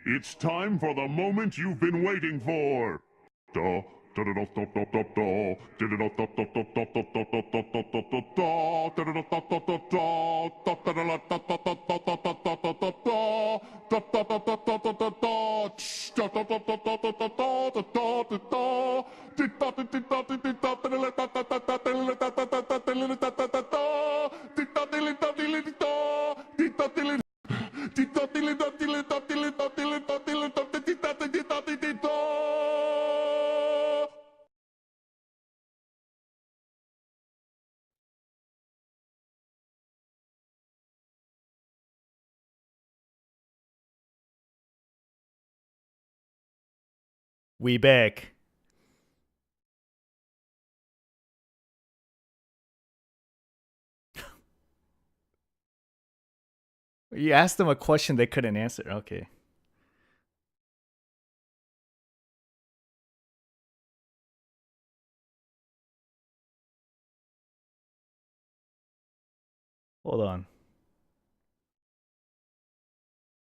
It's time for the moment you've been waiting for. Da, da, da, da, da, da, da, da. Da, da, da, da, da, da, da, da, da, da, da, da, da, da, da. Da, da, da, da, da, da, da. Da, da, da, da, da, da, da, da, da, da, da, da, da, da. Da, da, da, da, da, da, da, da. Tsh, da, da, da, da, da, da, da, da, da, da, da, da. Di, da, di, di, da, di, di, da, da, da, da, da, da, da, da, da, da, da, da, da, da, da, da, da. Di, da, di, li, da, di, li, di, da. Di, da, di, li. We back. You asked them a question they couldn't answer. Okay. Hold on.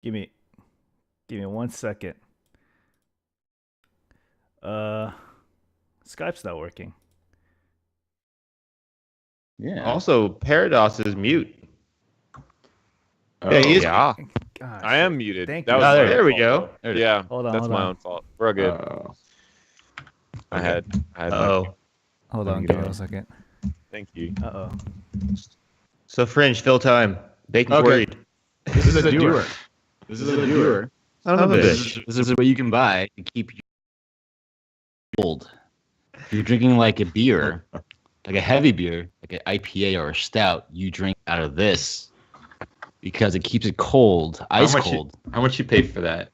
Give me 1 second. Skype's not working. Yeah. Also, Paradox is mute. Oh, Yeah, he is. Yeah, Gosh, I am muted. Thank That you. was my There we fault, go. though. Yeah, Hold on, that's hold my on. own fault. We're good. I had Oh. Hold Let on, me give me go. 1 second. Thank you. Uh-oh. So, Fringe, fill time. Bacon's Okay. worried. This is a doer. This is a doer. Son of a bitch. This is what you can buy to keep you cold. If you're drinking like a beer, like a heavy beer, like an IPA or a stout, you drink out of this because it keeps it cold, ice cold. How much you pay for that?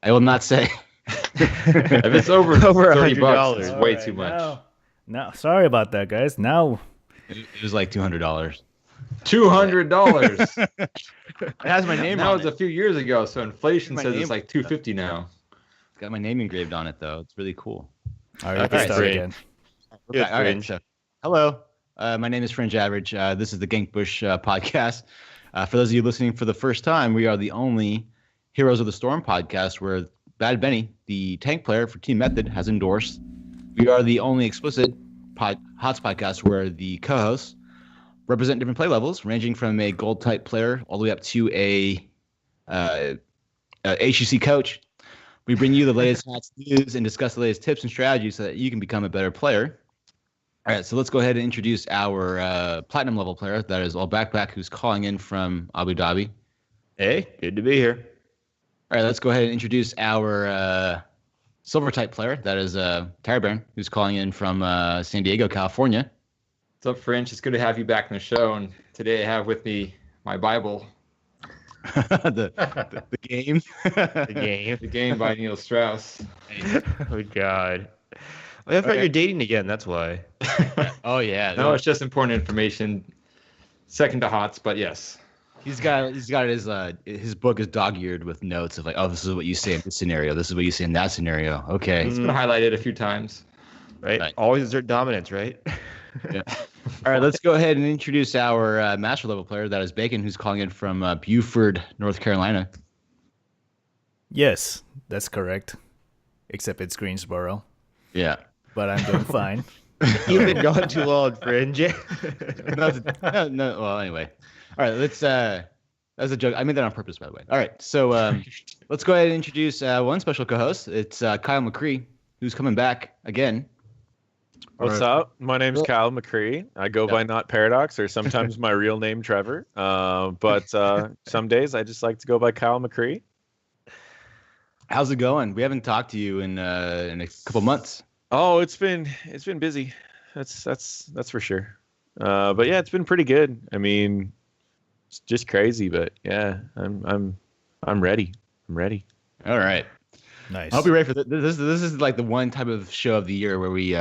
I will not say. If it's over Over $30, $100. it's All way right, too much. No, sorry about that, guys. Now, It was like $200. $200. It has my name That on was it. a few years ago, so inflation My says name- it's like $250 now. It's got my name engraved on it, though. It's really cool. all right, Okay, let's start great. again. Good, Okay, all right, Fringe. so, hello. My name is Fringe Average. This is the GankBush podcast. For those of you listening for the first time, we are the only Heroes of the Storm podcast where Bad Benny, the tank player for Team Method, has endorsed. We are the only explicit HOTS podcast where the co-hosts represent different play levels, ranging from a gold type player all the way up to a HUC coach. We bring you the latest HOTS news and discuss the latest tips and strategies so that you can become a better player. All right, so let's go ahead and introduce our platinum level player. That is All Backpack, who's calling in from Abu Dhabi. Hey, good to be here. All right, let's go ahead and introduce our silver type player. That is Tyreburn, who's calling in from San Diego, California. What's up, French? It's good to have you back on the show. And today I have with me my Bible, the game. The game. The Game by Neil Strauss. Oh, God. Well, I thought Okay. you're dating again. That's why. Oh yeah, No, it's just important information. Second to HOTS, but yes. he's got his book is dog-eared with notes of like, oh, this is what you say in this scenario. This is what you say in that scenario. Okay. It's been highlighted a few times. Right? Right. Always assert dominance, right? Yeah. All right, let's go ahead and introduce our master level player. That is Bacon, who's calling in from Beaufort, North Carolina. Yes, that's correct. Except it's Greensboro, Yeah. but I'm doing fine. You've been gone too long, Fringe. no, well, anyway. All right, let's. That's a joke. I made that on purpose, by the way. All right, so let's go ahead and introduce one special co-host. It's Kyle McCree, who's coming back again. What's up? My name's Kyle McCree. I go by NotParadox, or sometimes my real name Trevor. But some days I just like to go by Kyle McCree. How's it going? We haven't talked to you in a couple months. Oh, it's been busy. That's for sure. But yeah, it's been pretty good. I mean, it's just crazy, but yeah, I'm ready. I'm ready. All right. Nice. I hope you're ready for this. This is like the one type of show of the year where we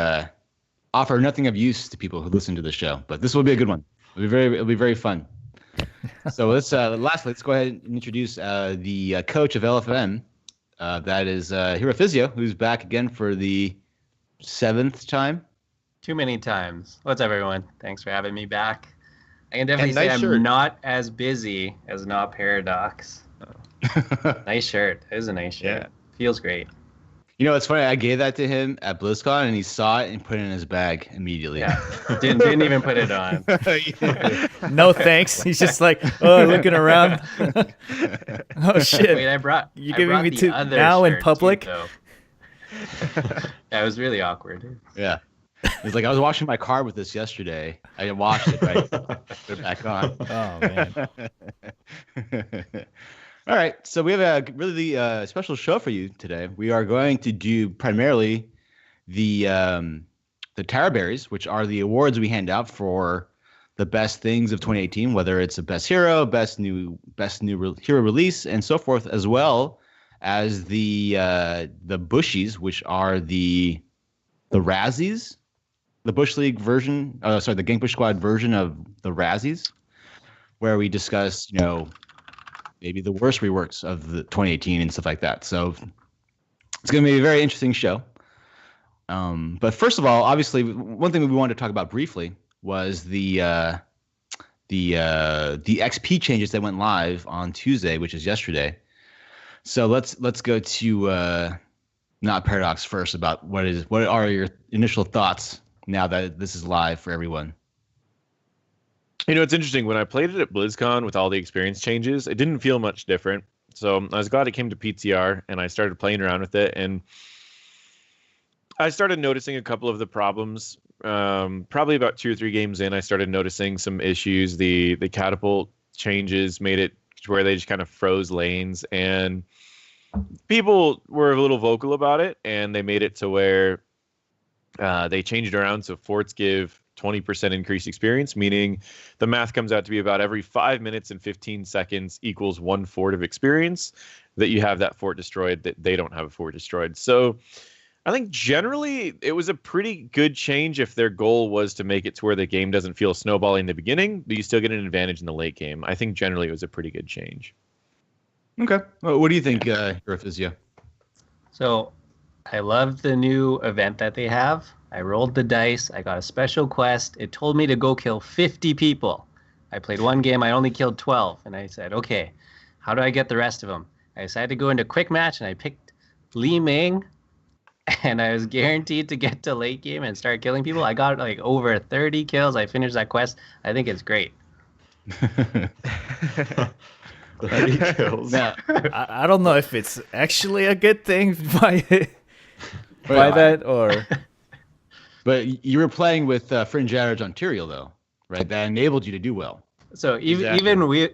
offer nothing of use to people who listen to the show. But this will be a good one. It'll be very fun. So lastly, let's go ahead and introduce the coach of LFM. That is Hero Physio, who's back again for the 7th time. Too many times. What's up, everyone? Thanks for having me back. I can definitely And say nice I'm shirt. not as busy as NotParadox. Nice shirt. It is a nice shirt. Yeah. Feels great. You know, it's funny. I gave that to him at BlizzCon, and he saw it and put it in his bag immediately. Yeah. Didn't even put it on. No thanks. He's just like, oh, looking around. Oh shit! Wait, You I giving brought me the to other now in shirt, public? too, though. Yeah, it was really awkward. Yeah. He's like, I was washing my car with this yesterday. I washed it, right? Put it back on. Oh man. All right. So we have a really special show for you today. We are going to do primarily the Tara Berries, which are the awards we hand out for the best things of 2018, whether it's a best hero, best new hero release, and so forth, as well as the Bushies, which are the razzies, the Bush League version. The GankBush Squad version of the razzies, where we discuss, maybe the worst reworks of the 2018 and stuff like that. So it's going to be a very interesting show. But first of all, obviously, one thing we wanted to talk about briefly was the XP changes that went live on Tuesday, which is yesterday. So let's go to NotParadox first about what are your initial thoughts now that this is live for everyone. It's interesting. When I played it at BlizzCon with all the experience changes, it didn't feel much different. So I was glad it came to PTR, and I started playing around with it, and I started noticing a couple of the problems. Probably about 2 or 3 games in, I started noticing some issues. The catapult changes made it to where they just kind of froze lanes, and people were a little vocal about it, and they made it to where they changed it around so forts give 20% increased experience, meaning the math comes out to be about every 5 minutes and 15 seconds equals 1 fort of experience that you have that fort destroyed, that they don't have a fort destroyed. So I think generally it was a pretty good change if their goal was to make it to where the game doesn't feel snowballing in the beginning, but you still get an advantage in the late game. I think generally it was a pretty good change. Okay. Well, what do you think, Physio? So I love the new event that they have. I rolled the dice. I got a special quest. It told me to go kill 50 people. I played one game. I only killed 12. And I said, okay, how do I get the rest of them? I decided to go into quick match, and I picked Li Ming, and I was guaranteed to get to late game and start killing people. I got like over 30 kills. I finished that quest. I think it's great. 30 kills. Now, I don't know if it's actually a good thing by that or. But you were playing with Fringe Average on Tyrael, though, right? That enabled you to do well. So Exactly.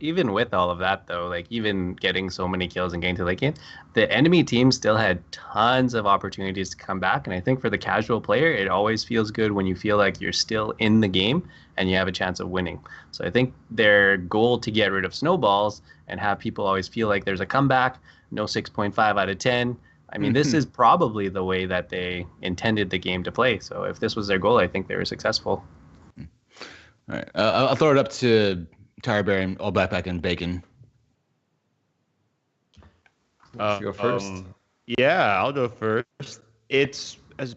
even with all of that, though, like even getting so many kills and getting to late game, the enemy team still had tons of opportunities to come back. And I think for the casual player, it always feels good when you feel like you're still in the game and you have a chance of winning. So I think their goal to get rid of snowballs and have people always feel like there's a comeback, no 6.5 out of 10. I mean, this is probably the way that they intended the game to play. So if this was their goal, I think they were successful. All right. I'll throw it up to Tara Bear and All Backpack and Bacon. Let's go first. Yeah, I'll go first. It's as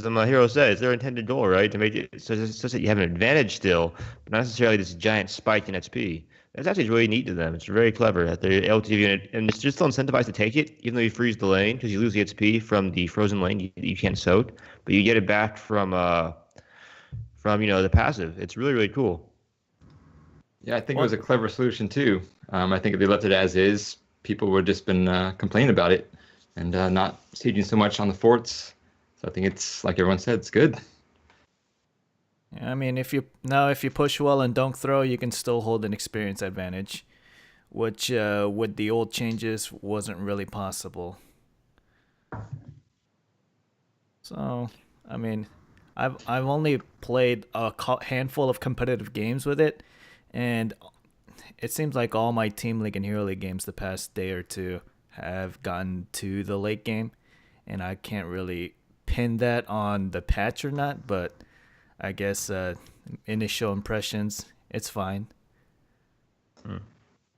my hero says, their intended goal, right? To make it so that you have an advantage still, but not necessarily this giant spike in XP. That's actually really neat to them. It's very clever that they're able to unit, and it's just still incentivized to take it, even though you freeze the lane because you lose the XP from the frozen lane you can't soak, but you get it back from the passive. It's really, really cool. Yeah, I think it was a clever solution too. I think if they left it as is, people would have just been complaining about it and not sieging so much on the forts. So I think it's, like everyone said, it's good. I mean, if you push well and don't throw, you can still hold an experience advantage, which with the old changes wasn't really possible. So, I mean, I've only played a handful of competitive games with it, and it seems like all my Team League and Hero League games the past day or two have gotten to the late game, and I can't really pin that on the patch or not, but I guess initial impressions, it's fine.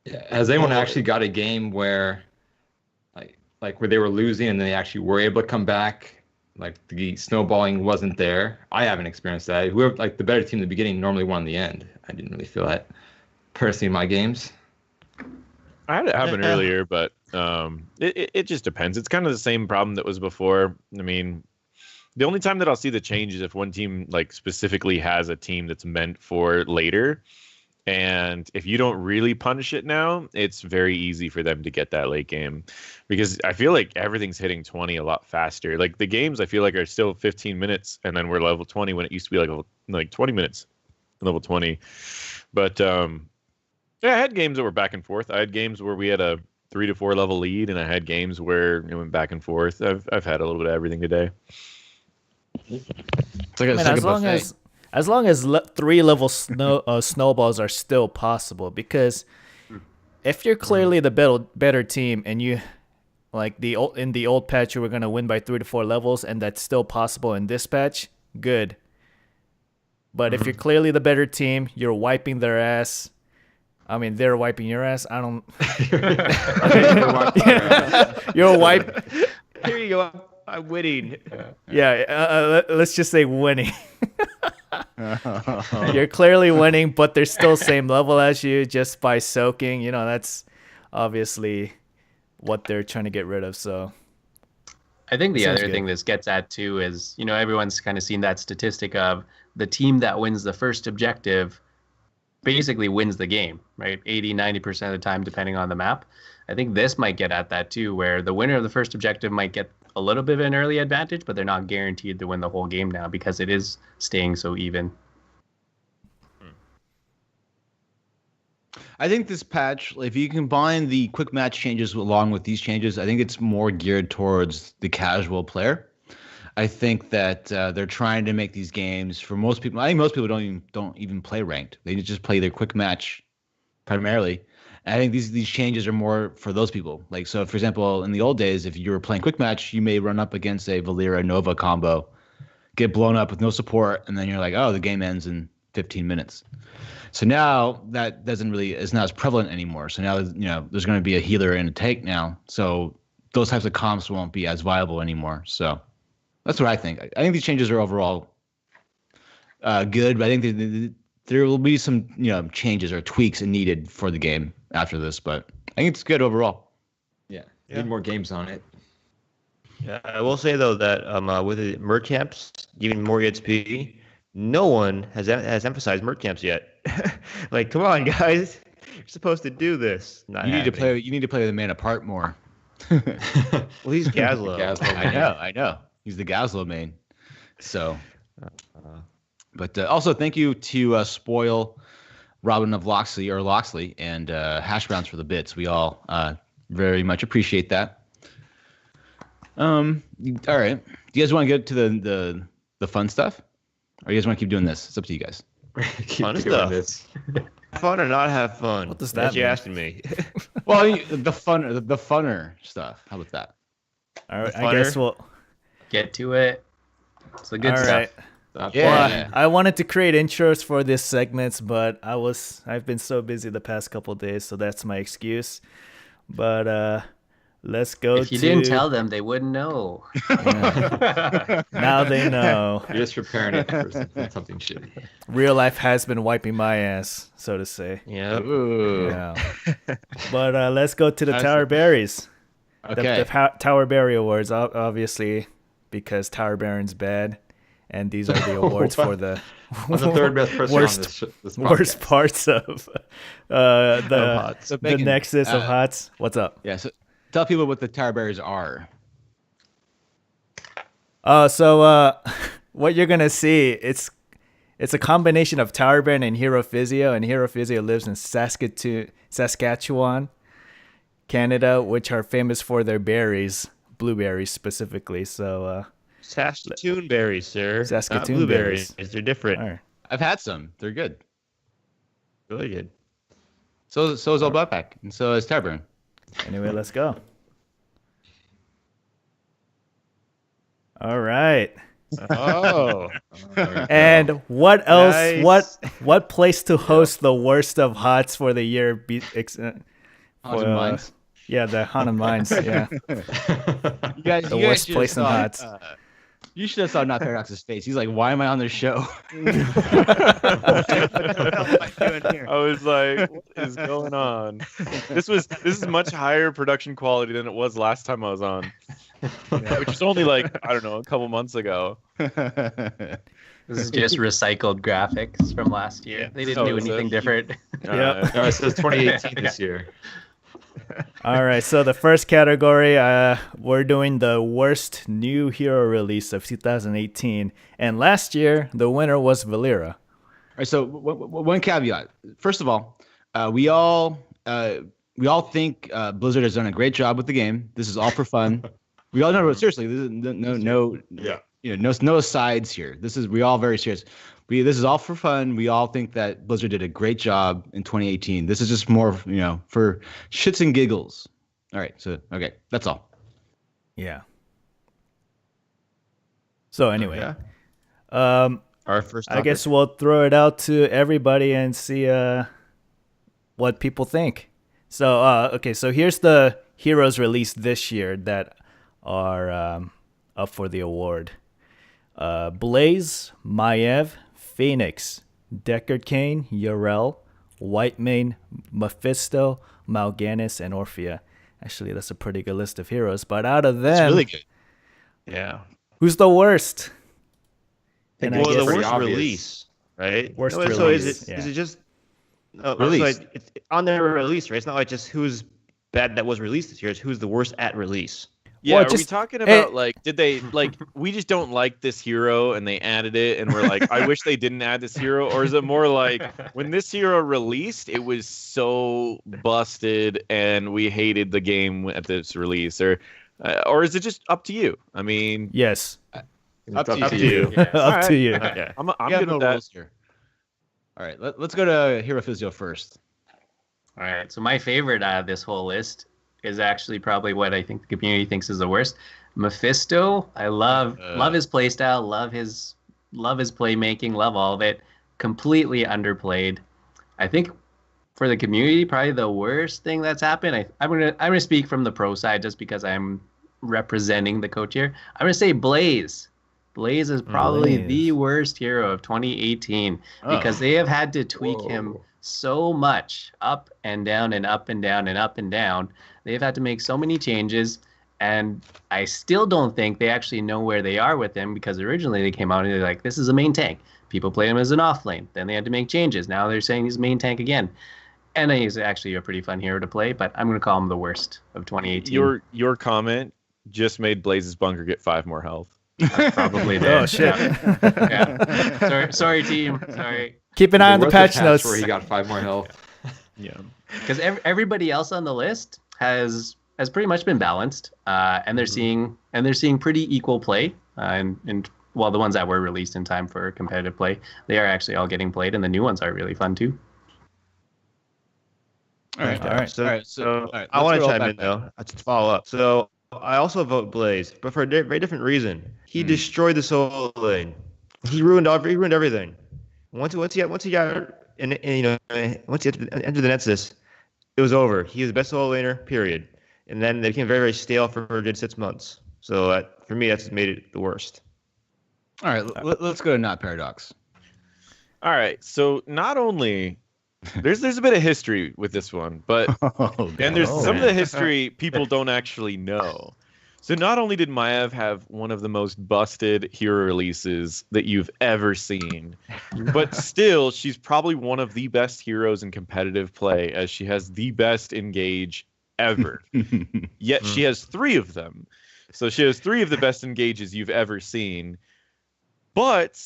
Yeah. Has anyone actually got a game where, like where they were losing and they actually were able to come back? Like the snowballing wasn't there. I haven't experienced that. Whoever, like the better team in the beginning, normally won in the end. I didn't really feel that personally in my games. I had it happen earlier, but it just depends. It's kind of the same problem that was before. I mean, the only time that I'll see the change is if one team like specifically has a team that's meant for later. And if you don't really punish it now, it's very easy for them to get that late game, because I feel like everything's hitting 20 a lot faster. Like the games I feel like are still 15 minutes and then we're level 20 when it used to be like 20 minutes level 20. But yeah, I had games that were back and forth. I had games where we had a 3 to 4 level lead, and I had games where it went back and forth. I've had a little bit of everything today. It's like as long as 3 level snowballs are still possible, because if you're clearly the better team and you like in the old patch you were gonna win by 3 to 4 levels, and that's still possible in this patch, good. But if you're clearly the better team, you're wiping their ass. I mean, they're wiping your ass. I don't. You're wipe. Here you go. I'm winning. Yeah, let's just say winning. You're clearly winning, but they're still same level as you just by soaking. You know, that's obviously what they're trying to get rid of. So I think the Sounds other good. thing this gets at too is, everyone's kind of seen that statistic of the team that wins the first objective basically wins the game, right? 80-90% of the time, depending on the map. I think this might get at that too, where the winner of the first objective might get a little bit of an early advantage, but they're not guaranteed to win the whole game now because it is staying so even. I think this patch, if you combine the quick match changes along with these changes, I think it's more geared towards the casual player. I think that they're trying to make these games for most people. I think most people don't even play ranked. They just play their quick match primarily. And I think these changes are more for those people. Like, so for example, in the old days, if you were playing quick match, you may run up against a Valera Nova combo, get blown up with no support, and then you're like, oh, the game ends in 15 minutes. So now that is not as prevalent anymore. So now, there's going to be a healer and a tank now. So those types of comps won't be as viable anymore. So that's what I think. I think these changes are overall good, but I think there will be some changes or tweaks needed for the game after this. But I think it's good overall. Yeah. Need more games on it. Yeah, I will say though that with the merc camps giving more EXP, no one has emphasized merc camps yet. Like, come on, guys, you're supposed to do this. You need to play the man apart more. Well, he's Gazlo. I know. He's the Gazlo main. So, but also thank you to Spoil, Robin of Loxley, and Hash Browns for the bits. We all very much appreciate that. All right. Do you guys want to get to the fun stuff, or you guys want to keep doing this? It's up to you guys. Keep Fun doing stuff. this. Have fun or not have fun? What does That's that you mean? asking me. Well, the funner stuff. How about that? all right, The I guess funner. we'll. Get to it. It's the good All stuff. right. Yeah. Well, I wanted to create intros for this segments, but I've been so busy the past couple of days, so that's my excuse. But let's go. If you didn't tell them, they wouldn't know. Now they know. You're just preparing it for something shitty. Real life has been wiping my ass, so to say. Yeah. Ooh. Yeah. But let's go to the Nice. Tower Berries. Okay. The Tower Berry Awards, obviously, because Tower Baron's bad, and these are the awards for the I'm the third best person worst, on this worst podcast. parts of the HOTS. So the Bacon, nexus of HOTS. What's up? Yeah. So tell people what the Tower Berries are. So what you're gonna see, it's a combination of Tower Baron and Hero Physio, and Hero Physio lives in Saskatchewan, Canada, which are famous for their berries, blueberries specifically. So Saskatoon berries, sir. Saskatoon Not blueberries. berries. They're different. all right. I've had some. They're good. Really good. So is Old Buttpack, and so is Tower Baron. Anyway, let's go. All right. Oh. And what else? Nice. What place to host the worst of HOTS for the year? Haunted for, Mines. Yeah, the Haunted Mines. Yeah, You guys, the you guys worst should place in have HOTS. thought, You should have saw NotParadox's face. He's like, "Why am I on this show?" I was like, what is going on? This is much higher production quality than it was last time I was on. Which was only like, I don't know, a couple months ago. This is just recycled graphics from last year. They didn't do anything different. Yep. No, it says 2018 this year. All right, so the first category, we're doing the worst new hero release of 2018, and last year the winner was Valera. All right, so one caveat. First of all, we all think Blizzard has done a great job with the game. This is all for fun. We all know, seriously. This is no sides here. We all very serious. This is all for fun. We all think that Blizzard did a great job in 2018. This is just more, for shits and giggles. All right, so okay, that's all. Yeah. So anyway, Our first topic. I guess we'll throw it out to everybody and see what people think. So okay, so here's the heroes released this year that are up for the award. Blaze, Maiev, Phoenix, Deckard Cain, Yarel, Whitemane, Mephisto, Mal'Ganis, and Orphea. Actually, that's a pretty good list of heroes. But out of them, That's really good. Yeah. who's the worst? And I Well, the guess- worst obvious. release, right? Worst So release, is yeah. it just Release. So it's on their release, right? It's not like just who's bad that was released this year. It's who's the worst at release. Yeah, Well, are we just- talking about did they we just don't like this hero and they added it and we're like, I wish they didn't add this hero? Or is it more like when this hero released, it was so busted and we hated the game at this release? Or is it just up to you? I mean, Yes, Up to Up to you. you. up to you. Okay. I'm We have good no with that. rules here. All right, let's go to Hero Physio first. All right. So my favorite out of this whole list is actually probably what I think the community thinks is the worst. Mephisto. I love his playstyle, love his playmaking, love all of it. Completely underplayed. I think for the community, probably the worst thing that's happened. I'm gonna speak from the pro side just because I'm representing the coach here. I'm gonna say Blaze. Blaze is probably Blaze. the worst hero of 2018 because they have had to tweak him so much up and down and up and down and up and down. They've had to make so many changes, and I still don't think they actually know where they are with him because originally they came out and they're like, this is a main tank. People play him as an off lane. Then they had to make changes. Now they're saying he's main tank again. And he's actually a pretty fun hero to play, but I'm going to call him the worst of 2018. Your comment just made Blaze's bunker get 5 more health. Probably did. Oh shit! Yeah. Sorry, team. Sorry. Keep an eye on the There was a patch notes. where he got 5 more health. Yeah. Because everybody else on the list has pretty much been balanced, and they're seeing pretty equal play. And well, the ones that were released in time for competitive play, they are actually all getting played, and the new ones are really fun too. All right, All right. So, all right. So all right, I want let's to go chime in back. though to follow up. So I also vote Blaze, but for a very different reason. He destroyed the solo lane. He ruined everything. Once he got once he entered the Nexus, it was over. He was the best solo laner, period. And then they became very, very stale for a good 6 months. So for me, that's made it the worst. All right, let's go to NotParadox. All right. So not only there's a bit of history with this one, but and there's some of the history people don't actually know. So not only did Maiev have one of the most busted hero releases that you've ever seen, but still she's probably one of the best heroes in competitive play as she has the best engage ever. Yet she has 3 of them. So she has 3 of the best engages you've ever seen. But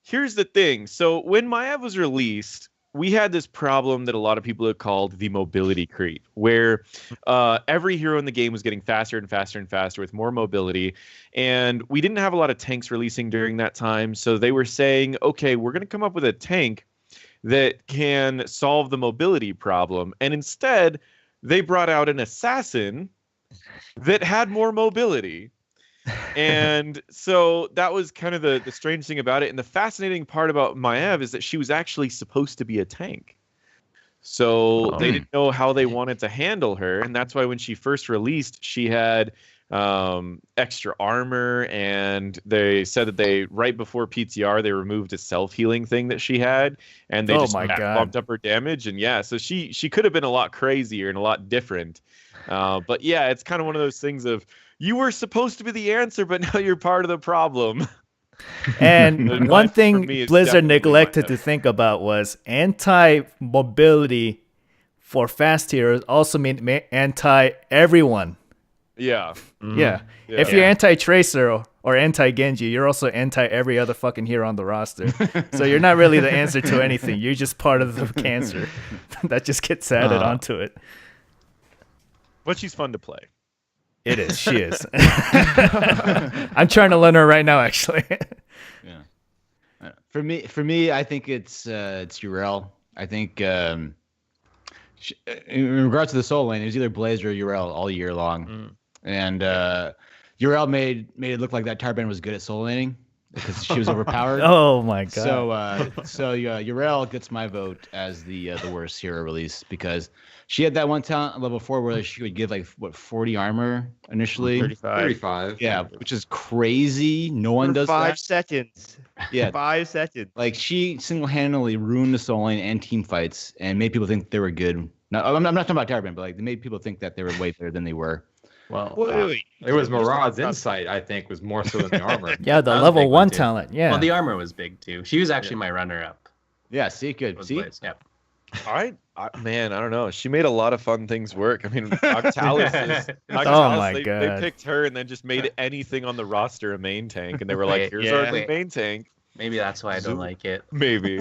here's the thing. So when Maiev was released, we had this problem that a lot of people have called the mobility creep, where every hero in the game was getting faster and faster and faster with more mobility. And we didn't have a lot of tanks releasing during that time. So they were saying, okay, we're going to come up with a tank that can solve the mobility problem. And instead, they brought out an assassin that had more mobility. And so that was kind of the strange thing about it. And the fascinating part about Maiev is that she was actually supposed to be a tank. So they didn't know how they wanted to handle her. And that's why when she first released, she had extra armor, and they said that they right before PTR they removed a self-healing thing that she had, and they Oh just my God. bumped up her damage. And yeah, so she could have been a lot crazier and a lot different. But yeah, it's kind of one of those things of you were supposed to be the answer, but now you're part of the problem. And one For thing me, it's Blizzard definitely neglected my- to think about was anti-mobility for fast heroes also mean anti-everyone. Yeah. Yeah. If you're anti-Tracer or anti-Genji, you're also anti-every other fucking hero on the roster. So you're not really the answer to anything. You're just part of the cancer that just gets added onto it. But she's fun to play. It is. She is. I'm trying to learn her right now, actually. For me, I think it's Urel. I think in regards to the solo lane, it was either Blaze or Urel all year long, and Urel made it look like that Tarbin was good at solo laning because she was overpowered. Oh my God. So Urel gets my vote as the worst hero release because she had that one talent at level 4 where she would give like 40 armor initially. 35. Yeah, which is crazy. No one does 5 that. seconds. Yeah, 5 seconds. like she single-handedly ruined the solo lane and team fights and made people think they were good. No, I'm not talking about Tarbin, but like they made people think that they were way better than they were. Well, Wait. It was Murad's insight, I think, was more so than the armor. Yeah, the That was a level big 1 one, too. talent. Yeah. well, the armor was big too. She was actually my runner-up. Yeah, see, good. Was See, Blaze. Yep. Man, I don't know. She made a lot of fun things work. I mean, Octalis Oh my they God. picked her and then just made any anything on the roster a main tank, and they were like, Wait, "Here's yeah. our new Wait. main tank." Maybe that's why I don't like it. Maybe.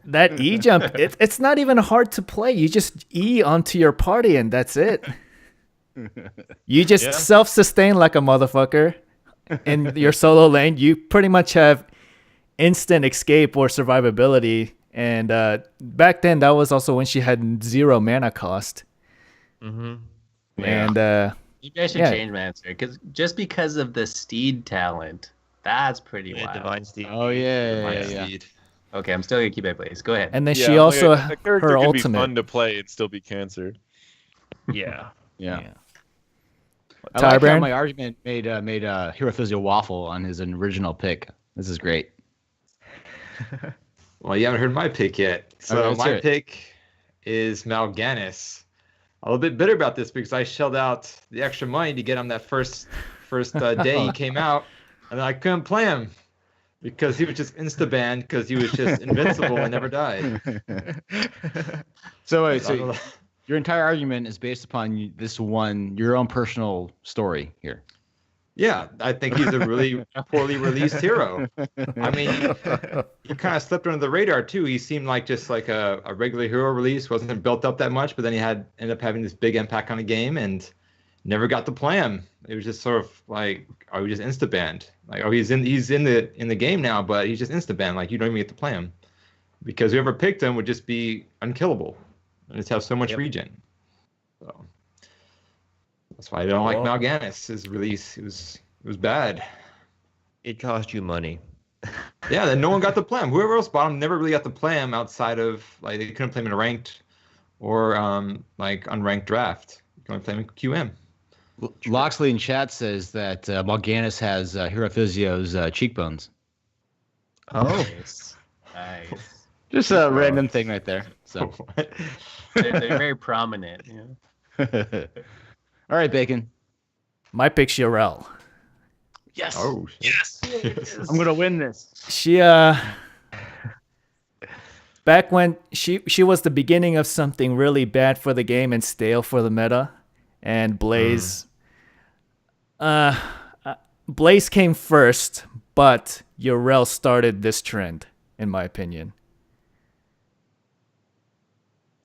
That E jump, it's not even hard to play. You just E onto your party and that's it. You just self-sustain like a motherfucker in your solo lane. You pretty much have instant escape or survivability. And back then, that was also when she had 0 mana cost. And Maybe I should Yeah. change my answer because of the Steed talent. That's pretty wild. Divine Steed. oh yeah. Okay, I'm still gonna keep it Blaze. Go ahead. and then Yeah, she also a character her can be fun ultimate. to play and still be cancer. Yeah. Yeah. Yeah. I like how Tyrburn? my argument made Hero Physio waffle on his original pick. This is great. Well, you haven't heard my pick yet. So let's hear my it. pick is Mal'Ganis. A little bit bitter about this because I shelled out the extra money to get him that first day he came out, and I couldn't play him because he was just insta-banned because he was just invincible and never died. So wait, so your entire argument is based upon your own personal story here. Yeah, I think he's a really poorly released hero. I mean, he kind of slipped under the radar too. He seemed like just like a regular hero release, wasn't built up that much, but then he ended up having this big impact on the game and never got to play him. It was just sort of like, are we just insta banned? Like, oh, he's in the game now, but he's just insta banned. Like, you don't even get to play him because whoever picked him would just be unkillable and just have so much regen. So that's why I don't like Mal'Ganis. His release, it was bad. It cost you money. Yeah, then no one got to play him. Whoever else bought him never really got to play him outside of like they couldn't play him in a ranked or like unranked draft. You can only play him in QM. Loxley in chat says that Mal'Ganis has Hero Physio's cheekbones. Oh. Nice. Nice. Just a random thing right there. So, They're very prominent. Yeah. all right, Bacon. My pick's Yarel. Yes. Oh, Yes. I'm gonna win this. She back when she was the beginning of something really bad for the game and stale for the meta, and Blaze Blaze came first, but Yarel started this trend, in my opinion,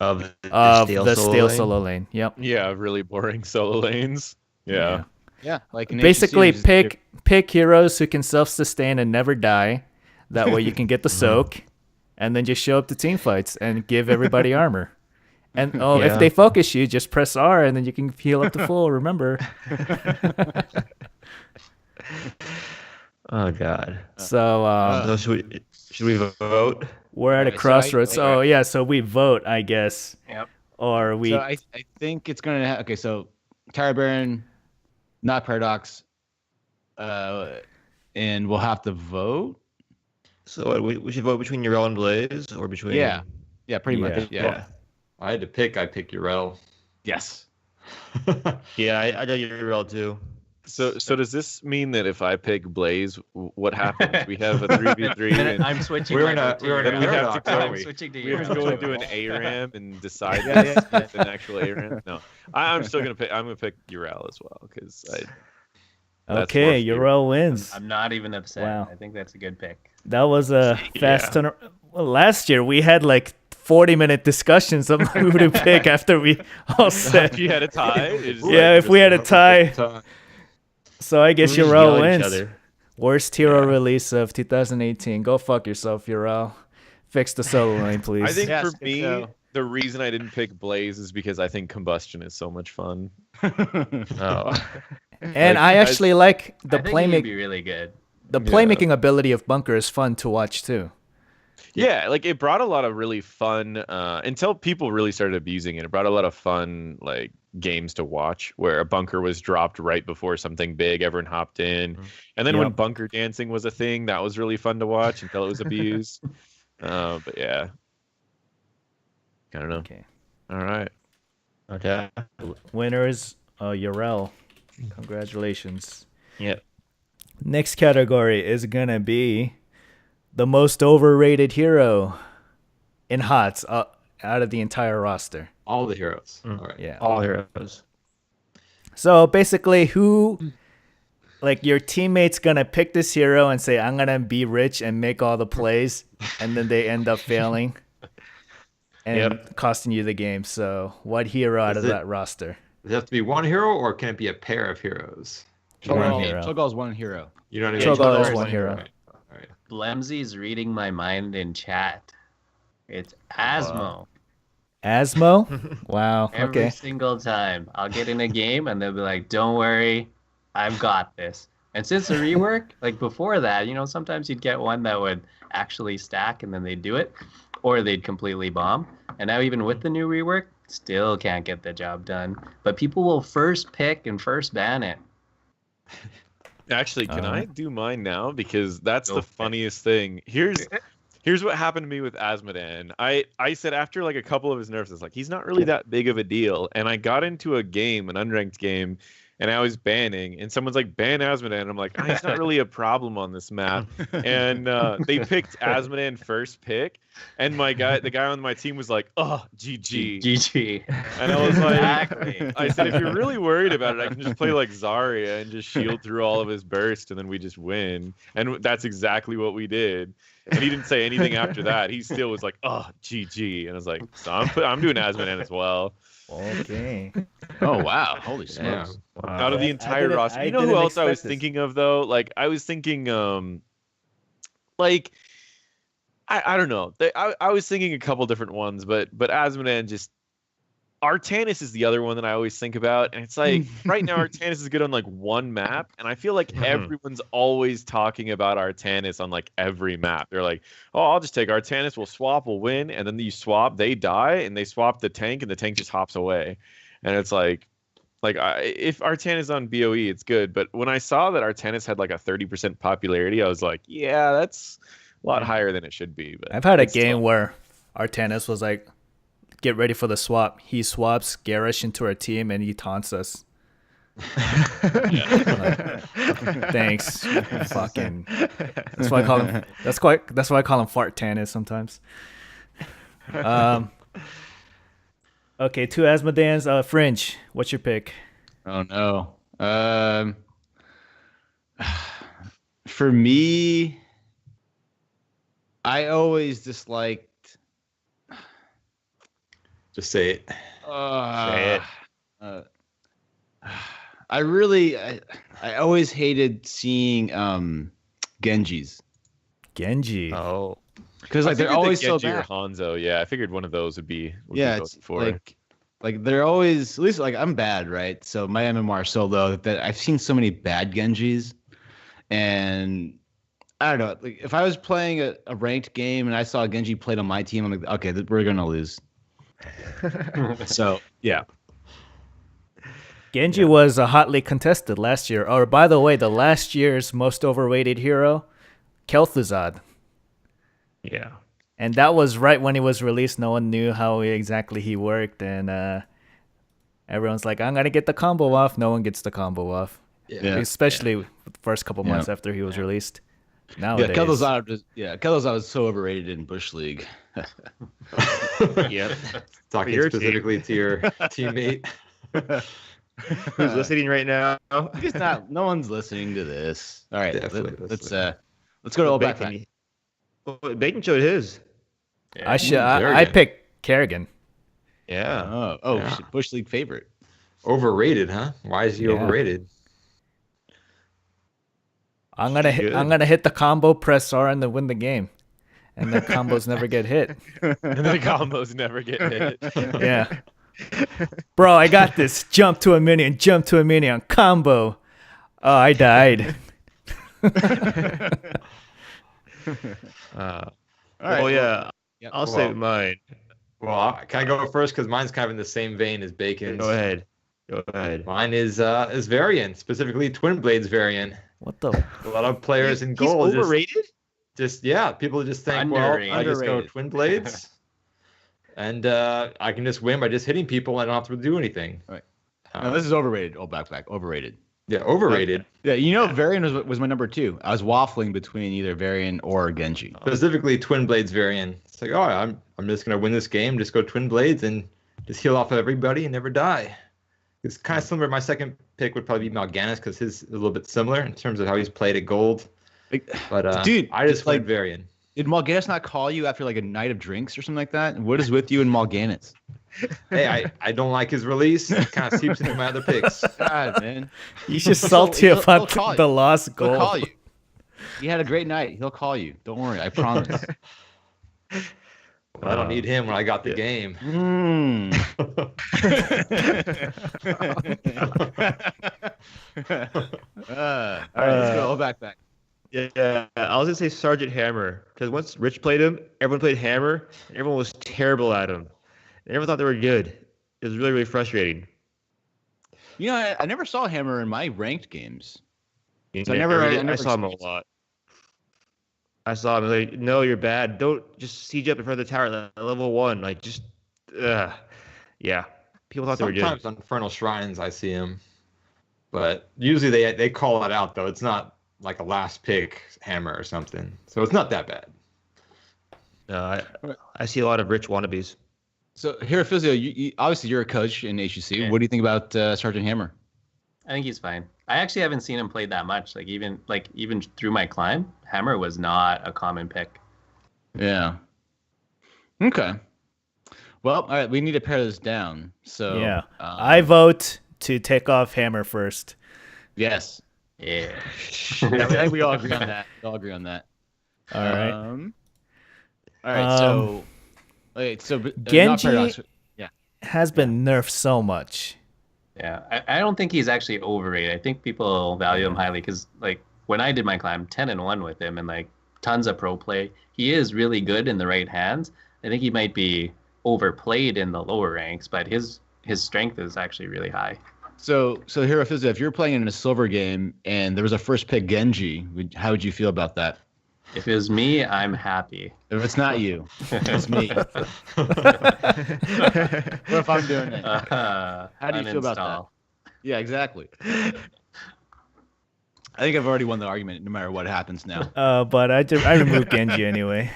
Of of stale the solo stale lane? solo lane. Yep. Yeah, really boring solo lanes. Yeah. Yeah, like in Basically, HCC, pick heroes who can self-sustain and never die. That way you can get the soak, and then just show up to team fights and give everybody armor. And Yeah. if they focus you, just press R, and then you can heal up to full. Remember. Oh God. So So should we vote? we're at a so crossroads. Oh yeah, so we vote, I guess, Yep. or we. So I think it's gonna. Okay, so Tara Baron, NotParadox, and we'll have to vote. So we should vote between Urel and Blaze, or between? Yeah, pretty Yeah. much. Yeah. I had to pick. I picked Urel. Yes. Yeah, I know Urel too. So does this mean that if I pick Blaze, what happens? We have a 3v3 and I'm switching. We're my in a- vote to we're in a Urel. we have to paradox, go. aren't I'm we? switching to We have to Urel. go into an ARAM and decide Yeah, this with an actual ARAM. No, I'm still gonna pick. I'm gonna pick Urel as well because That's Okay, more Euro wins. I'm not even upset. Wow. I think that's a good pick. That was a fast Yeah. turn. Well, last year we had like 40-minute discussions of who to pick after we all if said. you had a tie, it's Yeah, if we had a tie. So I guess We just Euro yell at each wins. other. Worst hero release of 2018. Go fuck yourself, Euro. Fix the solo lane, please. I think Yes, for think me, so. the reason I didn't pick Blaze is because I think combustion is so much fun. Oh. and like, I actually like the I think he'd playmaking. be really good. The playmaking ability of Bunker is fun to watch too. Yeah, like it brought a lot of really fun until people really started abusing it. It brought a lot of fun like games to watch where a bunker was dropped right before something big, everyone hopped in. And then when Yep. bunker dancing was a thing, that was really fun to watch until it was abused. But yeah. I don't know. Okay. All right. Okay. Winner is Urel. Congratulations. Yep. Next category is gonna be the most overrated hero in HOTS out of the entire roster. All the heroes. Mm. All right. Yeah. All heroes. So basically, who, like your teammates, gonna pick this hero and say, "I'm gonna be rich and make all the plays," and then they end up failing and costing you the game. So, what hero out of Is it- that roster? Does it have to be one hero, or can it be a pair of heroes? One hero. Cho'Gall's one hero. You know what I mean? Cho'Gall is Cho'Gall one hero. Right. All right. Blemsy's reading my mind in chat. It's Asmo. Asmo? Wow. Every Okay. single time I'll get in a game and they'll be like, "Don't worry, I've got this." And since the rework, like before that, you know, sometimes you'd get one that would actually stack and then they'd do it, or they'd completely bomb. And now even with the new rework, still can't get the job done. But people will first pick and first ban it. Actually, can I do mine now? Because that's Go the for it. funniest thing. Here's what happened to me with Asmodan. I said after like a couple of his nerfs, it's like he's not really that big of a deal. And I got into a game, an unranked game, and I was banning, and someone's like, ban Asmodan. I'm like, he's not really a problem on this map. And they picked Asmodan first pick, and the guy on my team was like, oh, GG. GG. And I was like, Exactly. I said, if you're really worried about it, I can just play like Zarya and just shield through all of his burst, and then we just win. And that's exactly what we did. And he didn't say anything after that. He still was like, oh, GG. And I was like, so I'm doing Asmodan as well. Okay. Oh wow! Holy Yeah. smokes! Out of the entire roster. I You know who didn't else I was expect this. thinking of though? Like I was thinking like I don't know. I was thinking a couple different ones, but Asmodan just Artanis is the other one that I always think about, and it's like right now Artanis is good on like one map, and I feel like everyone's always talking about Artanis on like every map. They're like, "Oh, I'll just take Artanis. We'll swap. We'll win." And then you swap, they die, and they swap the tank, and the tank just hops away. And it's like if Artanis on BOE, it's good. But when I saw that Artanis had like a 30% popularity, I was like, "Yeah, that's a lot higher than it should be." But I've had a it's game tough. where Artanis was like, "Get ready for the swap." He swaps Garish into our team and he taunts us. Thanks. Fucking. That's why I call him. That's why I call him Fart Tanis sometimes. Okay, two Asmodans. Fringe. What's your pick? Oh no. For me, I always disliked. Just say it. Say it. I always hated seeing Genjis Genji. Oh. because like I they're figured always that so Genji or bad. Hanzo. Yeah, I figured one of those would be Yeah, voted it's for. like they're always, at least like I'm bad, right? So my MMR is so low that I've seen so many bad Genjis, and I don't know. Like if I was playing a ranked game and I saw a Genji played on my team, I'm like, okay, we're gonna lose. So yeah. Genji was hotly contested last year. Or by the way, the last year's most overrated hero, Kel'Thuzad. Yeah. And that was right when he was released. No one knew how exactly he worked, and everyone's like, "I'm gonna get the combo off." No one gets the combo off, especially the first couple months after he was released. Nowadays, Kel'Thuzad was so overrated in Bush League. Yep. Talking your specifically to your teammate. Who's listening right now? He's not. No one's listening to this. All right, Definitely let's go to all back. Bacon showed his. I picked Kerrigan. Yeah. Shit, Bush League favorite. Overrated, huh? Why is he overrated? I'm gonna hit the combo, press R, and then win the game. And the combos never get hit. And the combos never get hit. Yeah. Bro, I got this. Jump to a minion, combo. Oh, I died. All right. Oh yeah. I'll say mine. Well, can I go first? Because mine's kind of in the same vein as Bacon's. Go ahead. Mine is Varian, specifically Twin Blades Varian. What the? A lot of players in gold. He's overrated? People just think, Underrated. I just go Twin Blades, and I can just win by just hitting people. And I don't have to do anything. Right. No, this is overrated. Oh, back. Overrated. Yeah, overrated. Yeah, Varian was my number 2. I was waffling between either Varian or Genji. Specifically, Twin Blades Varian. It's like, I'm just gonna win this game. Just go Twin Blades and just heal off of everybody and never die. It's kind of similar. My second pick would probably be Mal'Ganis because his is a little bit similar in terms of how he's played at gold. But dude, I just like Varian. Did Mal'Ganis not call you after like a night of drinks or something like that? What is with you and Mal'Ganis? Hey, I don't like his release. It kind of seeps into my other picks. God, man. You should salty about the lost goal. He'll call you. He had a great night. He'll call you. Don't worry. I promise. I don't need him when I got the game. All right, let's go. Back. Yeah, I was gonna say Sergeant Hammer because once Rich played him, everyone played Hammer, and everyone was terrible at him. And everyone thought they were good. It was really, really frustrating. I never saw Hammer in my ranked games. I saw him a lot. I saw him like, no, you're bad. Don't just siege up in front of the tower at level 1. Like, just, yeah. People thought they were good. Sometimes on Infernal Shrines, I see him, but usually they call it out though. It's not like a last pick Hammer or something, so it's not that bad. I see a lot of rich wannabes. So here, Physio, you obviously you're a coach in HCC. Yeah. What do you think about Sergeant Hammer? I think he's fine. I actually haven't seen him play that much. Even through my climb, Hammer was not a common pick. Yeah. Okay. Well, all right. We need to pare this down. So yeah, I vote to take off Hammer first. Yes. Yeah. I think we all agree on that. All right. All right. So Genji has been nerfed so much. Yeah, I don't think he's actually overrated. I think people value him highly because, when I did my climb, 10-1 with him and, tons of pro play. He is really good in the right hands. I think he might be overplayed in the lower ranks, but his strength is actually really high. So Hero Physio, if you're playing in a silver game and there was a first pick Genji, how would you feel about that? If it was me, I'm happy. If it's not you, it's me. What if I'm doing it? How do you feel about that? Yeah, exactly. I think I've already won the argument no matter what happens now. But I removed Genji anyway.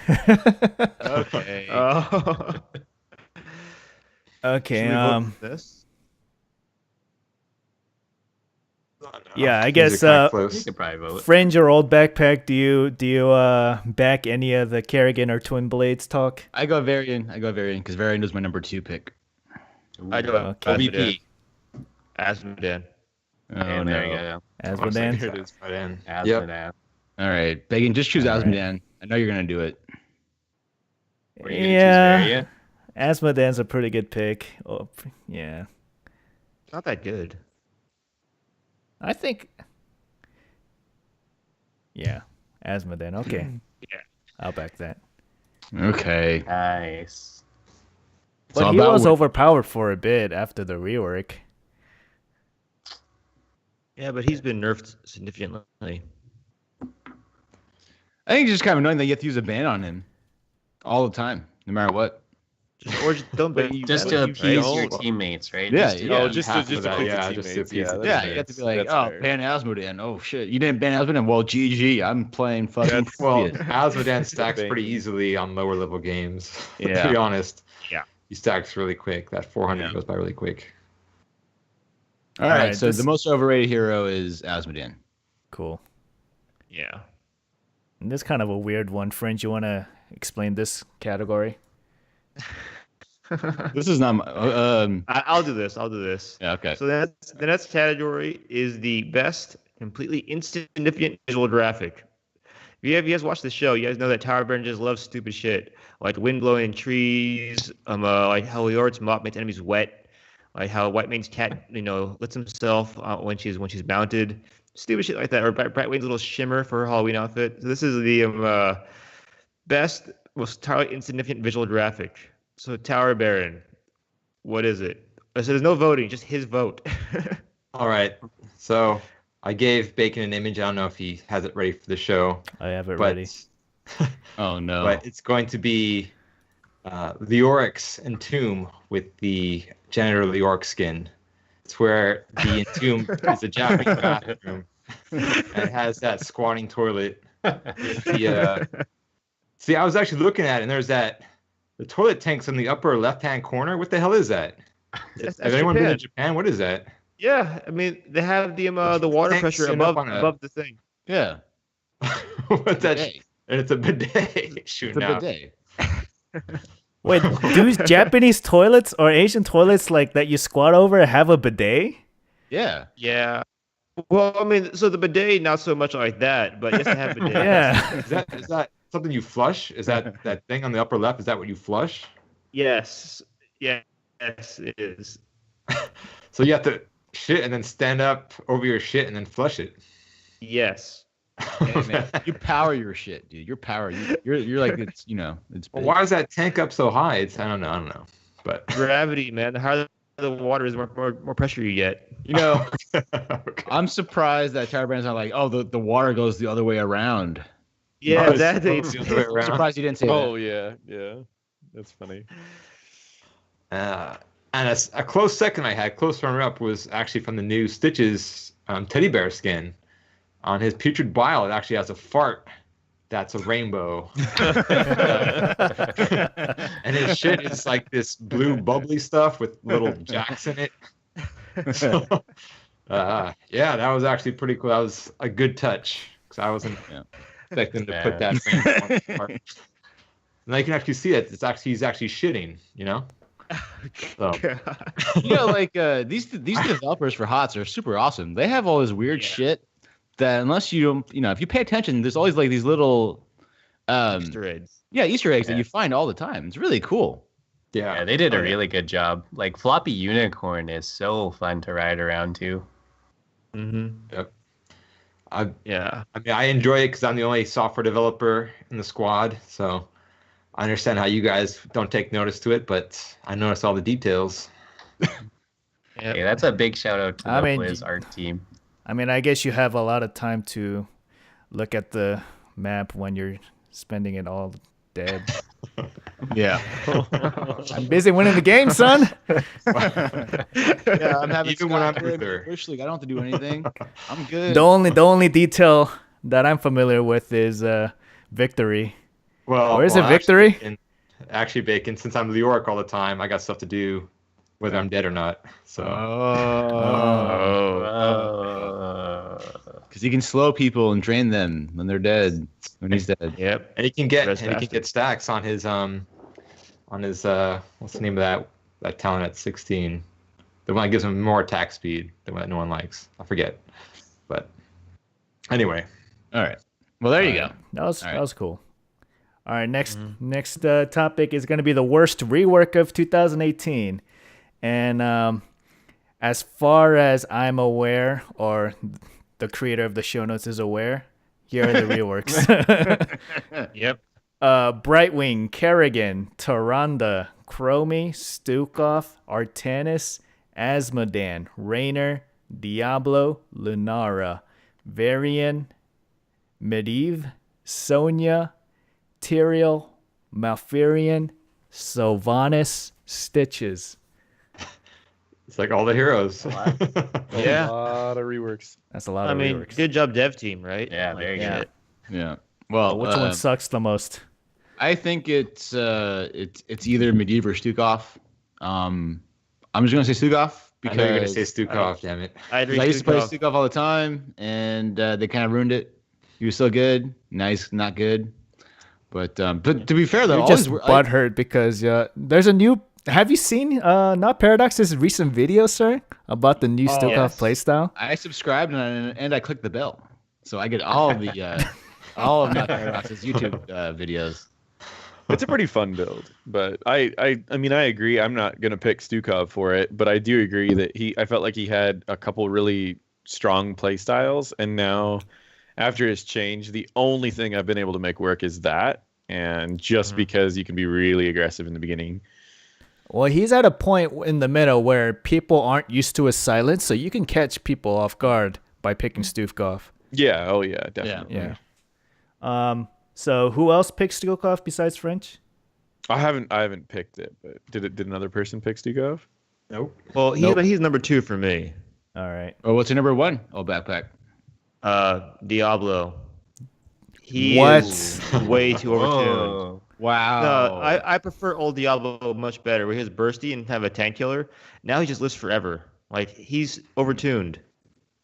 Okay. Okay. This? Yeah, I guess You could probably vote. Fringe or Old Backpack, do you back any of the Kerrigan or Twin Blades talk? I go Varian because Varian was my number 2 pick. I do. OBP. Asmodan. Oh, There you go. Asmodan? Here it is. Asmodan. All right, Bacon, just choose Asmodan. I know you're gonna do it. Were you gonna choose Yeah, Varian? Asmodan's a pretty good pick. Oh, yeah. Not that good. I think. Yeah, Asmodan. Okay. Yeah. I'll back that. Okay. Nice. But he was overpowered for a bit after the rework. Yeah, but he's been nerfed significantly. I think it's just kind of annoying that you have to use a ban on him all the time, no matter what. Or just don't ban Just to appease your teammates, right? Yeah, Just to- yeah. just have to to that, please yeah, the just to teammates. appease the Yeah, That's you fair. have to be like, That's oh, fair. ban Asmodean. Oh shit, you didn't ban Asmodean. Well, GG. I'm playing fucking. Well, Physio. Asmodean stacks Bang. pretty easily on lower level games. Yeah. To be honest. Yeah. He stacks really quick. That 400 Yeah. goes by really quick. All right, Alright, so this- the most overrated hero is Asmodean. Cool. Yeah. And this is kind of a weird one. Fringe, you want to explain this category? This is not my. I'll do this. I'll do this. Yeah, okay. So the next category is the best completely insignificant visual graphic. If you guys watch the show, you guys know that Tower Baron just loves stupid shit, like wind blowing in trees, like how Leort's mop makes enemies wet, like how White Mane's cat, lets himself when she's mounted, stupid shit like that, or Brightwing's little shimmer for her Halloween outfit. So this is the best, most entirely insignificant visual graphic. So Tower Baron, what is it? So there's no voting, just his vote. All right. So I gave Bacon an image. I don't know if he has it ready for the show. I have it But, ready. Oh no. but it's going to be the Oryx Entomb with the Janitor Leorc skin. It's where the Entomb is a Japanese bathroom. And it has that squatting toilet. See, I was actually looking at it, and there's the toilet tank's in the upper left-hand corner. What the hell is that? That's Has anyone been to Japan. Japan? What is that? Yeah, I mean they have the water Tank pressure sitting up above on a- above the thing. yeah. What's that? Bidet. And it's a bidet. It's Shooting a out. bidet. Wait, do Japanese toilets or Asian toilets like that you squat over have a bidet? Yeah. Yeah. Well, I mean, so the bidet not so much like that, but yes, they have bidet. Yeah. Is that something you flush? Is that thing on the upper left? Is that what you flush? Yes. Yes, it is. So you have to shit and then stand up over your shit and then flush it. Yes. Hey, man, you power your shit, dude. You're power. You're like it's it's. Well, big. why is that tank up so high? I don't know. But Gravity, man. The higher the water is, more pressure you get. okay. I'm surprised that Tower Baron's not like, oh, the water goes the other way around. Yeah, Oh, that it's the other way I'm around. surprised you didn't say Oh yeah. That's funny. And a close second I had, close runner-up, was actually from the new Stitches teddy bear skin. On his putrid bile, it actually has a fart that's a rainbow. And his shit is like this blue bubbly stuff with little jacks in it. So, yeah, that was actually pretty cool. That was a good touch because I wasn't expecting to put that rainbow on the fart. Now you can actually see it. He's actually shitting, So. like these developers for HOTS are super awesome. They have all this weird shit that unless you don't, if you pay attention, there's always like these little Easter eggs. Easter eggs that you find all the time. It's really cool. Yeah, they did a really good job. Like Floppy Unicorn is so fun to ride around too. Mm-hmm. Yep. Yeah. I mean, I enjoy it because I'm the only software developer in the squad, so I understand how you guys don't take notice to it, but I notice all the details. Hey, that's a big shout out to I the mean, Blizz art team. I mean, I guess you have a lot of time to look at the map when you're spending it all dead. Yeah. I'm busy winning the game, son. Yeah, I'm having Even when I'm Scott with good her. Bush League. I don't have to do anything. I'm good. The only detail that I'm familiar with is victory. Well, Or is it victory? Actually, Bacon, since I'm Leoric all the time, I got stuff to do whether I'm dead or not. So Because he can slow people and drain them when they're dead. When he's dead. Yep. and he can get Fantastic. stacks on his what's the name of that talent at 16? The one that gives him more attack speed, the one that no one likes. I forget. But anyway. All right. Well, there you go. That was All right. that was cool. All right, next topic is going to be the worst rework of 2018, and as far as I'm aware, or the creator of the show notes is aware, here are the reworks. Yep. Brightwing, Kerrigan, Tyrande, Chromie, Stukov, Artanis, Asmodan, Raynor, Diablo, Lunara, Varian, Medivh, Sonya, Tyrael, Malfurion, Sylvanas, Stitches. It's like all the heroes. Yeah. A lot of reworks. That's a lot I of mean, reworks. good job, dev team, right? Yeah, very Yeah. good. Yeah. Well, Which one sucks the most? I think it's either Medivh or Stukov. I'm just gonna say Stukov I because know you're gonna say Stukov, damn it. I agree. 'cause I used to play Stukov. Stukov all the time, and they kind of ruined it. He was so good. Now he's not good. But to be fair though, You're just butthurt because there's a new. Have you seen NotParadox's recent video, sir, about the new Stukov yes. playstyle? I subscribed and I clicked the bell, so I get all of the all of NotParadox's YouTube videos. It's a pretty fun build, but I mean I agree. I'm not gonna pick Stukov for it, but I do agree that I felt like he had a couple really strong play styles, and now after his change, the only thing I've been able to make work is that, and just because you can be really aggressive in the beginning. Well, he's at a point in the middle where people aren't used to his silence, so you can catch people off guard by picking Stukov. Yeah. Oh yeah. Definitely. Yeah. So who else picks Stukov besides French? I haven't picked it, but did another person pick Stukov? Nope. Well, he's number 2 for me. All right. Oh, what's your number 1? Oh, backpack. Diablo. He What? is way too overtuned. Oh, Wow. No, I prefer old Diablo much better, where he was bursty and have a tank killer. Now he just lives forever. Like, he's overtuned.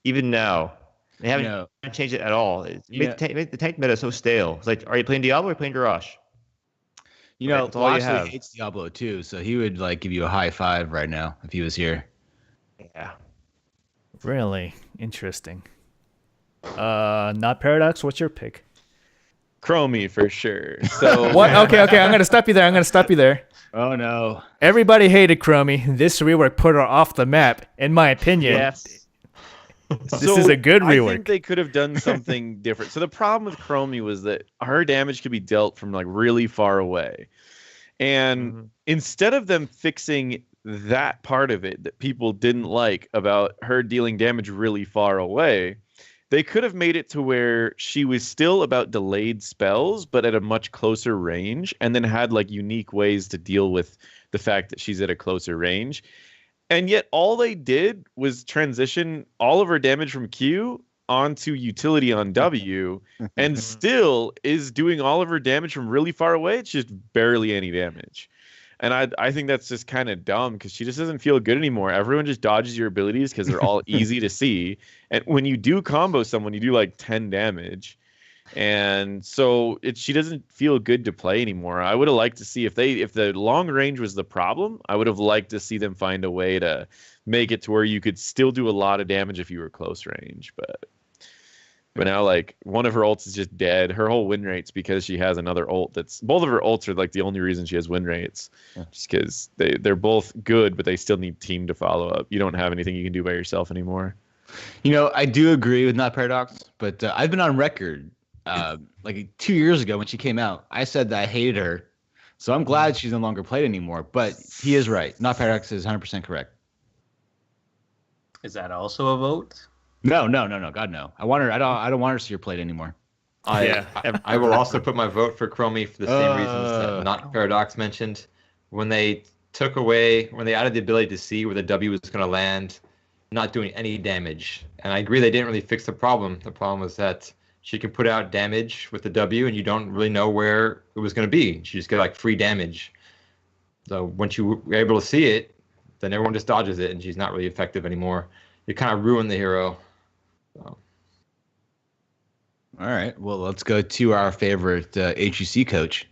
Even now. They haven't changed it at all. It's made the tank meta so stale. It's like, are you playing Diablo or are you playing Jirash? You know, That's all you Lashley have. hates Diablo too, so he would like give you a high five right now if he was here. Yeah. Really interesting. NotParadox, what's your pick? Chromie for sure. So What? Okay. I'm gonna stop you there. Oh no. Everybody hated Chromie. This rework put her off the map, in my opinion. Yes. This is a good I rework. think they could have done something different. So the problem with Chromie was that her damage could be dealt from like really far away. And instead of them fixing that part of it that people didn't like about her dealing damage really far away, they could have made it to where she was still about delayed spells, but at a much closer range, and then had like unique ways to deal with the fact that she's at a closer range. And yet all they did was transition all of her damage from Q onto utility on W, and still is doing all of her damage from really far away. It's just barely any damage. And I think that's just kind of dumb because she just doesn't feel good anymore. Everyone just dodges your abilities because they're all easy to see. And when you do combo someone, you do like 10 damage. And so she doesn't feel good to play anymore. I would have liked to see if the long range was the problem, I would have liked to see them find a way to make it to where you could still do a lot of damage if you were close range. But now, like, one of her ults is just dead. Her whole win rate's because she has another ult both of her ults are, like, the only reason she has win rates. Just because they're both good, but they still need team to follow up. You don't have anything you can do by yourself anymore. You know, I do agree with NotParadox, but I've been on record like 2 years ago when she came out. I said that I hated her. So I'm glad she's no longer played anymore. But he is right. NotParadox is 100% correct. is that also a vote? No. God, no. I want her. I don't want her to see her played anymore. I will also put my vote for Chromie for the same reasons that NotParadox mentioned. When they added the ability to see where the W was going to land, not doing any damage. And I agree they didn't really fix the problem. The problem was that she can put out damage with the W and you don't really know where it was going to be. She just get like free damage. So once you were able to see it, then everyone just dodges it and she's not really effective anymore. You kind of ruin the hero. So. All right. Well, let's go to our favorite HUC coach.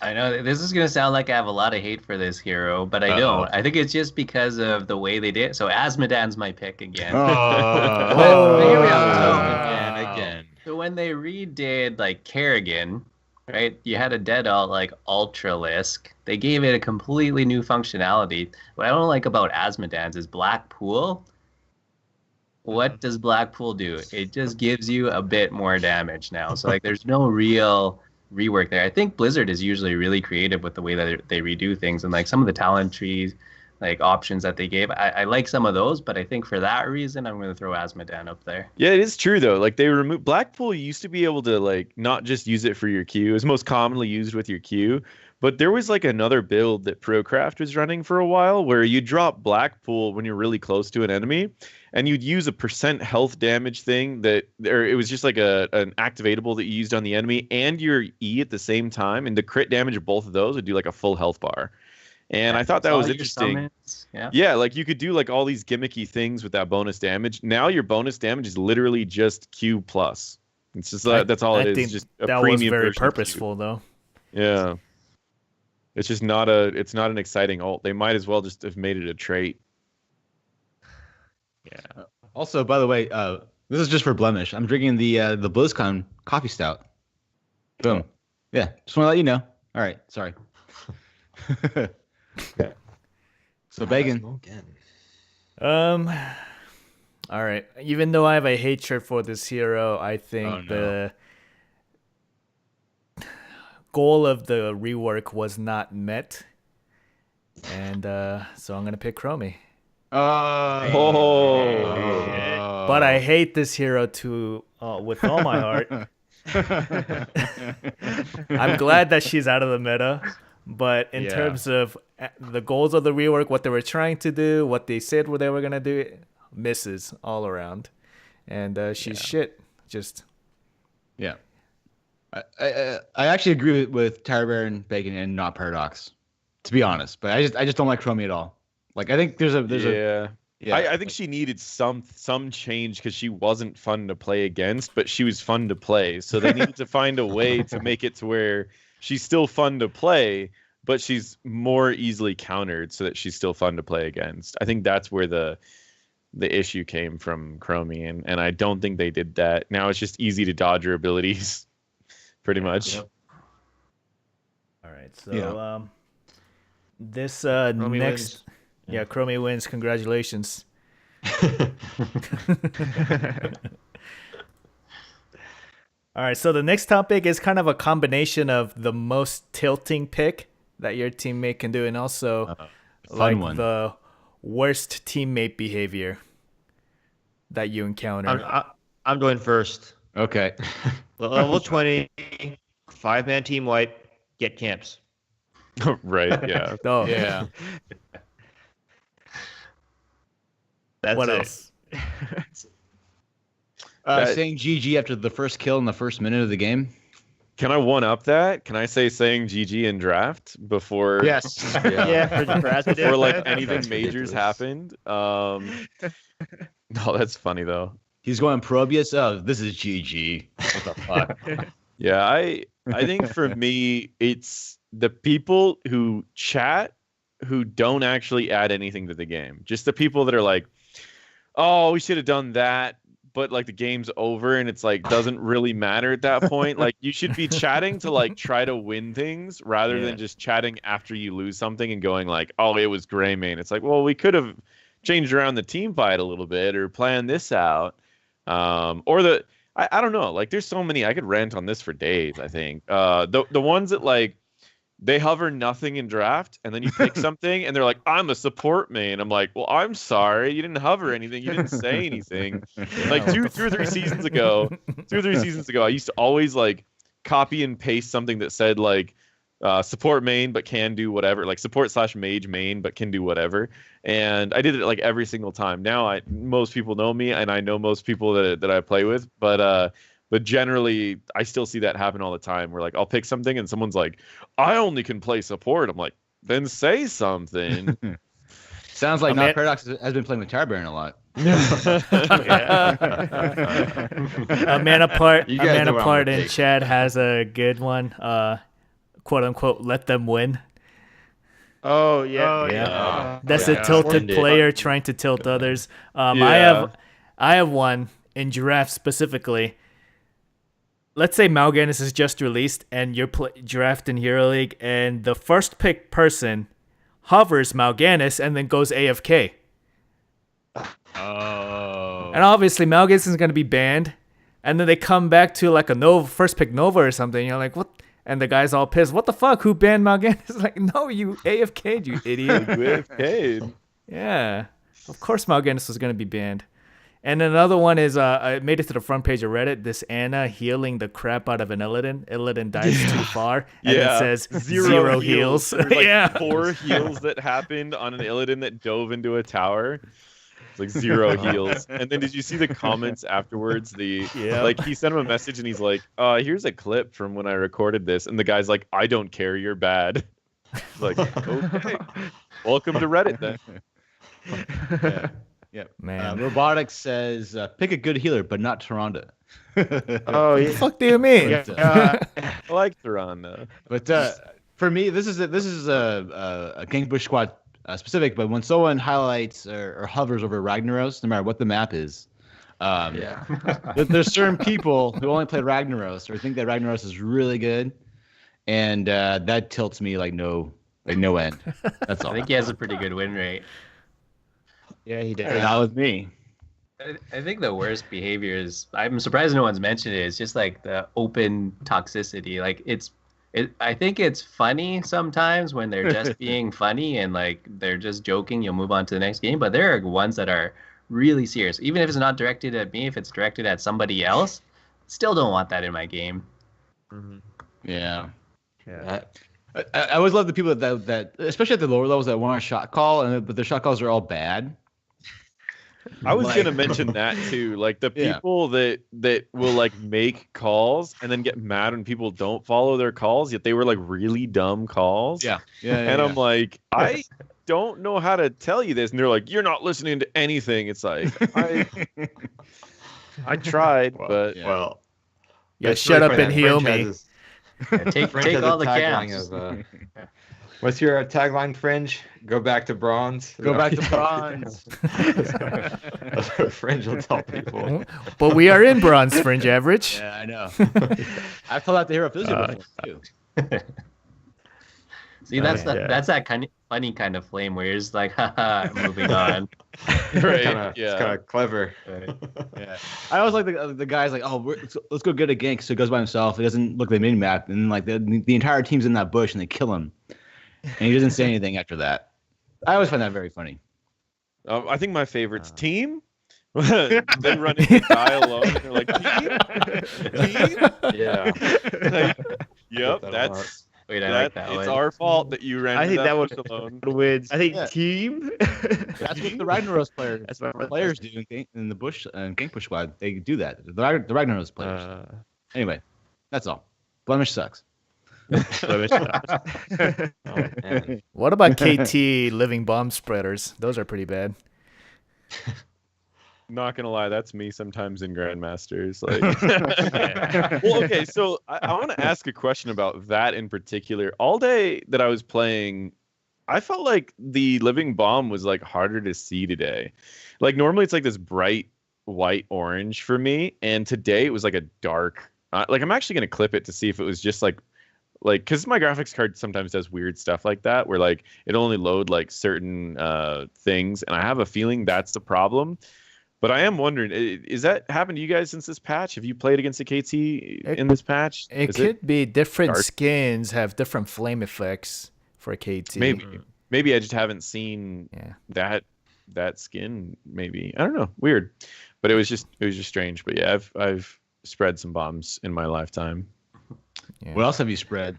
I know this is going to sound like I have a lot of hate for this hero, but I don't. I think it's just because of the way they did it. So Asmodan's my pick again. But here we are. Again. So when they redid like Kerrigan, right? You had a dead alt like Ultralisk. They gave it a completely new functionality. What I don't like about Asmodan's is Blackpool. What does Blackpool do? It just gives you a bit more damage now. So like there's no real rework there. I think Blizzard is usually really creative with the way that they redo things, and like some of the talent trees like options that they gave. I like some of those, but I think for that reason, I'm going to throw Asmodan up there. Yeah, it is true though. Like they removed Blackpool used to be able to like not just use it for your Q. It was most commonly used with your Q, but there was like another build that ProCraft was running for a while where you drop Blackpool when you're really close to an enemy, and you'd use a % health damage thing or it was just like an activatable that you used on the enemy and your E at the same time, and the crit damage of both of those would do like a full health bar. And I thought that was interesting. Yeah, like you could do like all these gimmicky things with that bonus damage. Now your bonus damage is literally just Q plus. It's just that's all it is. It's just a that was premium very version of Q. purposeful, though. Yeah, it's just it's not an exciting ult. They might as well just have made it a trait. Yeah. Also, by the way, this is just for blemish. I'm drinking the BlizzCon coffee stout. Boom. Yeah, just want to let you know. All right, sorry. So Bacon. All right. Even though I have a hatred for this hero, I think the goal of the rework was not met, and so I'm gonna pick Chromie. But I hate this hero with all my heart. I'm glad that she's out of the meta, but in terms of the goals of the rework, what they were trying to do, what they said they were gonna do, misses all around, and she's shit. Just I actually agree with Tire Baron, Bacon, and NotParadox, to be honest. But I just don't like Chromie at all. Like I think there's a I think she needed some change because she wasn't fun to play against, but she was fun to play. So they needed to find a way to make it to where she's still fun to play, but she's more easily countered so that she's still fun to play against. I think that's where the issue came from Chromie, and I don't think they did that. Now it's just easy to dodge her abilities, pretty much. Yep. All right, so this next. Yeah, Chromie wins. Congratulations. All right, so the next topic is kind of a combination of the most tilting pick that your teammate can do, and also the worst teammate behavior that you encounter. I'm going first. Okay. Level 20, 5-man team wipe, get camps. Right, yeah. Oh. Yeah. That's what it. else? Saying GG after the first kill in the first minute of the game. Can I one up that? Can I say saying GG in draft before? Yes. Before like anything majors happened. No, that's funny though. He's going Probius. Oh, this is GG. What the fuck? Yeah, I think for me, it's the people who chat who don't actually add anything to the game. Just the people that are like, oh, we should have done that, but like the game's over and it's like doesn't really matter at that point. Like you should be chatting to like try to win things rather than just chatting after you lose something and going like, oh, it was gray main. It's like, well, we could have changed around the team fight a little bit or planned this out. I don't know. Like there's so many, I could rant on this for days, I think. The ones that like, they hover nothing in draft, and then you pick something, and they're like, I'm a support main. I'm like, well, I'm sorry. You didn't hover anything. You didn't say anything. Like two or three seasons ago, I used to always like copy and paste something that said like support main, but can do whatever. Like support/mage main, but can do whatever. And I did it like every single time. Now most people know me, and I know most people that I play with, but generally, I still see that happen all the time where, like, I'll pick something and someone's like, I only can play support. I'm like, then say something. Sounds like NotParadox has been playing with Tire Baron a lot. A man apart in chat has a good one. Quote unquote, let them win. Oh, yeah. That's a tilted player trying to tilt others. I have one in Giraffe specifically. Let's say Mal'Ganis is just released and you're drafting Hero League, and the first pick person hovers Mal'Ganis and then goes AFK. Oh. And obviously Mal'Ganis is going to be banned, and then they come back to like a Nova, first pick Nova or something. You're like, what? And the guy's all pissed. What the fuck? Who banned Mal'Ganis? It's like, no, you AFK'd, you idiot. AFK'd. Yeah. Of course Mal'Ganis was going to be banned. And another one is, I made it to the front page of Reddit. This Anna healing the crap out of an Illidan. Illidan dies too far. And it says zero heals. There's like 4 heals that happened on an Illidan that dove into a tower. It's like 0 heals. And then did you see the comments afterwards? Like he sent him a message and he's like, here's a clip from when I recorded this. And the guy's like, I don't care, you're bad. Like, okay. Welcome to Reddit then. Yeah, man. Robotics says pick a good healer, but not Tyrande. Oh, What the fuck do you mean? I like Tyrande. But for me, this is a GankBush Squad specific. But when someone highlights or hovers over Ragnaros, no matter what the map is, there's certain people who only play Ragnaros or think that Ragnaros is really good, and that tilts me like no end. That's all. I think he has a pretty good win rate. Yeah, he did. Not with me. I think the worst behavior is, I'm surprised no one's mentioned it, it's just like the open toxicity. Like I think it's funny sometimes when they're just being funny and like they're just joking, you'll move on to the next game. But there are ones that are really serious. Even if it's not directed at me, if it's directed at somebody else, still don't want that in my game. Mm-hmm. Yeah. I always love the people that especially at the lower levels that want a shot call, but their shot calls are all bad. I was gonna mention that too. Like the people that will like make calls and then get mad when people don't follow their calls, yet they were like really dumb calls. And I'm like, I don't know how to tell you this, and they're like, you're not listening to anything. It's like I tried, but shut up and heal me. Take all the camps. What's your tagline, Fringe? Go back to bronze. Go back to bronze. That's what Fringe will tell people. But we are in bronze, Fringe average. Yeah, I know. I've told that to Hero Physio before too. See, that's that kind of funny kind of flame where you're just like, haha, moving on. Right. It's kind of clever. Right. Yeah. I always like the guy's like, oh, let's go get a gank. So he goes by himself. He doesn't look at the mini map, and like the entire team's in that bush, and they kill him, and he doesn't say anything after that. I always find that very funny. I think my favorite's team. They run into die alone. And they're like, team? Yeah. Yep, that's. Wait, I like that it's one. our fault that you ran. I think that was alone. wins. I think team. That's what the Ragnaros players do in the Bush and GankBush Squad. They do that. The Ragnaros players. Anyway, that's all. Blemish sucks. What about KT living bomb spreaders? Those are pretty bad. Not gonna lie, that's me sometimes in Grandmasters. Like, well, okay, so I want to ask a question about that in particular. All day that I was playing, I felt like the living bomb was like harder to see today. Like normally it's like this bright white orange for me, and today it was like a dark. Like I'm actually gonna clip it to see if it was just like because my graphics card sometimes does weird stuff like that, where like it only load like certain things, and I have a feeling that's the problem. But I am wondering, is that happened to you guys since this patch? Have you played against a KT in this patch? It could be different skins have different flame effects for KT. Maybe I just haven't seen that skin. Maybe I don't know. Weird, but it was just strange. But yeah, I've spread some bombs in my lifetime. Yeah. What else have you spread?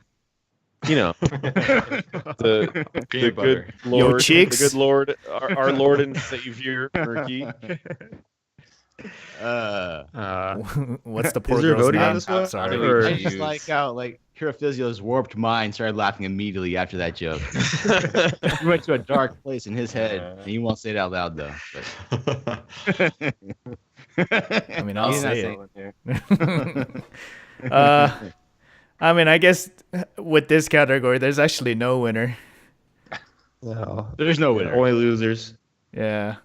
You know, the good Lord, Yo, cheeks. the good Lord, our Lord and Savior, Murky. What's the poor Is there girl's voting on name? this one? Sorry. I just like how Hero Physio's warped mind started laughing immediately after that joke. He went to a dark place in his head, and he won't say it out loud though. But... I mean, I'll say it. I mean, I guess with this category, there's actually no winner. No, there's no winner. Only losers. Yeah.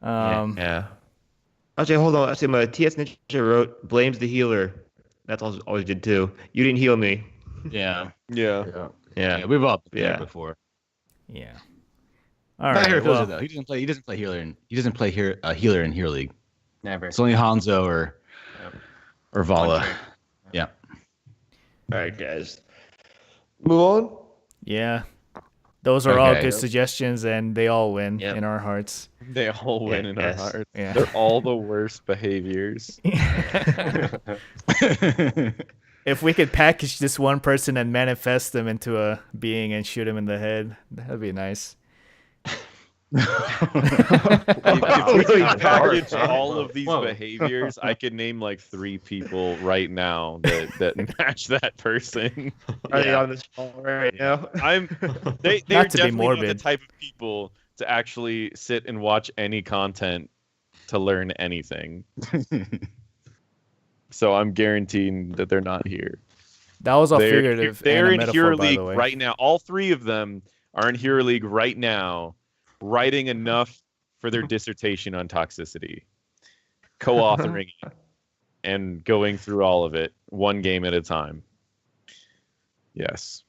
Yeah. Actually, hold on. Actually, my TS Ninja wrote blames the healer. That's always did too. You didn't heal me. Yeah. We've all been there before. Yeah. All Not right. Hero Well, Physio, though. He doesn't play healer, and he doesn't play healer in Hero League. Never. It's only Hanzo or Vala. Yeah. All right, guys. Move on. Yeah. Those are all Okay. good suggestions, and they all win Yep. in our hearts. They all win in our Yes. hearts. Yeah. They're all the worst behaviors. If we could package this one person and manifest them into a being and shoot him in the head, that'd be nice. If we Really package dark, huh? all of these Whoa. behaviors, I could name like 3 people right now that match that person. Are they on this call right now? They're Not to be definitely not morbid. the type of people to actually sit and watch any content to learn anything. So I'm guaranteeing that they're not here. That was all They're figurative. They're and a in metaphor, Hero by League the way. right now. All 3 of them are in Hero League right now, writing enough for their dissertation on toxicity, co-authoring it, and going through all of it one game at a time. Yes,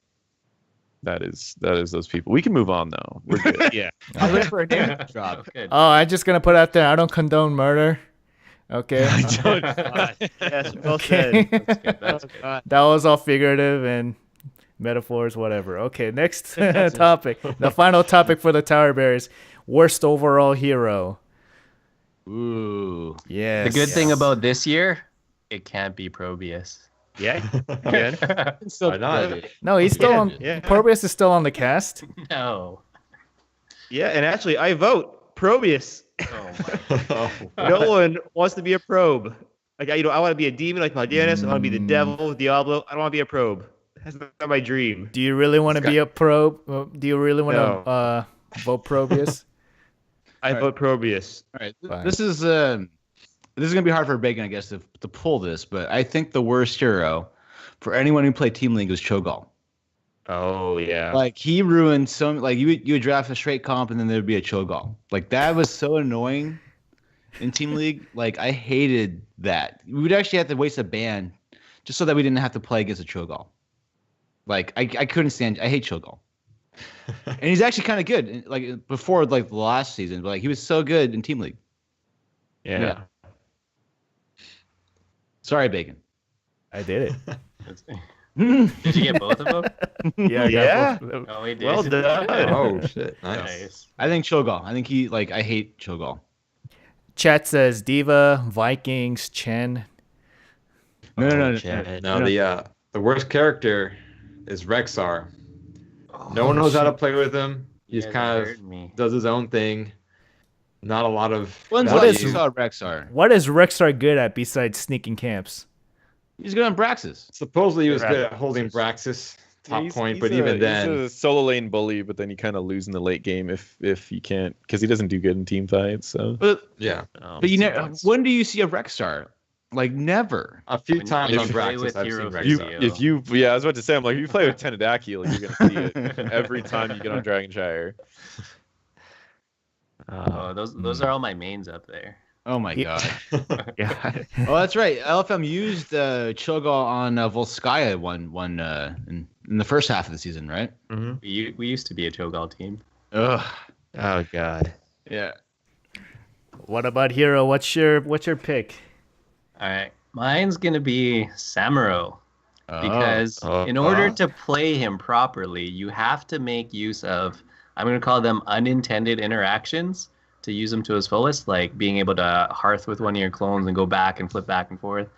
that is those people. We can move on though. We're good. Yeah. I was waiting for a name to drop. Good. Oh, I'm just gonna put out there. I don't condone murder. Okay. Yes, well Okay. said. That's good. That was all figurative and metaphors, whatever. Okay, next topic. The final topic for the Tower Bears. Worst overall hero. Ooh. Yes. The good thing about this year, it can't be Probius. Yeah. Again. Why not? No, he's still Yeah, on. yeah. Probius is still on the cast. No. Yeah, and actually, I vote Probius. Oh my. No one wants to be a probe. Like I want to be a demon like Maldeanus. I want to be the devil, Diablo. I don't want to be a probe. That's not my dream. Do you really want to be a probe? Do you really want No. to vote Probius? I vote Probius. All right. Fine. This is gonna be hard for Bacon, I guess, to pull this, but I think the worst hero for anyone who played Team League was Cho'Gall. Oh yeah. Like he ruined some. Like you would draft a straight comp and then there'd be a Cho'Gall. Like that was so annoying in Team League. Like I hated that. We would actually have to waste a ban just so that we didn't have to play against a Cho'Gall. Like I couldn't stand. I hate Cho'Gall. And he's actually kind of good. Like before, like the last season, but like he was so good in Team League. yeah. Sorry, Bacon. I did Did you get both of them? it. Yeah. I got Yeah? both of them. Oh, he did. Well done. Oh shit! Nice. Nice. I think Cho'Gall. I think he like. I hate Cho'Gall. Chat says Diva, Vikings, Chen. No. No, the worst character is Rexar. No one knows how to play with him. He You just guys kind of heard me. does his own thing. Not a lot of. When's the What last is- you saw Rexar? What is Rexar good at besides sneaking camps? He's good on Braxis. Supposedly he was Yeah, good at holding Braxis top He's- point, he's but a- even he's then, a solo lane bully, but then you kind of lose in the late game if you can't, because he doesn't do good in team fights. So, But yeah, but you never. When do you see a Rexar? Like never. a few When- times when on you play Braxis with I've Hero seen you, Rexar. Physio. yeah, I was about to say, I'm like, if you play with Tenadaki, you're gonna see it every time you get on Dragonshire. Oh, those are all my mains up there. Oh my Yeah. god. Yeah. Oh, that's right. LFM used Cho'Gall on Volskaya in the first half of the season, right? We used to be a Cho'Gall team. Ugh. Oh god. Yeah. What about hero? What's your pick? All right, mine's gonna be Samuro because Oh. in order to play him properly, you have to make use of, I'm gonna call them unintended interactions, to use them to his fullest, like being able to hearth with one of your clones and go back and flip back and forth,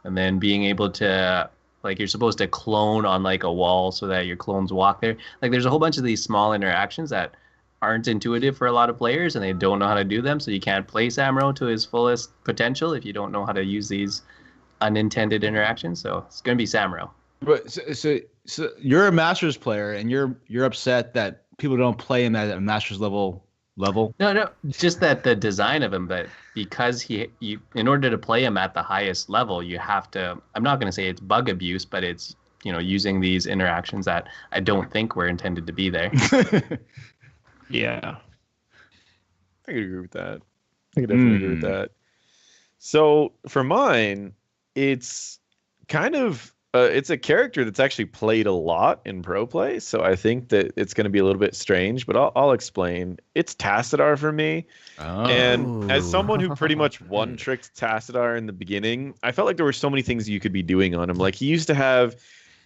and then being able to, like, you're supposed to clone on like a wall so that your clones walk there. Like there's a whole bunch of these small interactions that aren't intuitive for a lot of players and they don't know how to do them, so you can't play Samuro to his fullest potential if you don't know how to use these unintended interactions. So it's going to be Samuro. But so you're a Masters player and you're upset that people don't play him at a Masters level. No, just that the design of him, but because you in order to play him at the highest level, you have to, I'm not going to say it's bug abuse, but it's, using these interactions that I don't think were intended to be there. Yeah. I could agree with that. I could definitely agree with that. So for mine, it's kind of it's a character that's actually played a lot in pro play. So I think that it's going to be a little bit strange, but I'll explain. It's Tassadar for me. And as someone who pretty much one-tricked Tassadar in the beginning, I felt like there were so many things you could be doing on him. Like he used to have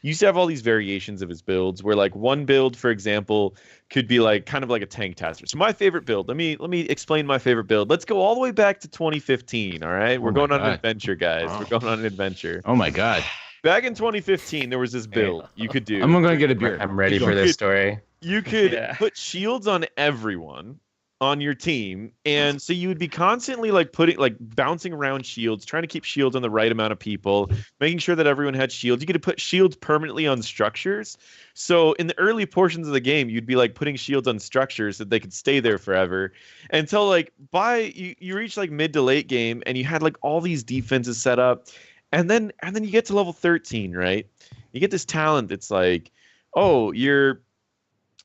you used to have all these variations of his builds where like one build, for example, could be like kind of like a tank taster. So my favorite build, let me explain my favorite build. Let's go all the way back to 2015. All right. We're going on an adventure, guys. We're going on an adventure. Oh my God. Back in 2015, there was this build you could do. I'm going to get a beer. I'm ready for this story. You could put shields on everyone on your team, and so you would be constantly like bouncing around shields, trying to keep shields on the right amount of people, making sure that everyone had shields. You could put shields permanently on structures. So in the early portions of the game, you'd be like putting shields on structures so that they could stay there forever until like you reach like mid to late game, and you had like all these defenses set up, and then you get to level 13, right? You get this talent that's like, oh, your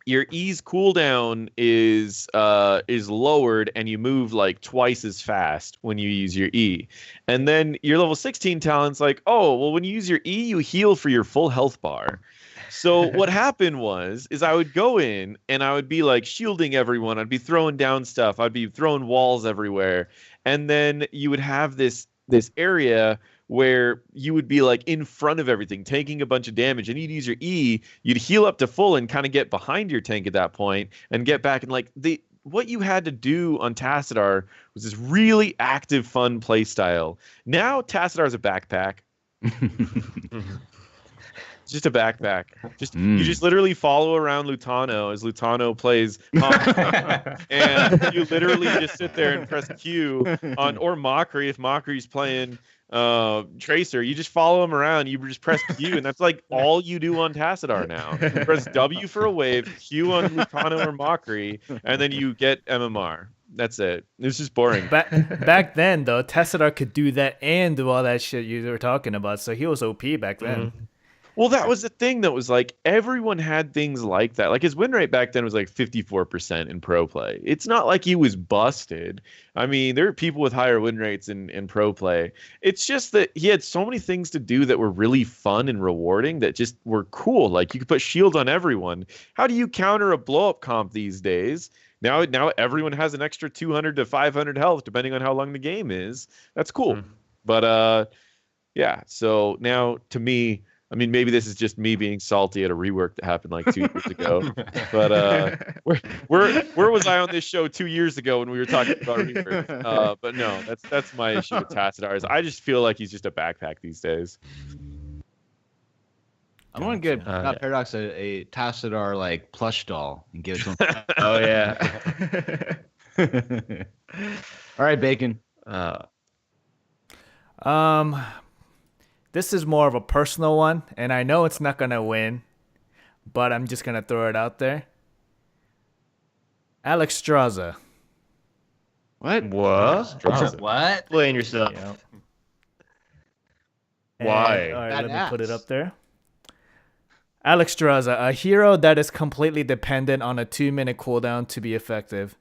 E's cooldown is lowered, and you move like twice as fast when you use your E. And then your level 16 talent's like, oh, well, when you use your E, you heal for your full health bar. So what happened is I would go in and I would be like shielding everyone. I'd be throwing down stuff. I'd be throwing walls everywhere. And then you would have this area where you would be like in front of everything, taking a bunch of damage, and you'd use your E, you'd heal up to full and kind of get behind your tank at that point and get back. And like what you had to do on Tassadar was this really active, fun play style. Now Tassadar is a backpack. It's just a backpack. You just literally follow around Lutano as Lutano plays, and you literally just sit there and press Q on, or Mockery if Mockery's playing Tracer. You just follow him around. You just press Q, and that's like all you do on Tassadar now. You press W for a wave, Q on Lutano or Mockery, and then you get MMR. That's it. It's just boring. Back then, though, Tassadar could do that and do all that shit you were talking about. So he was OP back then. Mm-hmm. Well, that was the thing that was like everyone had things like that. Like his win rate back then was like 54% in pro play. It's not like he was busted. I mean, there are people with higher win rates in pro play. It's just that he had so many things to do that were really fun and rewarding that just were cool. Like you could put shield on everyone. How do you counter a blow up comp these days? Now everyone has an extra 200 to 500 health depending on how long the game is. That's cool. But yeah. So now to me, I mean, maybe this is just me being salty at a rework that happened like 2 years ago. But where was I on this show 2 years ago when we were talking about rework? But no, that's my issue with Tassadar. Is I just feel like he's just a backpack these days. I want to get NotParadox a Tassadar like plush doll and give it to him. Oh yeah. All right, Bacon. This is more of a personal one, and I know it's not gonna win, but I'm just gonna throw it out there. Alex Straza. What? What? Explain yourself. Yeah. Why? All right, let me put it up there. Alex Straza, a hero that is completely dependent on a 2-minute cooldown to be effective.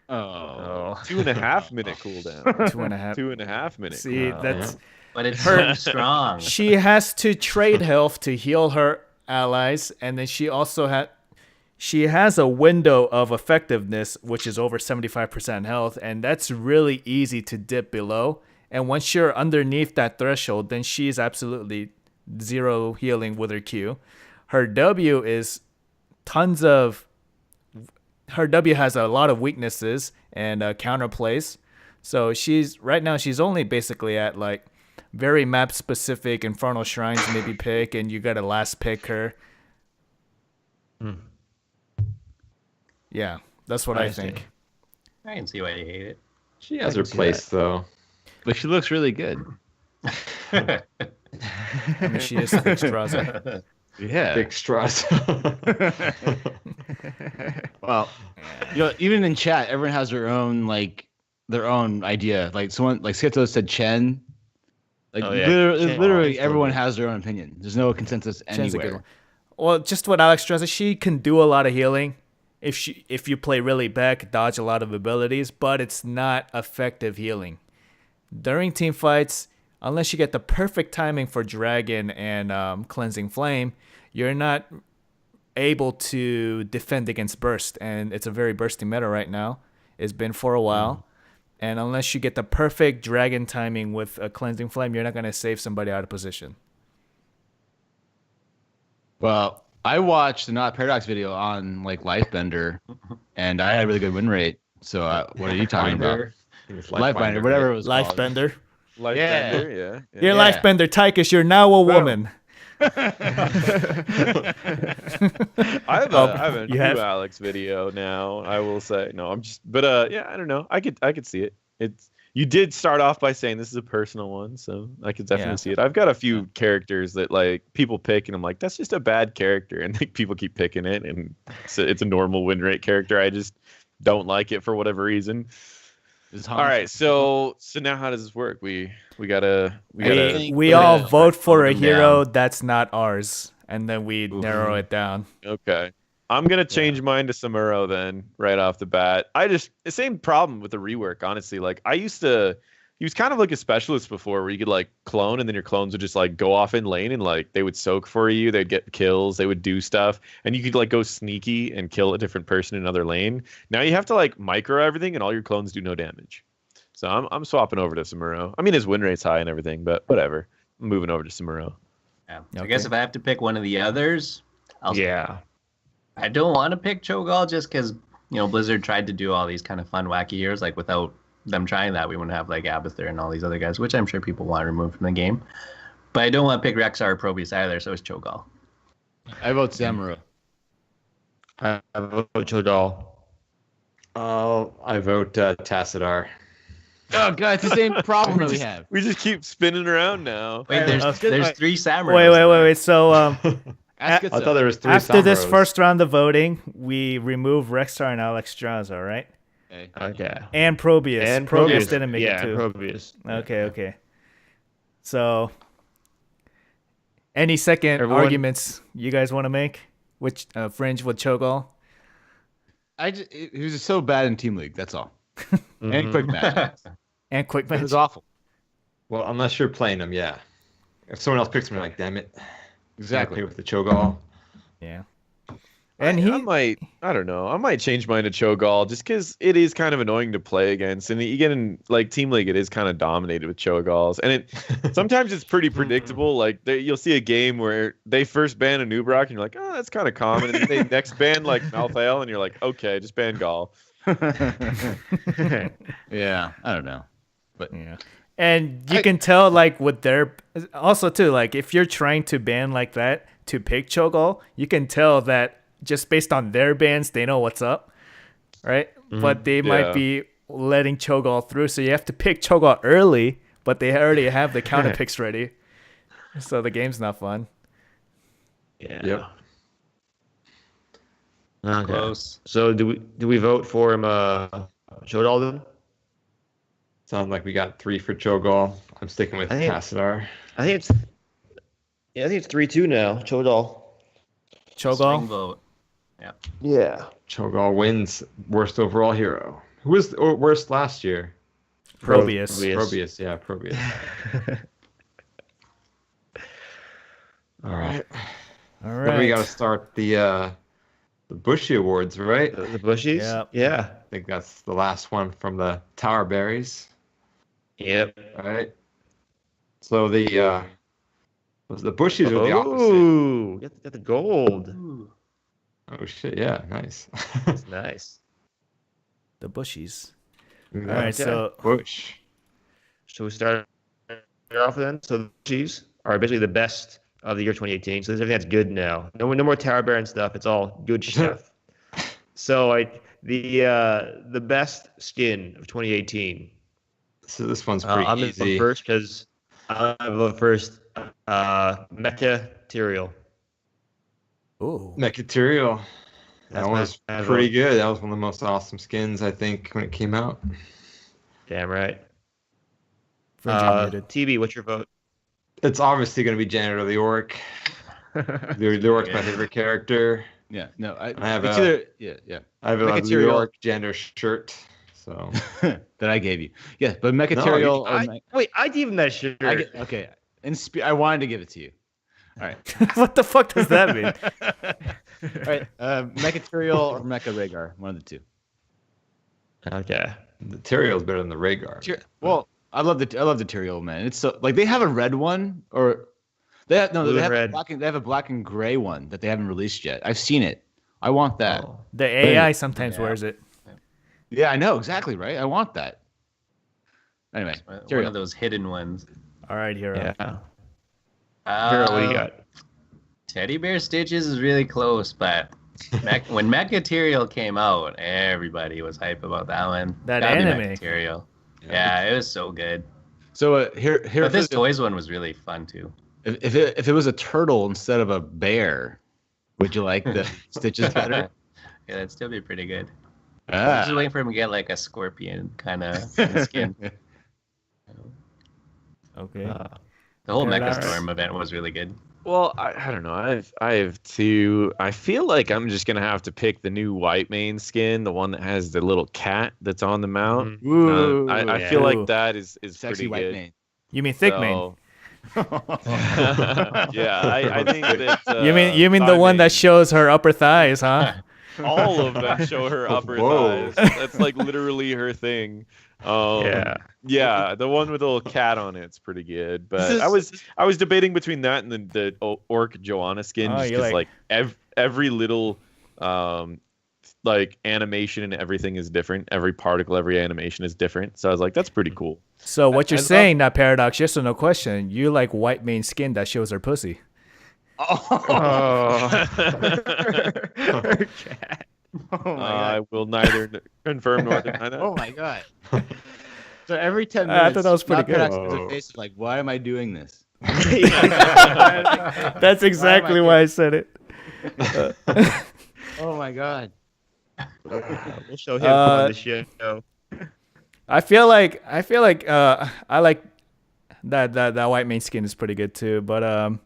Oh. 2.5 minute cooldown. 2.5. 2.5 minutes. See, that's... But it's so strong. She has to trade health to heal her allies, and then she also she has a window of effectiveness, which is over 75% health, and that's really easy to dip below. And once you're underneath that threshold, then she's absolutely zero healing with her Q. Her W is her W has a lot of weaknesses and counter plays. So she's only basically at like very map specific Infernal Shrines maybe pick, and you gotta last pick her. Yeah, that's what I think. I can see why you hate it. She has her place, though. But she looks really good. I mean, she is thick Straza. Yeah. Big straws. Well, even in chat, everyone has their own idea. Like someone like Skipto said Chen. Like literally everyone has their own opinion. There's no consensus Chen's a good anywhere. one. Well, just what Alex Straza, she can do a lot of healing if you play really back, dodge a lot of abilities, but it's not effective healing. During team fights, unless you get the perfect timing for Dragon and Cleansing Flame, you're not able to defend against Burst. And it's a very bursty meta right now. It's been for a while. And unless you get the perfect Dragon timing with a Cleansing Flame, you're not going to save somebody out of position. Well, I watched the NotParadox video on like Lifebender, and I had a really good win rate. So what are you talking about? Binder. I think it's Lifebender, right? whatever it was Life called. bender. Lifebender, yeah. You're Yeah. life bender, Tychus. You're now a woman. I have a you new have? Alex video now. I will say no. I'm just, but yeah, I don't know. I could see it. You did start off by saying this is a personal one, so I could definitely see it. I've got a few characters that like people pick, and I'm like, that's just a bad character, and like, people keep picking it, and it's a normal win rate character. I just don't like it for whatever reason. All right, so now how does this work? We all vote for a them hero down. that's not ours, and then we narrow it down. Okay. I'm gonna change mine to Samuro then, right off the bat. The same problem with the rework, honestly. Like he was kind of like a specialist before where you could like clone and then your clones would just like go off in lane and like they would soak for you, they'd get kills, they would do stuff, and you could like go sneaky and kill a different person in another lane. Now you have to like micro everything and all your clones do no damage. So I'm swapping over to Samuro. I mean his win rate's high and everything, but whatever. I'm moving over to Samuro. Yeah. So I guess if I have to pick one of the others, Yeah. I don't want to pick Cho'Gall just because, Blizzard tried to do all these kind of fun, wacky heroes. Like, without them trying that, we wouldn't have, like, Abathur and all these other guys, which I'm sure people want to remove from the game. But I don't want to pick Rexar or Probius either, so it's Cho'Gall. I vote Samuro. I vote Chodal. I vote Tassadar. Oh god, it's the same problem that we have. We just keep spinning around now. Wait, there's 3 Samurais. Wait. So, I thought there was 3 after this Samros. first round of voting, we remove Rexar and Alexstrasza, right? Okay. And Probius. And Probius didn't make yeah, it too. Probius. Okay. So, any second arguments you guys want to make? Which Fringe with Cho'Gall? He was just so bad in Team League. That's all. And quick match. And quick It match. was awful. Well, unless you're playing him, yeah. If someone else picks him, you're like, damn it. Exactly. Play with the Cho'Gall. Yeah. And I might change mine to Cho'Gall just because it is kind of annoying to play against, and you get in like Team League, it is kind of dominated with Cho'Galls, and it sometimes it's pretty predictable. Like you'll see a game where they first ban a Nubrock, and you're like, oh, that's kind of common, and then they next ban like Malthael, and you're like, okay, just ban Gall. Yeah, I don't know. But yeah. And you can tell, like, with their... Also, too, like, if you're trying to ban like that to pick Cho'Gall, you can tell that just based on their bans, they know what's up, right? But they might be letting Cho'Gall through, so you have to pick Cho'Gall early, but they already have the counter picks ready. So the game's not fun. Yeah. Yep. Okay. Close. So do we vote for him, Chodal then? Sounds like we got 3 for Cho'Gall. I'm sticking with I think- Tassadar. I think it's 3-2 now. Chodal. Swing Cho'Gall? vote. Yeah. Cho'Gall wins worst overall hero. Who was worst last year? Probius. Probius, yeah, Probius. All right. All Then right. we got to start the Bushy Awards, right? The Bushies? Yeah. Yeah. I think that's the last one from the Tower Berries. Yep. All right. So the Bushies are the opposite. Ooh, got the gold. Oh shit! Yeah, nice. That's nice. The Bushies. All All right, so... Bush. So we start off then. So the Bushies are basically the best of the year 2018. So there's everything that's good now. No more Tower Baron stuff. It's all good stuff. So the best skin of 2018. So this one's pretty I'm easy. going first because I vote first. Mecha Tyrael. Ooh. Mechaterial. That That's was my pretty vote. good. That was one of the most awesome skins I think when it came out. Damn right. Fringe unmuted. TB, what's your vote? It's obviously going to be Janitor the Orc. The Orc's my favorite character. yeah, no, I have it's a- either, yeah. I have a Mechaterial. the Orc Janitor shirt. So that I gave you. Yeah, but Mechaterial. Wait, I gave him that shirt. Okay, I wanted to give it to you. All right, What the fuck does that mean? all right. Mechaterial or Mecha Rhaegar, one of the two. Okay. the Tyrael's better than the Rhaegar. Well, I love the Tyrael, man. It's so like they have a red one, or They have, no, Blue they and have red. they have a black and gray one that they haven't released yet. I've seen it. I want that. Oh. The AI sometimes wears it. Yeah, I know exactly, right? I want that. Anyway, One of those hidden ones. All right, Hero. Yeah. Hero, what do you got? Teddy Bear Stitches is really close, but when Material came out, everybody was hype about that one. That Gotta be anime. Material. Yeah, it was so good. So here, But this Toys one was really fun too. if it was a turtle instead of a bear, would you like the Stitches better? Yeah, that'd still be pretty good. Ah. I'm just waiting for him to get like a scorpion kind of skin. Okay. The whole Paradox. Megastorm event was really good. Well, I don't know. I have two. I feel like I'm just gonna have to pick the new white mane skin, the one that has the little cat that's on the mount. Ooh, I feel Ooh. like that is sexy pretty white good. mane. You mean thick mane? So- yeah, I think that. You mean the thigh one mane, that shows her upper thighs, huh? all of them show her upper Whoa. thighs. That's like literally her thing. Yeah, the one with the little cat on it's pretty good. But I was debating between that and the Orc Joanna skin, Oh, just you because like- every little like animation and everything is different. Every particle, every animation is different. So I was like, that's pretty cool. So what you're I love- saying, not Paradox, yes or no question, you like white mane skin that shows her pussy. I will neither confirm nor deny that. Oh my god. So every 10 I minutes, thought that was pretty good. Paradox has a face of like, why am I doing this? That's exactly why I said it. Oh my god. We'll show him on the show. I feel like I like that white mane skin is pretty good too. But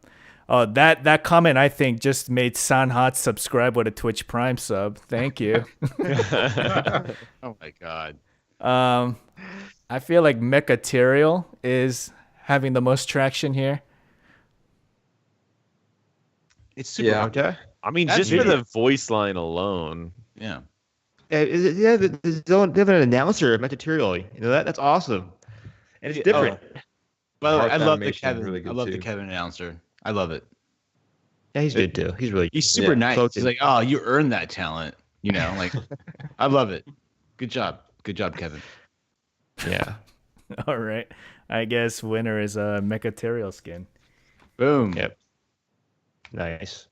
that comment I think just made Sanhat subscribe with a Twitch Prime sub. Thank you. Oh my god. I feel like Mechaterial is having the most traction here. It's super hard. Okay. I mean, That's just for video. the voice line alone. Yeah. They have an announcer of material. You know that? That's awesome. And it's different. By the way, Heart I love the animation is Kevin. really good I love the too. Kevin announcer. I love it. Yeah, he's good too. He's really. He's super nice. floating. He's like, oh, you earned that talent. You know, like, I love it. Good job. Good job, Kevin. Yeah. All right. I guess winner is a Mechaterial skin. Boom. Yep. Nice.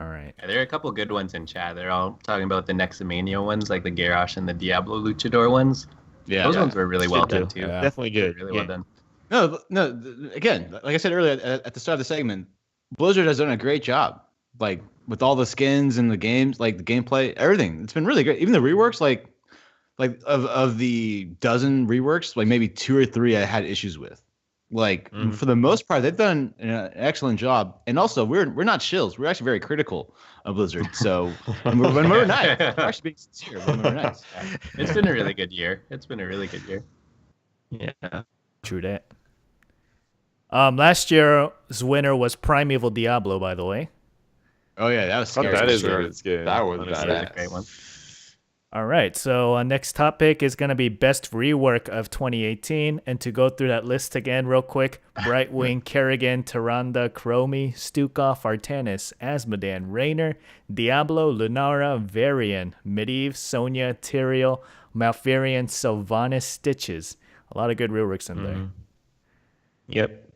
All right. Yeah, there are a couple good ones in chat. They're all talking about the Nexomania ones, like the Garrosh and the Diablo Luchador ones. Yeah. Those ones were really well done too. Yeah. Definitely good. Really Yeah. well done. No. Again, like I said earlier at the start of the segment, Blizzard has done a great job. Like with all the skins and the games, like the gameplay, everything. It's been really great. Even the reworks, like of the dozen reworks, like maybe 2 or 3 I had issues with. Like for the most part, they've done an excellent job. And also, we're not shills. We're actually very critical of Blizzard. So when we're nice, we're actually being sincere when we're nice. It's been a really good year. It's been a really good year. Yeah. True that. Last year's winner was Primeval Diablo, by the way. Oh yeah, that was scary. That is sure. a good skin. That was honestly. That was badass. a great one. All right, so next topic is going to be best rework of 2018. And to go through that list again real quick, Brightwing, Kerrigan, Tyrande, Chromie, Stukov, Artanis, Asmodan, Raynor, Diablo, Lunara, Varian, Medivh, Sonya, Tyrael, Malfurion, Sylvanas, Stitches. A lot of good reworks in there. Yep.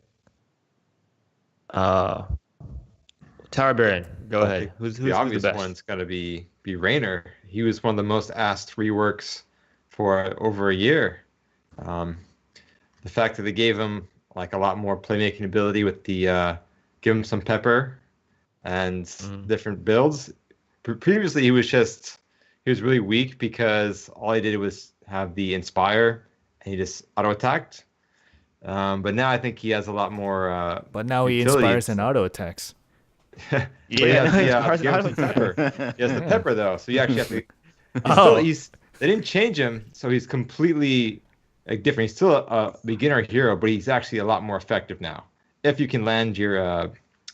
Tower Baron, go ahead. Who's the obvious the best? one's got to be Raynor. He was one of the most asked reworks for over a year. The fact that they gave him like a lot more playmaking ability with the give him some pepper and different builds. Previously, he was really weak because all he did was have the inspire and he just auto attacked. But now I think he has a lot more. But now he utility. inspires and auto attacks. But he has the pepper. He has the pepper though, so you actually have to. They didn't change him, so he's completely like different. He's still a beginner hero, but he's actually a lot more effective now. If you can land your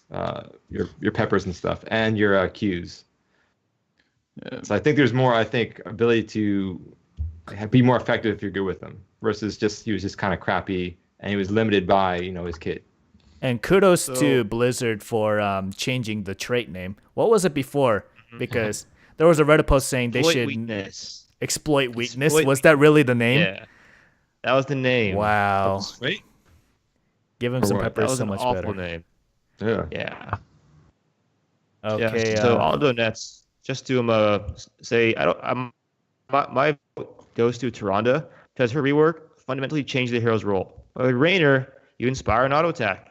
peppers and stuff and your Qs. So I think there's more. I think ability to be more effective if you're good with them versus he was just kind of crappy and he was limited by his kit. And kudos to Blizzard for changing the trait name. What was it before? Because there was a Reddit post saying they should exploit weakness. Was that really the name? Yeah, that was the name. Wow. Wait. Give him some pepper. That was So an much awful better. name. Yeah. Yeah. Okay. Yeah, so Aldo Nets, just to say, my vote goes to Tyrande because her rework fundamentally changed the hero's role. With Raynor, you inspire an auto attack.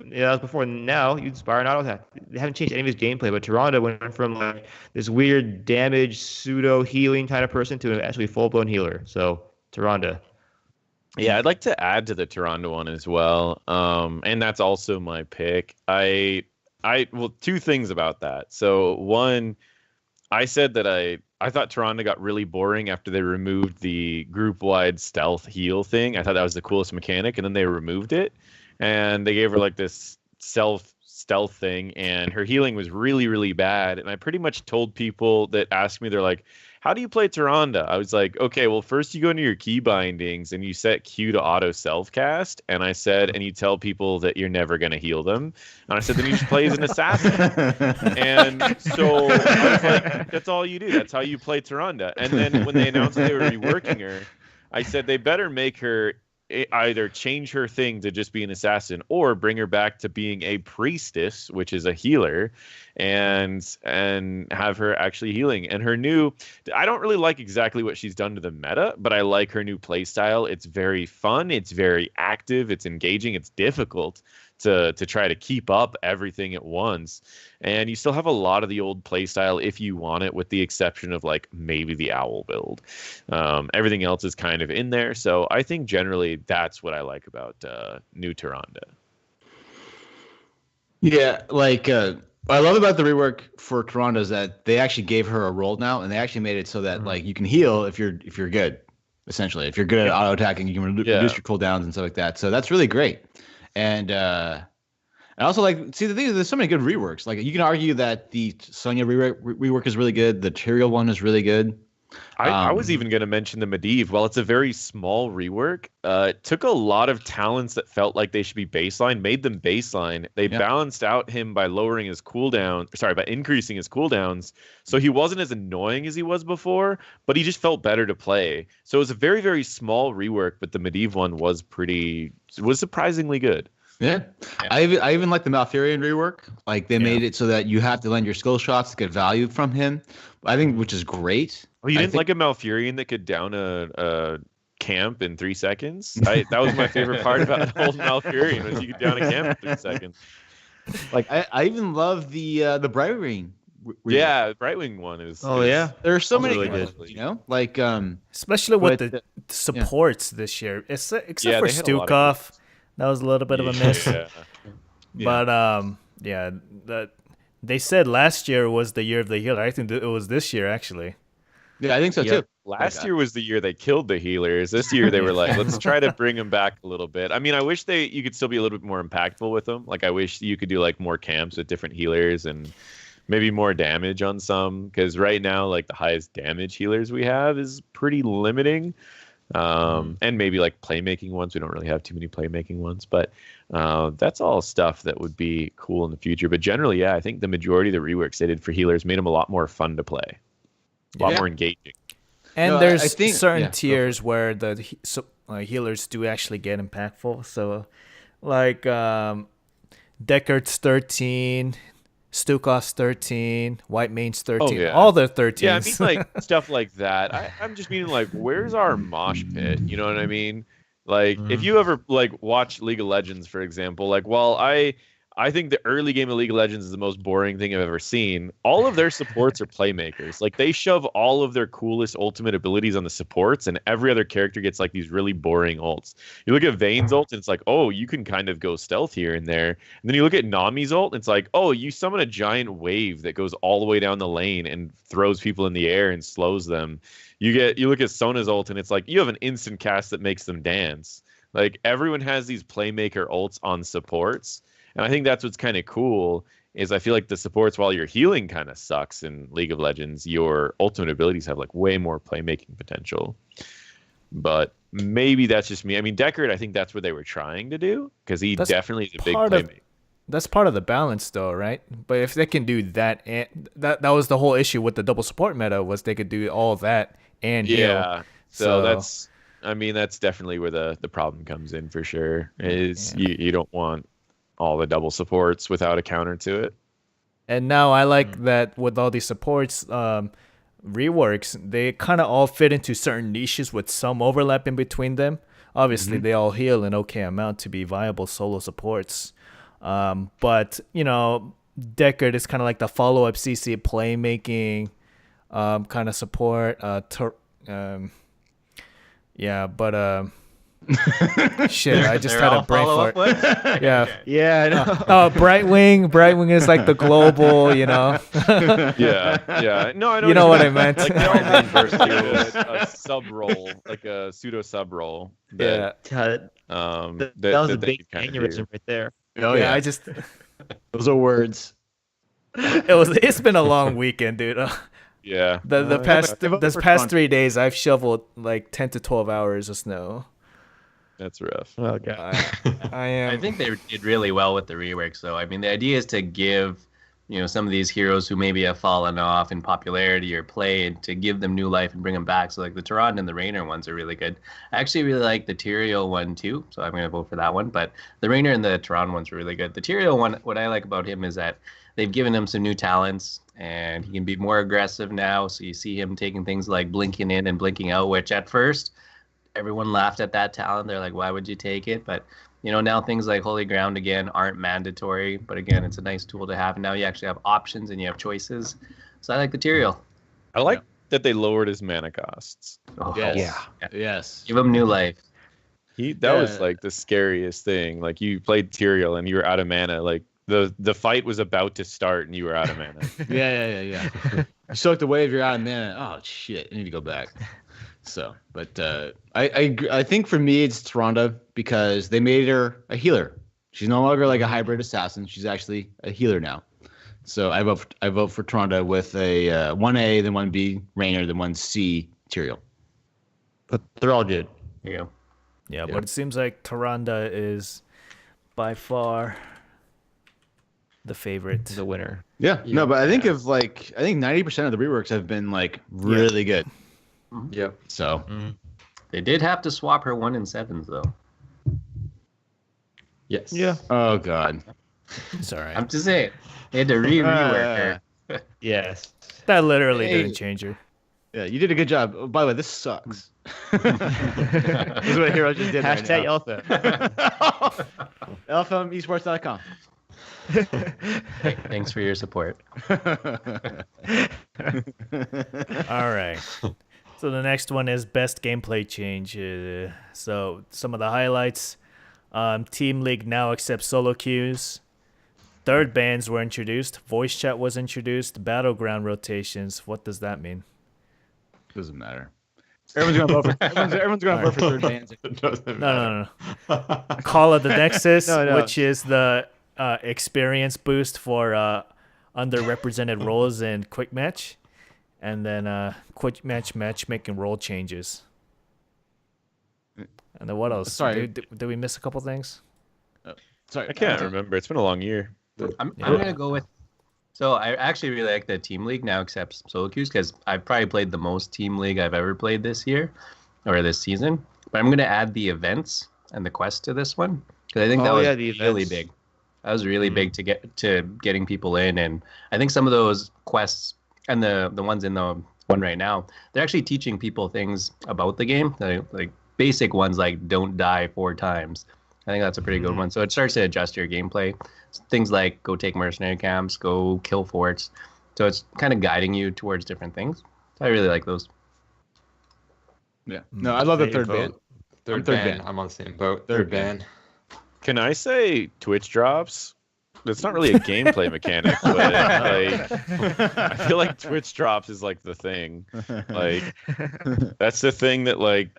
Yeah, that was before. Now you inspire an auto attack. They haven't changed any of his gameplay, but Tyrande went from like this weird damage pseudo healing kind of person to actually full blown healer. So Tyrande. Yeah, I'd like to add to the Tyrande one as well. And that's also my pick. Well, two things about that. So one, I said that I thought Tyrande got really boring after they removed the group-wide stealth heal thing. I thought that was the coolest mechanic, and then they removed it, and they gave her like this stealth thing, and her healing was really, really bad. And I pretty much told people that asked me, they're like, how do you play Tyrande? I was like, okay, well, first you go into your key bindings and you set Q to auto self-cast. And I said, and you tell people that you're never going to heal them. And I said, then you should play as an assassin. And so I was like, that's all you do. That's how you play Tyrande. And then when they announced that they were reworking her, I said, they better make her either change her thing to just be an assassin or bring her back to being a priestess, which is a healer, and have her actually healing. And her new, I don't really like exactly what she's done to the meta, but I like her new play style. It's very fun, it's very active, it's engaging, it's difficult to try to keep up everything at once. And you still have a lot of the old playstyle if you want it, with the exception of like maybe the owl build. Everything else is kind of in there. So I think generally that's what I like about new Tyrande. Yeah, like what I love about the rework for Tyrande is that they actually gave her a role now, and they actually made it so that like you can heal if you're good. Essentially, if you're good at auto attacking, you can reduce your cooldowns and stuff like that. So that's really great. And I also like, see, the thing is, there's so many good reworks. Like, you can argue that the Sonya rework is really good. The Tyrael one is really good. I was even going to mention the Medivh. While it's a very small rework, it took a lot of talents that felt like they should be baseline, made them baseline. They balanced out him by lowering his cooldown, by increasing his cooldowns. So he wasn't as annoying as he was before, but he just felt better to play. So it was a very, very small rework, but the Medivh one was surprisingly good. Yeah. I even like the Malfurion rework. Like, they made it so that you have to land your skill shots to get value from him. I think, which is great. Oh, you didn't like a Malfurion that could down a camp in 3 seconds? That was my favorite part about old Malfurion, was you could down a camp in 3 seconds. Like, I even love the Brightwing. Yeah, the Brightwing one is. Oh yeah, there are so many really good. good. You know, like especially with the supports this year, except for they had a lot of Stukov. That was a little bit of a miss. Yeah. But they said last year was the year of the healer. I think it was this year, actually. Yeah, I think so too. Last year was the year they killed the healers. This year they were like, let's try to bring them back a little bit. I mean, I wish you could still be a little bit more impactful with them. Like, I wish you could do like more camps with different healers and maybe more damage on some, because right now, like, the highest damage healers we have is pretty limiting. And maybe like playmaking ones. We don't really have too many playmaking ones, but that's all stuff that would be cool in the future. But generally, I think the majority of the reworks they did for healers made them a lot more fun to play, a lot more engaging. And there's certain tiers where the healers do actually get impactful. So, like Deckard's 13, Stukov's 13, White Main's 13, all the 13s. Yeah, I mean, like, stuff like that. I'm just meaning, like, where's our mosh pit? You know what I mean? Like, if you ever, like, watch League of Legends, for example, like, while I think the early game of League of Legends is the most boring thing I've ever seen. All of their supports are playmakers. Like, they shove all of their coolest ultimate abilities on the supports, and every other character gets like these really boring ults. You look at Vayne's ult, and it's like, oh, you can kind of go stealth here and there. And then you look at Nami's ult, and it's like, oh, you summon a giant wave that goes all the way down the lane and throws people in the air and slows them. You look at Sona's ult, and it's like, you have an instant cast that makes them dance. Like, everyone has these playmaker ults on supports. And I think that's what's kind of cool, is I feel like the supports, while your healing kind of sucks in League of Legends, your ultimate abilities have like way more playmaking potential. But maybe that's just me. I mean, Deckard, I think that's what they were trying to do because he That's definitely is a big part of- playmaker. That's part of the balance, though, right? But if they can do that, and that was the whole issue with the double support meta, was they could do all that and heal. Yeah. So that's, I mean, that's definitely where the problem comes in for sure. Is you don't want all the double supports without a counter to it. And now I like that with all these supports, reworks, they kind of all fit into certain niches with some overlap in between them. Obviously, they all heal an okay amount to be viable solo supports. But, you know, Deckard is kind of like the follow-up CC playmaking kind of support. Shit, I just had a brain fart. Yeah. Yeah, I know. Brightwing is like the global, you know. Yeah. No, I know. You know what I meant. Like they all reverse a sub role, like a pseudo sub role. Yeah. that was a big aneurysm right there. Oh Yeah, yeah, those are words. It's been a long weekend, dude. Yeah. The past 3 days I've shoveled like 10 to 12 hours of snow. That's rough. Oh god. I am. I think they did really well with the reworks, though. I mean, the idea is to give, you know, some of these heroes who maybe have fallen off in popularity or play, and to give them new life and bring them back. So, like, the Tyrant and the Rainer ones are really good. I actually really like the Tyrael one, too, so I'm going to vote for that one. But the Rainer and the Tyrant ones are really good. The Tyrael one, what I like about him is that they've given him some new talents, and he can be more aggressive now. So you see him taking things like blinking in and blinking out, which at first everyone laughed at that talent. They're like, why would you take it? But, you know, now things like Holy Ground, again, aren't mandatory. But, again, it's a nice tool to have. And now you actually have options and you have choices. So I like the Tyrael. I like that they lowered his mana costs. Oh, Yes. Give him new life. That was like the scariest thing. Like you played Tyrael and you were out of mana. Like the fight was about to start and you were out of mana. Yeah. You soak the wave, you're out of mana. Oh shit, I need to go back. So, but I think for me it's Tyrande because they made her a healer. She's no longer like a hybrid assassin. She's actually a healer now. So I vote for Tyrande with a 1A, then 1B Rainer, then 1C Tyrael. But they're all good. There you go. Yeah, but it seems like Tyrande is by far the favorite. The winner. Yeah. No, but I think 90% of the reworks have been like really good. Yep. So They did have to swap her 1 in 7s, though. Yes. Yeah. oh god. It's all right. I'm just saying. They had to rework her. Yes. That literally didn't change her. Yeah, you did a good job. Oh, by the way, this sucks. This is what Hero just did. Hashtag right LFMesports.com. Thanks for your support. All right. So the next one is best gameplay change. So some of the highlights. Team League now accepts solo queues. Third bans were introduced. Voice chat was introduced. Battleground rotations. What does that mean? Doesn't matter. Everyone's gonna vote for third bands. No. Call of the Nexus, No. which is the experience boost for underrepresented roles in quick match, and then quick match matchmaking role changes. And then what else? Sorry. Did we miss a couple things? Sorry, I can't remember. It's been a long year. I'm gonna go with. So I actually really like that Team League now accepts solo queues because I've probably played the most Team League I've ever played this year or this season. But I'm gonna add the events and the quest to this one because I think that was really big. That was really big to get to getting people in, and I think some of those quests and the ones in the one right now, they're actually teaching people things about the game, like basic ones like don't die 4 times. I think that's a pretty good one. So it starts to adjust your gameplay. Things like go take mercenary camps, go kill forts. So it's kind of guiding you towards different things. So I really like those. Yeah. No, I love the third ban. Third ban. I'm on the same boat. Third ban. Can I say Twitch drops? It's not really a gameplay mechanic, but like I feel like Twitch drops is like the thing. Like that's the thing that like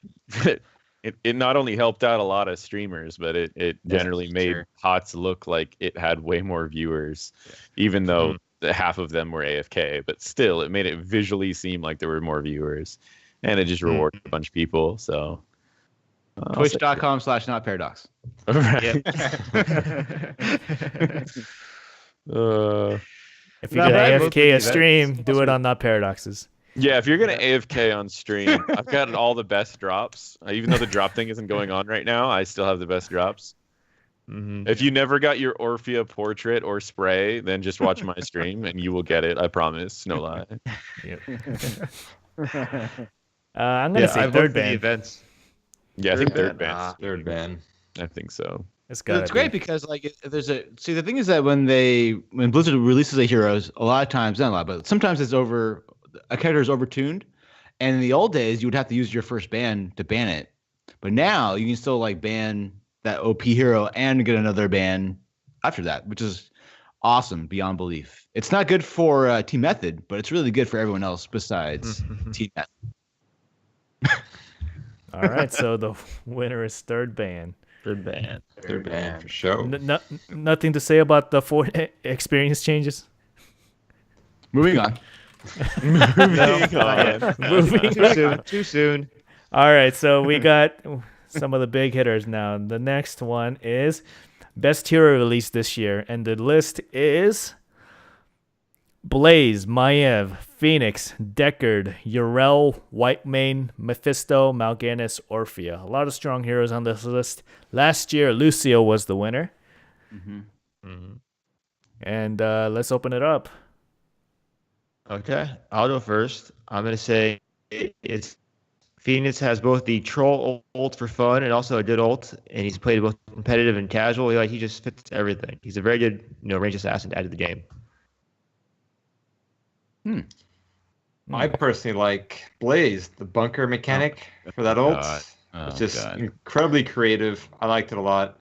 it not only helped out a lot of streamers, but it generally made HOTS look like it had way more viewers, even though half of them were AFK. But still, it made it visually seem like there were more viewers, and it just rewarded a bunch of people. So Twitch.com/NotParadox. Right. If you're Not gonna bad. AFK a stream, do it on NotParadox's. Yeah, if you're gonna AFK on stream, I've got all the best drops. Even though the drop thing isn't going on right now, I still have the best drops. If you never got your Orphea portrait or spray, then just watch my stream and you will get it. I promise, no lie. Yep. I'm gonna say third ban. Events. Yeah, I think third ban. Third ban. I think so. It's great because like there's a the thing is that when Blizzard releases a heroes, a lot of times, not a lot, but sometimes a character is overtuned, and in the old days you would have to use your first ban to ban it, but now you can still like ban that OP hero and get another ban after that, which is awesome beyond belief. It's not good for Team Method, but it's really good for everyone else besides Team Method. All right, so the winner is third ban. Third ban for sure. Nothing to say about the 4 experience changes. Moving on. Too soon. All right, so we got some of the big hitters now. The next one is best hero released this year, and the list is Blaze, Maiev, Phoenix, Deckard, Yrel, Whitemane, Mephisto, Mal'Ganis, Orphea. A lot of strong heroes on this list. Last year, Lucio was the winner. And let's open it up. Okay, I'll go first. I'm gonna say it's Phoenix has both the troll ult for fun and also a good ult, and he's played both competitive and casual. He just fits everything. He's a very good, range assassin to add to the game. I personally like Blaze, the bunker mechanic for that ult. It's just incredibly creative. I liked it a lot.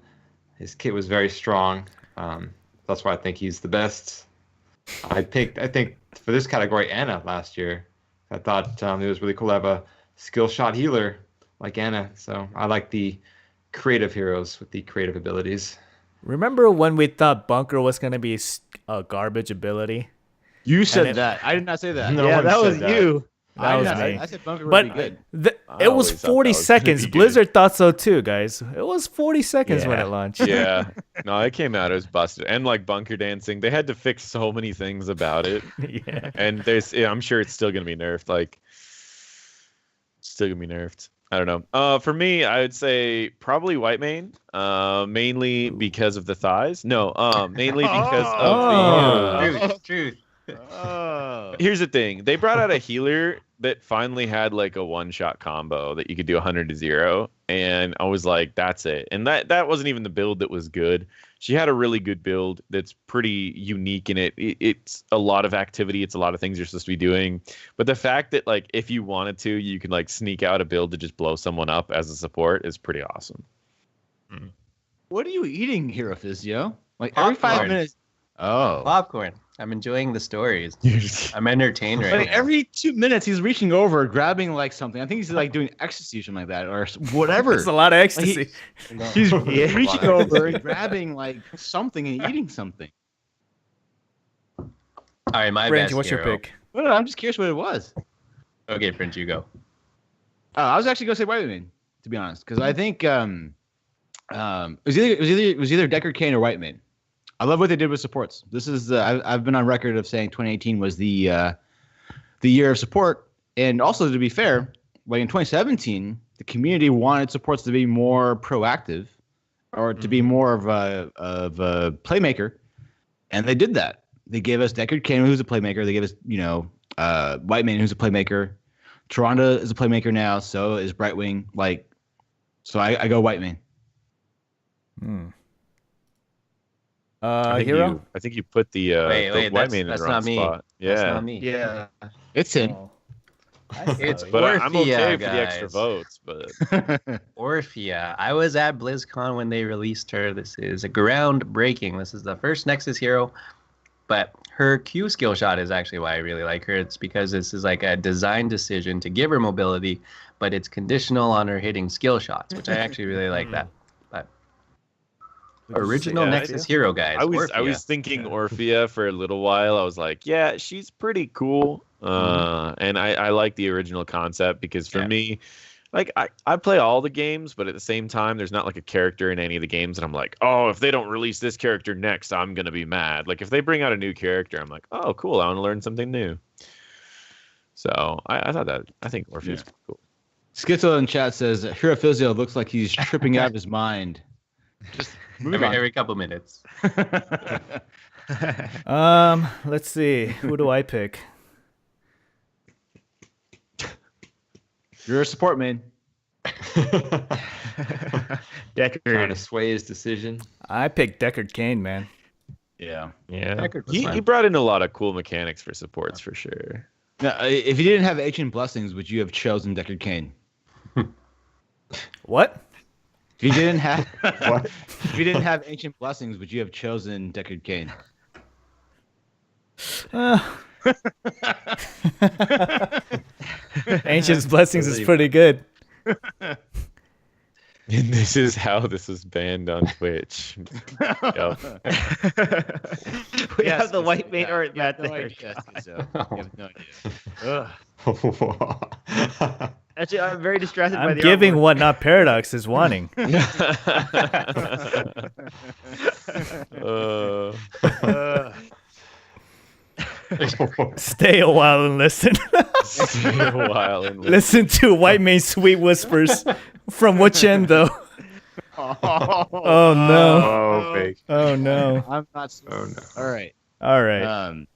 His kit was very strong. That's why I think he's the best. I think for this category, Anna last year. I thought it was really cool to have a skill shot healer like Anna. So I like the creative heroes with the creative abilities. Remember when we thought Bunker was going to be a garbage ability? You said that. I did not say that. No, that was you. That was me. I said Bunker would be good. It was 40 seconds. Blizzard thought so too, guys. It was 40 seconds when it launched. Yeah. No, it came out. It was busted. And like bunker dancing, they had to fix so many things about it. Yeah. And I'm sure it's still going to be nerfed. Still going to be nerfed. I don't know. For me, I would say probably Whitemane, mainly because of the thighs. No, mainly because of the... Truth. Here's the thing. They brought out a healer that finally had like a one-shot combo that you could do 100 to 0. And I was like, that's it. And that wasn't even the build that was good. She had a really good build that's pretty unique in it. It's a lot of activity. It's a lot of things you're supposed to be doing. But the fact that like if you wanted to, you can like sneak out a build to just blow someone up as a support is pretty awesome. What are you eating, Hero Physio? Like every 5 minutes. Oh. Popcorn. I'm enjoying the stories. I'm entertained right now. Every 2 minutes, he's reaching over, grabbing like something. I think he's like doing ecstasy or something like that, or whatever. It's a lot of ecstasy. He's reaching over and grabbing like something and eating something. All right, my Fringe, best what's hero. your pick? Well, I'm just curious what it was. Okay, Fringe, you go. I was actually gonna say Whitemane, to be honest, because I think it was either Deckard Cain or Whitemane. I love what they did with supports. This is I've been on record of saying 2018 was the year of support, and also to be fair, like in 2017, the community wanted supports to be more proactive, or to be more of a playmaker, and they did that. They gave us Deckard Cain, who's a playmaker. They gave us Whitemane, who's a playmaker. Tyrande is a playmaker now. So is Brightwing. So I go Whitemane. Hero? I think you put the Whitemane in the wrong spot. Yeah. That's not me. Yeah. It's in. It's But I'm okay Orphea, for the extra guys. votes. But Orphea. I was at BlizzCon when they released her. This is groundbreaking. This is the first Nexus hero, but her Q skill shot is actually why I really like her. It's because this is like a design decision to give her mobility, but it's conditional on her hitting skill shots, which I actually really like that. But original Yeah, Nexus hero, guys. I was Orphea. thinking Orphea for a little while. I was like, yeah, she's pretty cool. And I like the original concept because for me, like I play all the games, but at the same time, there's not like a character in any of the games, and I'm like, oh, if they don't release this character next, I'm gonna be mad. Like if they bring out a new character, I'm like, oh, cool, I want to learn something new. So I think Orpheus is cool. Schizo in chat says Hero Physio looks like he's tripping out of his mind. Just every couple minutes. Let's see. Who do I pick? You're a support main. Trying to sway his decision. I picked Deckard Cain, man. Yeah. He brought in a lot of cool mechanics for supports for sure. Now, if you didn't have Ancient Blessings, would you have chosen Deckard Cain? What? If you didn't have what? If you didn't have Ancient Blessings, would you have chosen Deckard Cain? Ancient's Blessings is pretty good. And this is how this is banned on Twitch. Yep. We have the white main art Matt there. You have no idea. Actually, I'm very distracted by I'm the giving artwork. what NotParadox is wanting. Stay a while and listen. Listen to White Main Sweet Whispers. From which end, though? Oh no! Oh, fake. Oh no! I'm not. Oh no! All right. All right.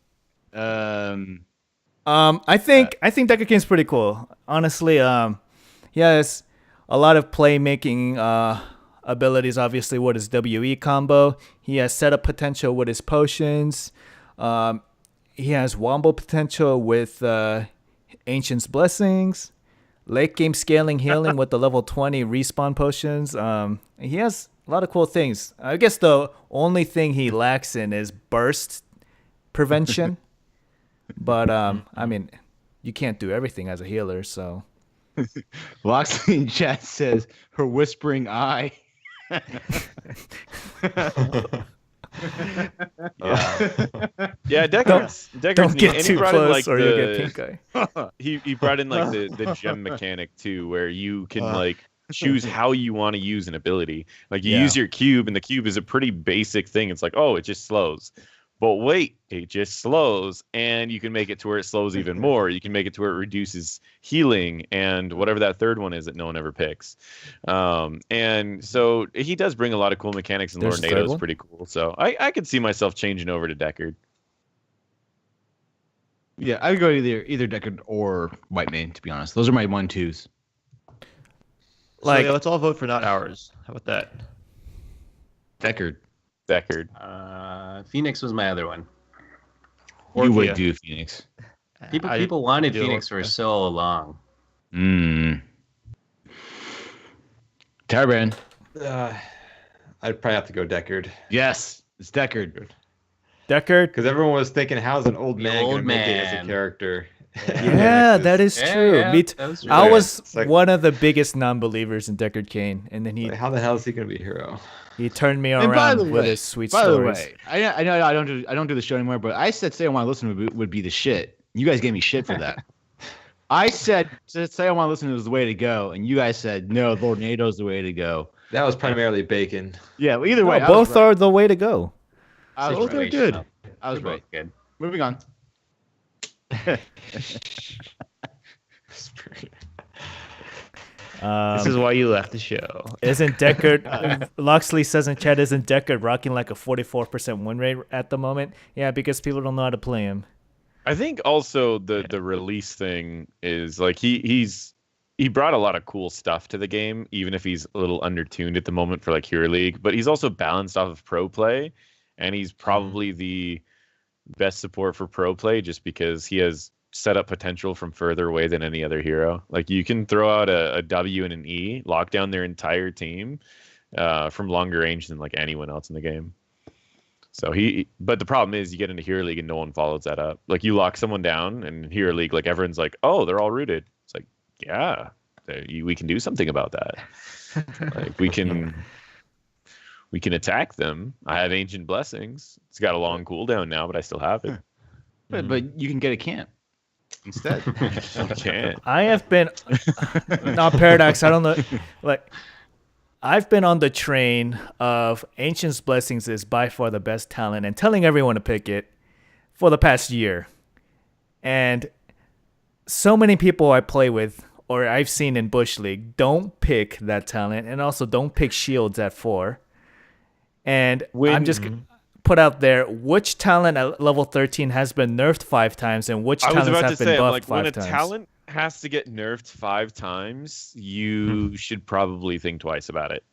I think Deckard Cain's pretty cool. Honestly, he has a lot of playmaking abilities. Obviously, with his WE combo, he has setup potential with his potions. He has wombo potential with Ancient's Blessings. Late game scaling healing with the level 20 respawn potions. He has a lot of cool things. I guess the only thing he lacks in is burst prevention. But I mean, you can't do everything as a healer, so. Loxley in chat says her whispering eye. Yeah, Deckard's Don't get neat. too And close or you'll get pink eye. He brought in like the gem mechanic too, where you can like choose how you want to use an ability. Like you use your cube, and the cube is a pretty basic thing. It's like, oh, it just slows. But wait, it just slows, and you can make it to where it slows even more. You can make it to where it reduces healing and whatever that third one is that no one ever picks. And so he does bring a lot of cool mechanics, and Lord Nado's pretty cool. So I could see myself changing over to Deckard. Yeah, I would go either Deckard or White Mane, to be honest. Those are my 1-2s. Like, let's all vote for not ours. How about that? Deckard. Phoenix was my other one. You would do Phoenix. People wanted Phoenix for so long. Tarbrand. I'd probably have to go Deckard. Yes, it's Deckard. Because everyone was thinking, how's an old man going to make it as a character? Yeah, that is true. Yeah, Me too. I was one of the biggest non-believers in Deckard Cain, and then how the hell is he going to be a hero? He turned me around with his sweet stories. By the way, I know I don't do the show anymore, but I said Say I Want to Listen would be the shit. You guys gave me shit for that. I said Say I Want to Listen was the way to go, and you guys said no, Lord Nado's the way to go. That was primarily Bacon. Yeah, well, either way, both are the way to go. Both are good. I was right. Good. Moving on. This is why you left the show. Isn't Deckard, Loxley says in chat, isn't Deckard rocking like a 44% win rate at the moment? Yeah, because people don't know how to play him. I think also the release thing is like he brought a lot of cool stuff to the game, even if he's a little undertuned at the moment for like Hero League, but he's also balanced off of pro play, and he's probably the best support for pro play just because he has set up potential from further away than any other hero. Like you can throw out a W and an E, lock down their entire team from longer range than like anyone else in the game. So but the problem is you get into Hero League and no one follows that up. Like you lock someone down and in Hero League, like everyone's like, oh, they're all rooted. It's like, yeah, we can do something about that. Like we can attack them. I have Ancient Blessings. It's got a long cooldown now, but I still have it. But you can get a camp. instead. You can't. I have been not Paradox. I don't know. Like, I've been on the train of Ancient's Blessings is by far the best talent and telling everyone to pick it for the past year. And so many people I play with or I've seen in Bush League don't pick that talent and also don't pick shields at 4. And I'm just put out there which talent at level 13 has been nerfed 5 times and which talents have been buffed 5 when a times. talent has to get nerfed 5 times, you should probably think twice about it.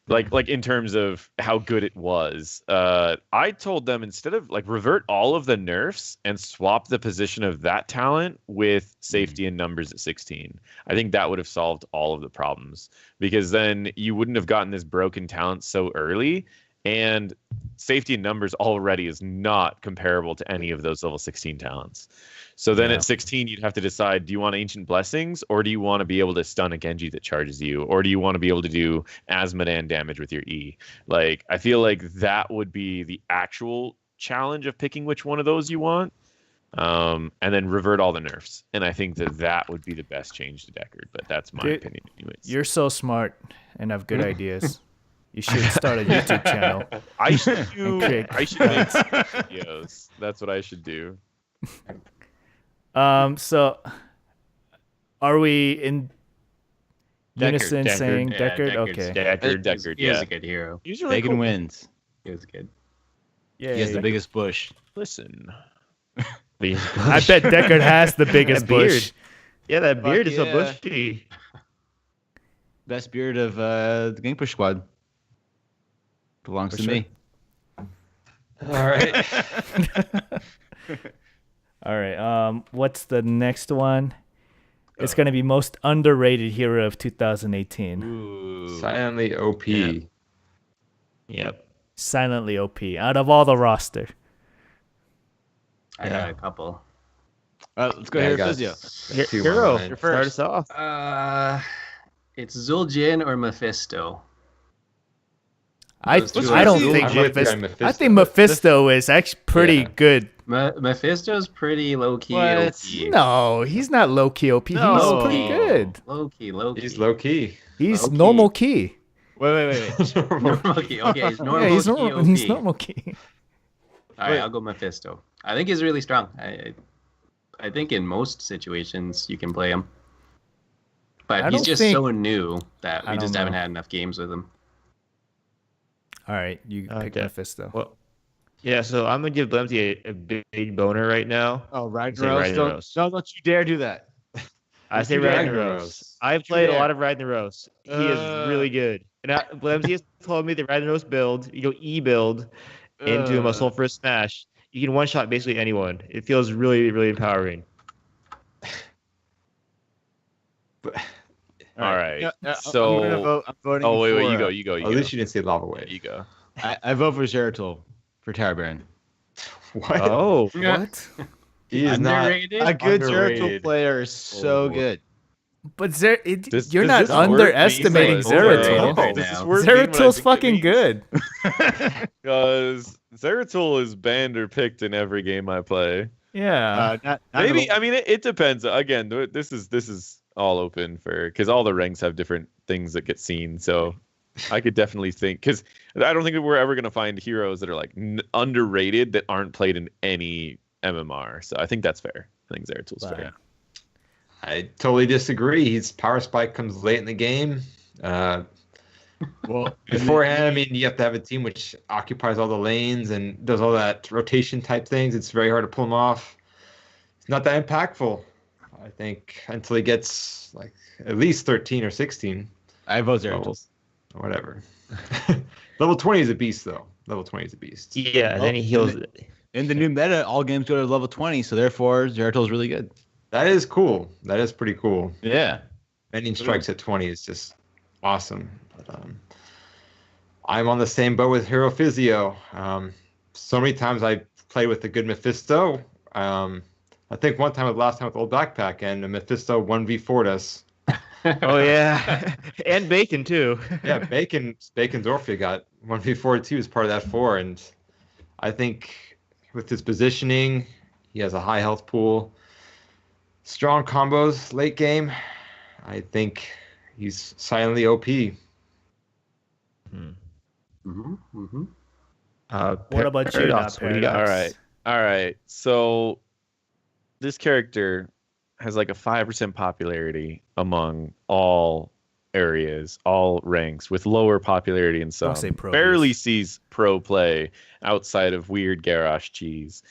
Like in terms of how good it was. I told them instead of like revert all of the nerfs and swap the position of that talent with safety and numbers at 16. I think that would have solved all of the problems because then you wouldn't have gotten this broken talent so early. And safety and numbers already is not comparable to any of those level 16 talents. So then at 16, you'd have to decide, do you want Ancient Blessings or do you want to be able to stun a Genji that charges you? Or do you want to be able to do Asmodan damage with your E? Like, I feel like that would be the actual challenge of picking which one of those you want. And then revert all the nerfs. And I think that would be the best change to Deckard. But that's my opinion anyways. You're so smart and have good ideas. You should start a YouTube channel. I should make some videos. That's what I should do. So are we in unison Deckard. saying Yeah, Deckard? Deckard's Okay. Deckard, He is yeah. a good hero. He's really Bacon cool. wins. He was good. Yeah. He has the biggest bush. Listen. I bet Deckard has the biggest That beard. bush. Yeah, that beard is so yeah. bushy. Best beard of the GankBush Squad. Belongs to me. All right. All right. What's the next one? It's gonna be most underrated hero of 2018. Ooh. Silently OP. Yeah. Yep. Silently OP out of all the roster. I got a couple. Let's go Yeah, I here, got Physio. two Hero, on mine. You're start first. us off. It's Zul'jin or Mephisto. I Those two I are don't cool. think I'm with you on Mephisto. I think Mephisto is actually pretty Yeah. good. Mephisto's pretty low key. What? No, he's not low key OP. No. He's pretty good. Low key. He's low key. He's Low-key. normal key. Wait. Normal key. Okay, he's normal Yeah, he's key. normal. OP. He's normal key. All right, I'll go Mephisto. I think he's really strong. I think in most situations you can play him, I but he's don't just think- so new that I we don't just haven't know. had enough games with him. All right, you pick Okay. Mephisto. Well, yeah, so I'm gonna give Blemsy a big boner right now. Oh, Say Ragnaros. Don't you dare do that. I say Ragnaros. Ragnaros. I've played a there. lot of Ragnaros. He is really good. And Blemsy has told me the Ragnaros build, you go E build into a sulfurous smash. You can one shot basically anyone. It feels really, really empowering. All right. I'm So. gonna vote. I'm voting Oh, wait, for, you go. You go. At least you didn't say lava wave. You go. I vote for Zeratul for Terra Baron. What? Oh, What? He is not. Underrated. A good Zeratul Underrated. player is so good. But Does you're not this work underestimating being like Zeratul. right Does this now? work being what I Zeratul's think it fucking means? good. Because Zeratul is banned or picked in every game I play. Yeah. Not Maybe I mean it depends. Again, this is all open for because all the ranks have different things that get seen. So I could definitely think because I don't think that we're ever gonna find heroes that are like underrated that aren't played in any MMR. So I think that's fair. I think Zeratul's fair. I totally disagree. His power spike comes late in the game. well, Beforehand, I mean, you have to have a team which occupies all the lanes and does all that rotation type things. It's very hard to pull him off. It's not that impactful, I think, until he gets like at least 13 or 16. I vote Zeratul. Or whatever. Level 20 is a beast, though. Level 20 is a beast. yeah. Then he heals. In the new meta, all games go to level 20, so therefore Zeratul is really good. That is cool. That is pretty cool. Yeah. Ending strikes at 20 is just awesome. But, I'm on the same boat with Hero Physio. So many times I played with a good Mephisto. I think one time, last time with Old Backpack, and a Mephisto 1v4'd us. Oh yeah, and Bacon too. Yeah, Bacon's Orphea got 1v4 too as part of that 4, and I think with his positioning, he has a high health pool. strong combos late game. I think he's silently OP. What about you, Paradox, Not what do you got? Paradox? All right. So this character has like a 5% popularity among all areas, all ranks, with lower popularity in some. Don't say pro, Barely please. sees pro play outside of weird Garrosh cheese.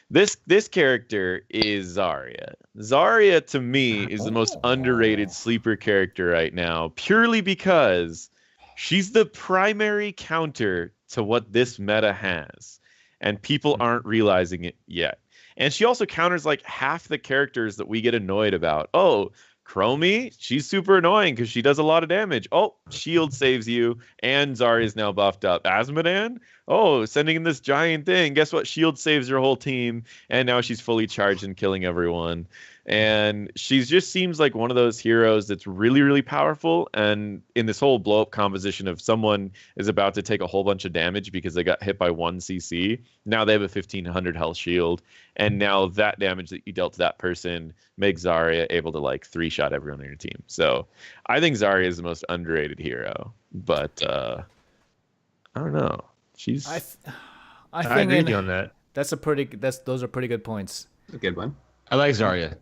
This character is Zarya. Zarya to me is the most underrated sleeper character right now, purely because she's the primary counter to what this meta has, and people aren't realizing it yet. And she also counters like half the characters that we get annoyed about. Oh, Chromie, she's super annoying because she does a lot of damage. Oh, shield saves you, and Zarya is now buffed up. Asmodan, oh, sending in this giant thing. Guess what? Shield saves your whole team, and now she's fully charged and killing everyone. And she just seems like one of those heroes that's really, really powerful. And in this whole blow up composition of someone is about to take a whole bunch of damage because they got hit by 1 CC, now they have a 1500 health shield. And now that damage that you dealt to that person makes Zarya able to like 3-shot everyone on your team. So I think Zarya is the most underrated hero. But I don't know. She's. I I think agree with you on that. those are pretty good points. That's a good one. I like Zarya.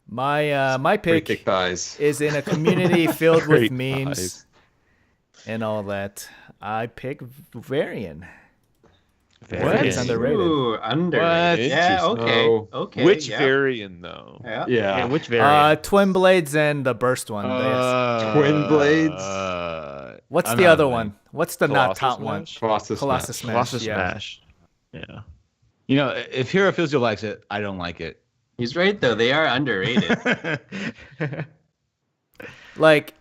My Pretty pick thick thighs. is in a community filled with Great memes eyes. and all that. I pick Varian. Varian. It's underrated. Ooh, underrated. Yeah, okay. Oh. Okay. Which yeah. variant though? Yeah. Yeah, which variant? Twin Blades and the Burst one. Twin Blades. What's I'm the not other playing. one? What's the not Colossus top one? Smash? Colossus Smash. Colossus yeah. Smash. Yeah. You know, if Hero Physio likes it, I don't like it. He's right though. They are underrated. Like,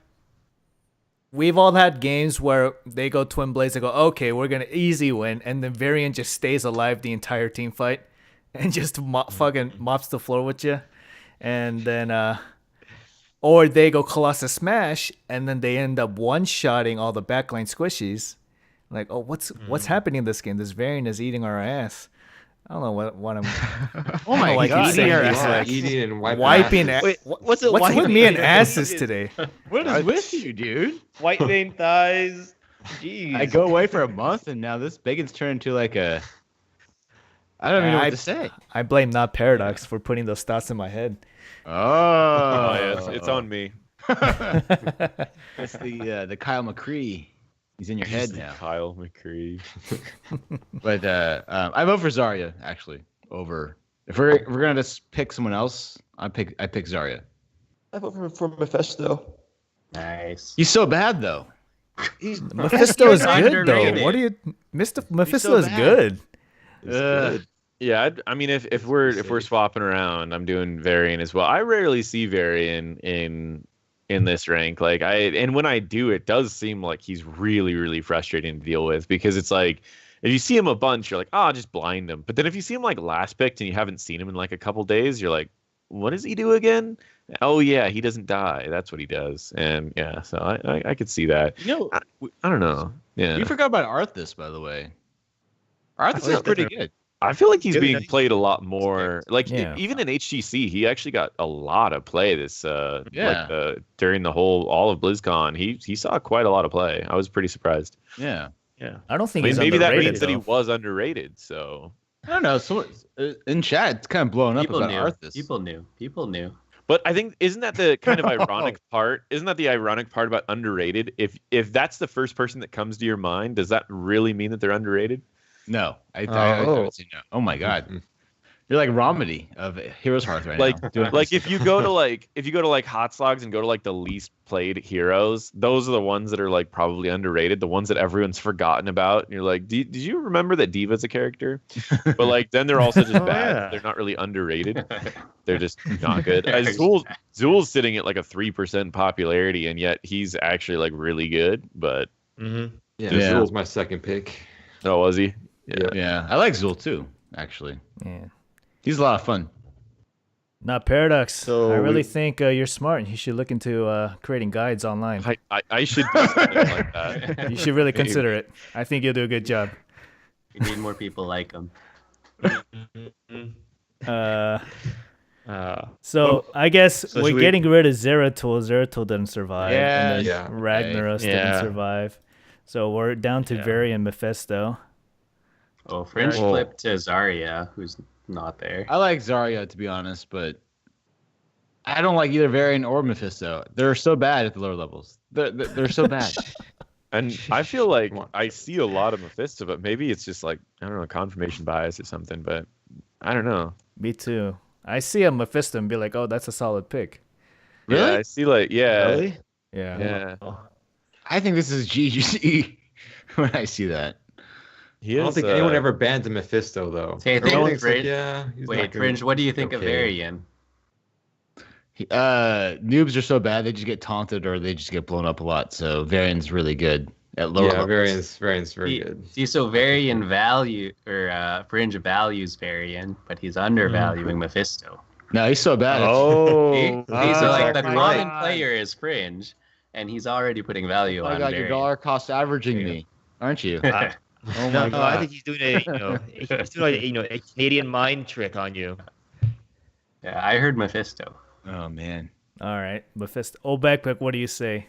we've all had games where they go Twin Blades, they go, okay, we're going to easy win, and then Varian just stays alive the entire team fight and just fucking mops the floor with you. And then, or they go Colossus Smash, and then they end up one-shotting all the backline squishies. Like, oh, what's happening in this game? This Varian is eating our ass. I don't know what I'm. Oh my like god! he's saying Eating, these, like, eating and wiping. asses. What's it? What's with me and asses today? What is with you, dude? White vein thighs. Jeez. I go away for a month, and now this bacon's turned into like a. I don't even know what to say. I blame NotParadox for putting those thoughts in my head. Oh, Oh yeah, it's on me. That's the Kyle McCree. He's in your head now. Kyle McCree. But I vote for Zarya actually. Over if we're gonna just pick someone else, I pick Zarya. I vote for Mephisto. Nice. He's so bad though. Mephisto is good underrated. though. What do you, Mephisto so is bad. good. Yeah, I mean, if we're swapping around, I'm doing Varian as well. I rarely see Varian in this rank. Like and when I do, it does seem like he's really, really frustrating to deal with because it's like if you see him a bunch, you're like, oh, just blind him. But then if you see him like last picked and you haven't seen him in like a couple days, you're like, what does he do again? Oh yeah, he doesn't die. That's what he does. And yeah, so I could see that. You know, I don't know. Yeah, we forgot about Arthas, by the way. Arthas is pretty good. I feel like he's Good being night. played a lot more. Like Yeah. even in HTC, he actually got a lot of play this Yeah. during the all of BlizzCon. He saw quite a lot of play. I was pretty surprised. Yeah. I don't think I mean, he's maybe that underrated, means that he though. was underrated. So, I don't know. So in chat, it's kind of blowing up People about knew. Arthas. People knew. but I think isn't that the kind of ironic part? Isn't that the ironic part about underrated? If that's the first person that comes to your mind, does that really mean that they're underrated? No, I would say no. Oh my god, you're like Romedy of Heroes Hearth right now. doing Like this. if you go to like Hot Slogs and go to like the least played heroes, those are the ones that are like probably underrated, the ones that everyone's forgotten about. And you're like, did you remember that Diva's a character? But like then they're also just bad. yeah. They're not really underrated. They're just not good. Zool's sitting at like a 3% popularity, and yet he's actually like really good. But Yeah, Yeah. Zool's my second pick. oh, was he? Yeah, I like Zool too. Actually, Yeah. he's a lot of fun. NotParadox. So I really we- think you're smart. You should look into creating guides online. I should do something like that. You should really consider it. I think you'll do a good job. We need more people like him. So I guess so we're should we- getting rid of Zeratul. Zeratul didn't survive, and then Yeah, Ragnaros didn't Yeah. survive. So we're down to Yeah. Vari and Mephisto. Oh, Fringe Well- flipped to Zarya, who's not there. I like Zarya, to be honest, but I don't like either Varian or Mephisto. They're so bad at the lower levels. They're so bad. And I feel like Come on. I see a lot of Mephisto, but maybe it's just like, I don't know, confirmation bias or something, but I don't know. Me too. I see a Mephisto and be like, oh, that's a solid pick. Really? Yeah, I see like, yeah. Really? Yeah. Yeah. I think this is GGC when I see that. He I don't is, think anyone ever banned the Mephisto though. Okay, I think Everyone thinks, Fringe- he's not Wait, good. Fringe, what do you think of Okay. Varian? Noobs are so bad they just get taunted or they just get blown up a lot. So Varian's really good at lower Yeah, levels. Varian's very good. See, so Varian value or Fringe values Varian, but he's undervaluing Mephisto. No, he's so bad. Oh, See, so like the my common God. player is Fringe, and he's already putting value Oh my on god, Varian. you're dollar cost averaging Yeah. me, aren't you? I- Oh No, my I god. think he's doing he's doing a Canadian mind trick on you. Yeah, I heard Mephisto. Oh man. All right, Mephisto. Oh, backpack. What do you say?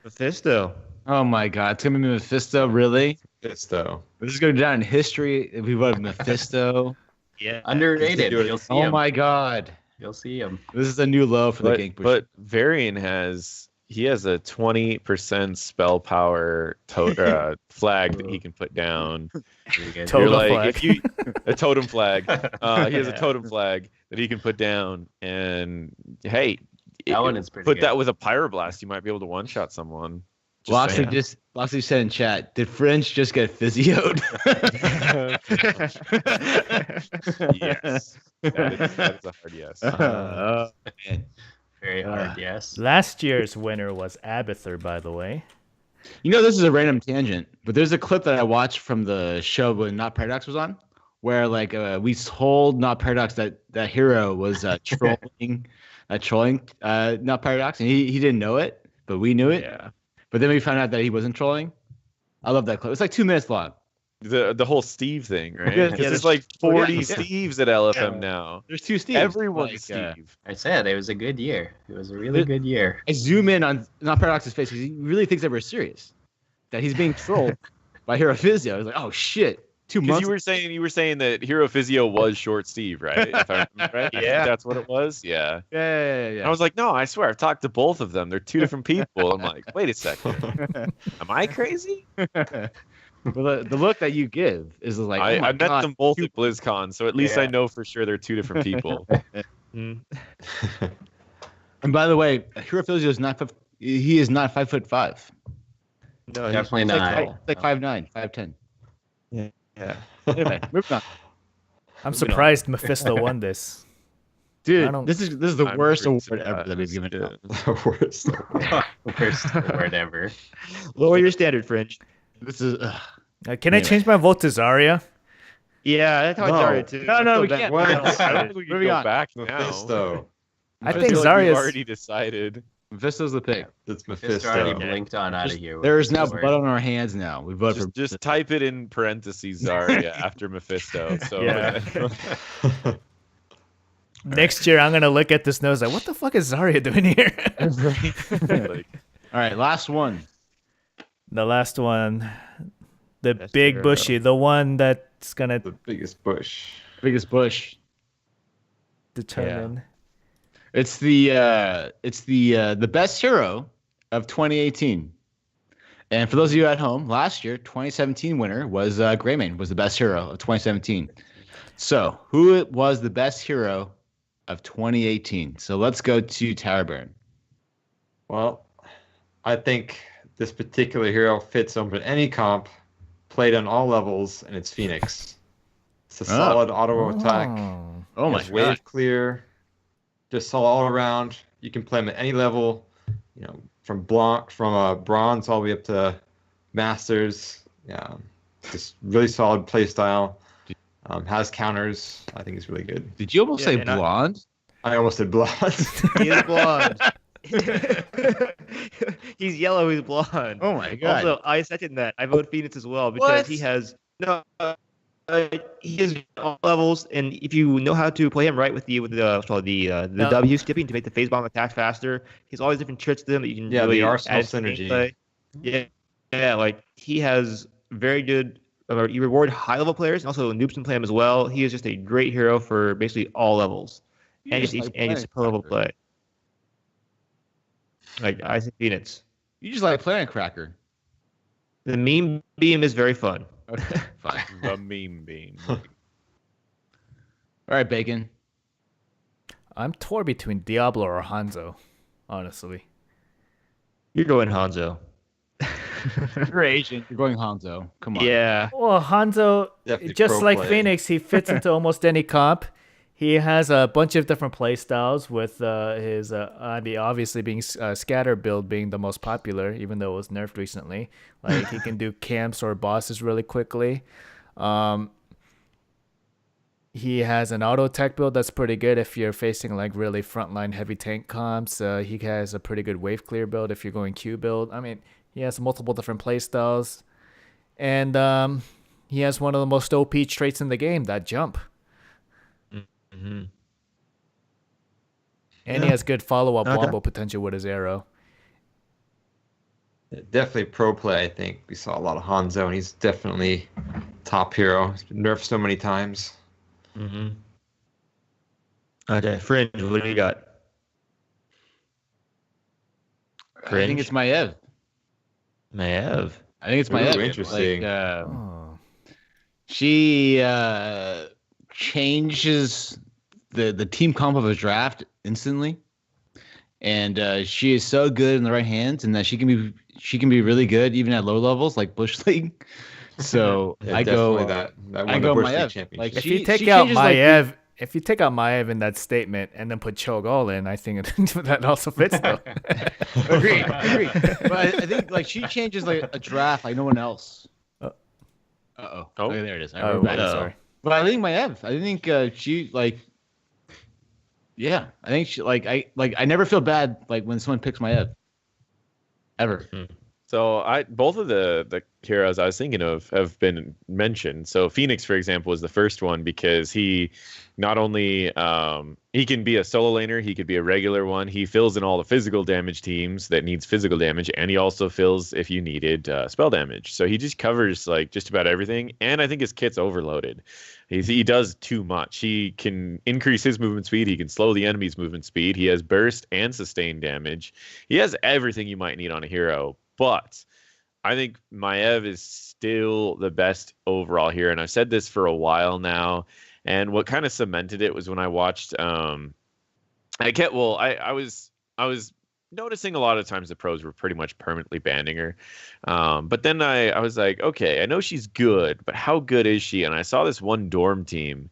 Mephisto. Oh my god. It's gonna be Mephisto, really? Mephisto. This is going down in history if we voted Mephisto. Yeah. Underrated. do it. You'll see Oh him. my god. You'll see him. This is a new low for the GankBush. but Varian has a 20% spell power flag that he can put down. Pretty good. Totem You're like, flag. if you a totem flag. He has a totem flag that he can put down, and hey, That one is pretty put good. that with a pyroblast, you might be able to one shot someone. Loxley said in chat, did Fringe just get physioed? Yes, that is a hard yes. Man. Very hard, yes. Last year's winner was Abathur, by the way. You know, this is a random tangent, but there's a clip that I watched from the show when NotParadox was on, where like we told NotParadox that hero was trolling NotParadox, and he didn't know it, but we knew it. Yeah, But then we found out that he wasn't trolling. I love that clip. It's like 2 minutes long. the whole Steve thing, right? Yeah, Because yeah, there's that's- like 40 yeah. Steves at LFM now. There's 2 Steves. Everyone's Like, Steve. I said it was a good year. It was a really good year. I zoom in on NotParadox's face because he really thinks that we're serious, that he's being trolled by Hero Physio. I was like, oh shit, 2 Because months. you were saying that Hero Physio was short Steve, right? If I remember right? I think Yeah. that's what it was. Yeah. Yeah. And I was like, no, I swear, I've talked to both of them. They're 2 different people. I'm like, wait a second, am I crazy? Well, the look that you give is like, oh my I met God, them both at BlizzCon, so at least I know for sure they're 2 different people. Mm. And by the way, Hero Physio is not. He is not 5'5". No, he's- Definitely he's not. tall. It's like 5'9", 5'10". Yeah. Anyway, moving on. I'm surprised Mephisto won this. Dude, don't- this is the I'm worst pretty award ever that we've given surprised. out. Worst. Worst award ever. Lower your standard, Fringe. This is. Can I Anyway. change my vote to Zarya? Yeah, that's how No. I started too. No, we Let's can't. go back. What? I don't think we can Moving go on. back now. Mephisto. I feel think like we've Zarya's. already decided. Mephisto's the pick. It's Just already Mephisto. blinked on out of here. with There is this now award. blood on our hands now. We voted for. Just type it in parentheses Zarya after Mephisto. So Yeah. Next year, I'm gonna look at this nose like, what the fuck is Zarya doing here? like, All right, last one. The last one, the Best big hero. bushy, the one that's gonna The biggest bush. Biggest bush. determine. It's the best hero of 2018. And for those of you at home, last year, 2017 winner was Greymane was the best hero of 2017. So who was the best hero of 2018? So let's go to Tower Baron. Well, I think this particular hero fits over any comp, played on all levels, and it's Phoenix. It's a solid auto attack. Oh my It's god. wave clear, just solid all around. You can play him at any level, you know, from bronze all the way up to masters. Yeah, just really solid play style. Has counters. I think it's really good. Did you almost Yeah, say and I- blonde? I almost said blood. He is blonde. He's yellow. He's blonde. Oh my god. Also, I second that. I vote Phoenix as well because What? he has no. he is all levels, and if you know how to play him right with the what's called the No. W skipping to make the phase bomb attack faster, he's always different tricks to them that you can Yeah, really the Arsenal add to synergy. gameplay. Yeah, like he has very good. You reward high level players, and also noobs can play him as well. He is just a great hero for basically all levels, You and just just like and just playing level Cracker. play. Like Isaac Phoenix, You just like playing Cracker. the meme beam is very fun. Okay, fine. The meme beam. All right, Bacon. I'm torn between Diablo or Hanzo, honestly. You're going Hanzo. You're Asian. You're going Hanzo. Come on. Yeah. Well, Hanzo, Definitely just pro like play. Phoenix, he fits into almost any comp. He has a bunch of different play styles with his, obviously being scatter build being the most popular, even though it was nerfed recently. Like he can do camps or bosses really quickly. He has an auto tech build that's pretty good if you're facing like really frontline heavy tank comps. He has a pretty good wave clear build if you're going Q build. I mean, he has multiple different play styles. And he has one of the most OP traits in the game, that jump. Mm-hmm. And he has good follow-up Okay. wombo potential with his arrow. Definitely pro play. I think we saw a lot of Hanzo, and he's definitely top hero. He's been nerfed so many times. Mm-hmm. Okay, Fringe, what do you got? I think it's Maev. Maev. I think it's Ooh, Maev. interesting. Like, Oh. she changes the team comp of a draft instantly, and she is so good in the right hands, and that she can be really good even at low levels like Bush League. So Yeah, I definitely go that I won the go Bush Maev. League championship. Like If she, you take she out changes, like, Maev, if you take out Maev in that statement and then put Cho'Gall in, I think that also fits though. agreed. But I think like she changes like a draft like no one else. Oh. Oh, Oh. okay, there it is. Oh, We're back. sorry. But I think Maev. I think she like. Yeah, I think she I never feel bad like when someone picks Maev. Ever. So both of the heroes I was thinking of have been mentioned. So Phoenix, for example, was the first one because he not only he can be a solo laner, he could be a regular one. He fills in all the physical damage teams that needs physical damage, and he also fills if you needed spell damage. So he just covers like just about everything. And I think his kit's overloaded. He does too much. He can increase his movement speed. He can slow the enemy's movement speed. He has burst and sustain damage. He has everything you might need on a hero. But I think Maev is still the best overall here. And I've said this for a while now. And what kind of cemented it was when I watched I was noticing a lot of times the pros were pretty much permanently banning her. But then I was like, okay, I know she's good, but how good is she? And I saw this one dorm team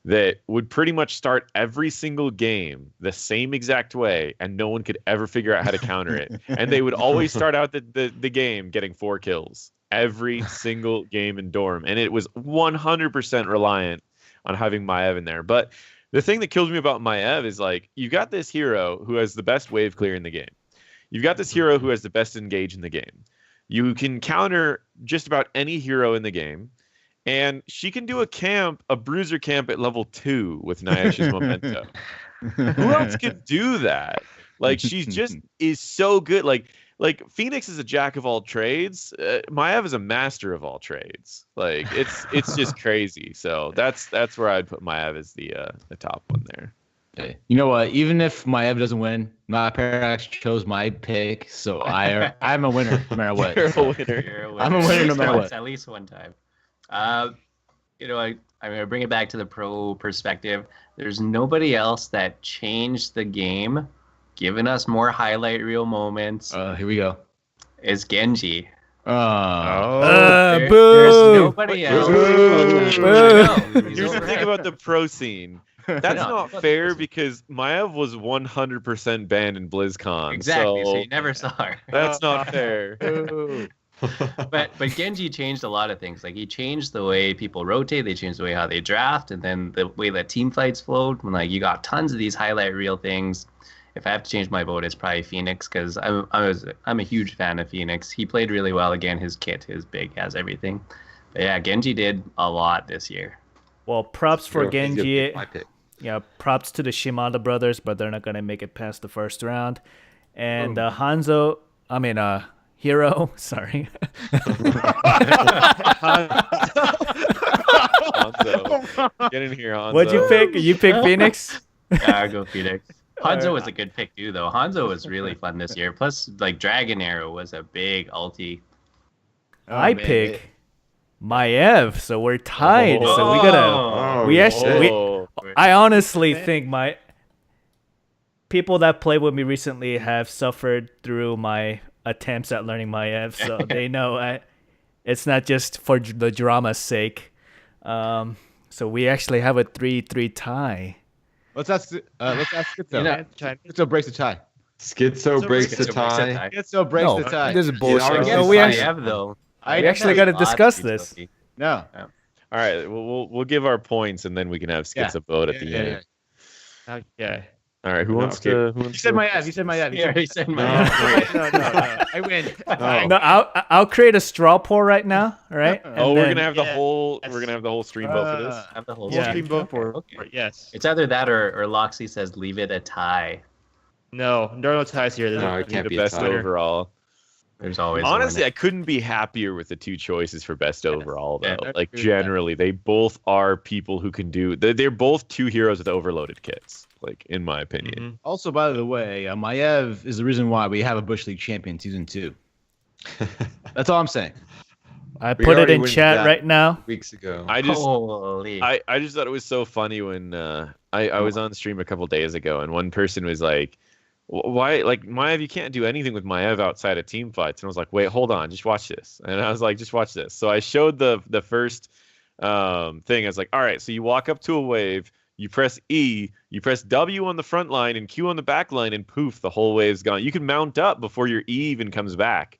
that would pretty much start every single game the same exact way, and no one could ever figure out how to counter it. And they would always start out the game getting 4 kills every single game in dorm. And it was 100% reliant on having Maev in there. But the thing that kills me about Maev is like, you got this hero who has the best wave clear in the game. You've got this hero who has the best engage in the game. You can counter just about any hero in the game. And she can do a bruiser camp at level 2 with Nyash's Memento. Who else could do that? Like, she's just is so good. Like Phoenix is a jack of all trades. Maev is a master of all trades. Like, it's just crazy. So that's where I'd put Maev as the top one there. Hey, you know what? Even if Maev doesn't win, NotParadox chose my pick, so I'm a winner no matter what. You're a So, winner. You're a I'm a winner no matter Once, what. At least one time. I'm gonna bring it back to the pro perspective. There's nobody else that changed the game, giving us more highlight reel moments. Here we go. Is Genji. Boo! There's nobody else. Boo! I know, he's Here's the thing overrated. about the pro scene. That's No, not fair because Maev was 100% banned in BlizzCon. Exactly. So So you never saw her. that's not fair. But Genji changed a lot of things. Like, he changed the way people rotate, they changed the way how they draft, and then the way that team fights flowed. When like you got tons of these highlight reel things. If I have to change my vote, it's probably Phoenix because I'm a huge fan of Phoenix. He played really well again. His kit is big, has everything. Yeah, Genji did a lot this year. Well, props for He's gonna Genji. be my pick. Yeah, props to the Shimada brothers, but they're not gonna make it past the first round. And Hero. Sorry. Hanzo. Get in here, Hanzo. What'd you pick? You pick Phoenix. Yeah, I go Phoenix. Hanzo was a good pick too, though. Hanzo was really fun this year. Plus, like Dragon Arrow was a big ulti. I pick Maiev, so we're tied. So we gotta. I honestly think my people that played with me recently have suffered through my attempts at learning Maiev, so they know it's not just for the drama's sake. So we actually have a 3-3 tie. Let's ask Schizo. Schizo breaks the tie. Schizo breaks the tie. Schizo breaks the tie. This is bullshit. Yeah, we actually got to discuss this. No. All right, we'll give our points and then we can have Schizo vote at the end. Okay. All right, who wants to? You said Maiev. You said Maiev. Yeah, he said Maiev. No. I win. No, I'll create a straw poll right now. All right. We're gonna have the whole. We're gonna have the whole stream vote for this. Have the whole Stream vote for Okay. yes. It's either that or Loxy says leave it a tie. No, there are no ties here. No, it can't The be a best tie. overall. There's always a Honestly, winner. I couldn't be happier with the two choices for best overall, though. Yeah, Like generally, they both are people who can do. They're both two heroes with overloaded kits. Like in my opinion. Also, by the way, Maiev is the reason why we have a Bush League champion season 2. That's all I'm saying. I We put it already in went chat that right now. Weeks ago. I just Holy. I just thought it was so funny when I was on stream a couple days ago and one person was like, why, like, Maiev, you can't do anything with Maiev outside of team fights. And I was like, wait, hold on, just watch this. And I was like, just watch this. So I showed the first thing. I was like, all right, so you walk up to a wave, you press E, you press W on the front line and Q on the back line, and poof, the whole wave's gone. You can mount up before your E even comes back.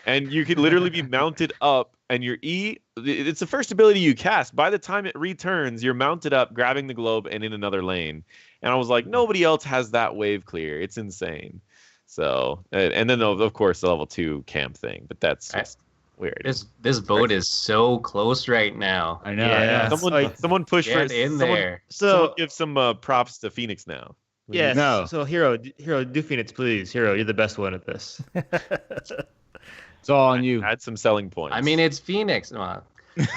And you could literally be mounted up, and your E, it's the first ability you cast. By the time it returns, you're mounted up, grabbing the globe, and in another lane. And I was like, nobody else has that wave clear. It's insane. So, and then, of course, the level 2 camp thing. But that's just weird. This vote is so close right now. I know. Yeah. Someone push for Get in there. Someone So give some props to Phoenix now. yes. No. So Hero, do Phoenix, please. Hero, you're the best one at this. It's all on you. Add some selling points. I mean, it's Phoenix. No,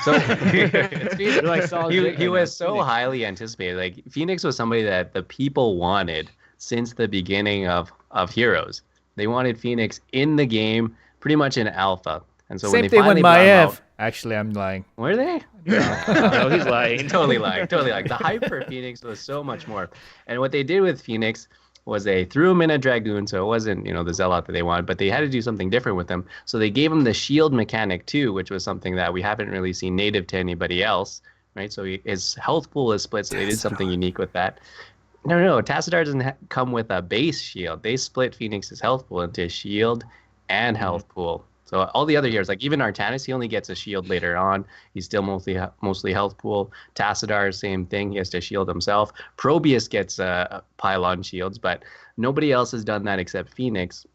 so it's Phoenix. You're like solid he Jake right was now. so Phoenix. highly anticipated. Like Phoenix was somebody that the people wanted since the beginning of Heroes. They wanted Phoenix in the game, pretty much in alpha. And so when Same they thing with finally brought him Maiev. out, Actually, I'm lying. were they? No, he's lying. Totally lying. The hype for Phoenix was so much more. And what they did with Phoenix was they threw him in a Dragoon, so it wasn't, the Zealot that they wanted, but they had to do something different with him. So they gave him the shield mechanic too, which was something that we haven't really seen native to anybody else, right? So his health pool is split, so they did something unique with that. No, Tassadar doesn't come with a base shield. They split Phoenix's health pool into shield and health pool. So all the other heroes, like even Artanis, he only gets a shield later on. He's still mostly health pool. Tassadar, same thing. He has to shield himself. Probius gets pylon shields, but nobody else has done that except Phoenix.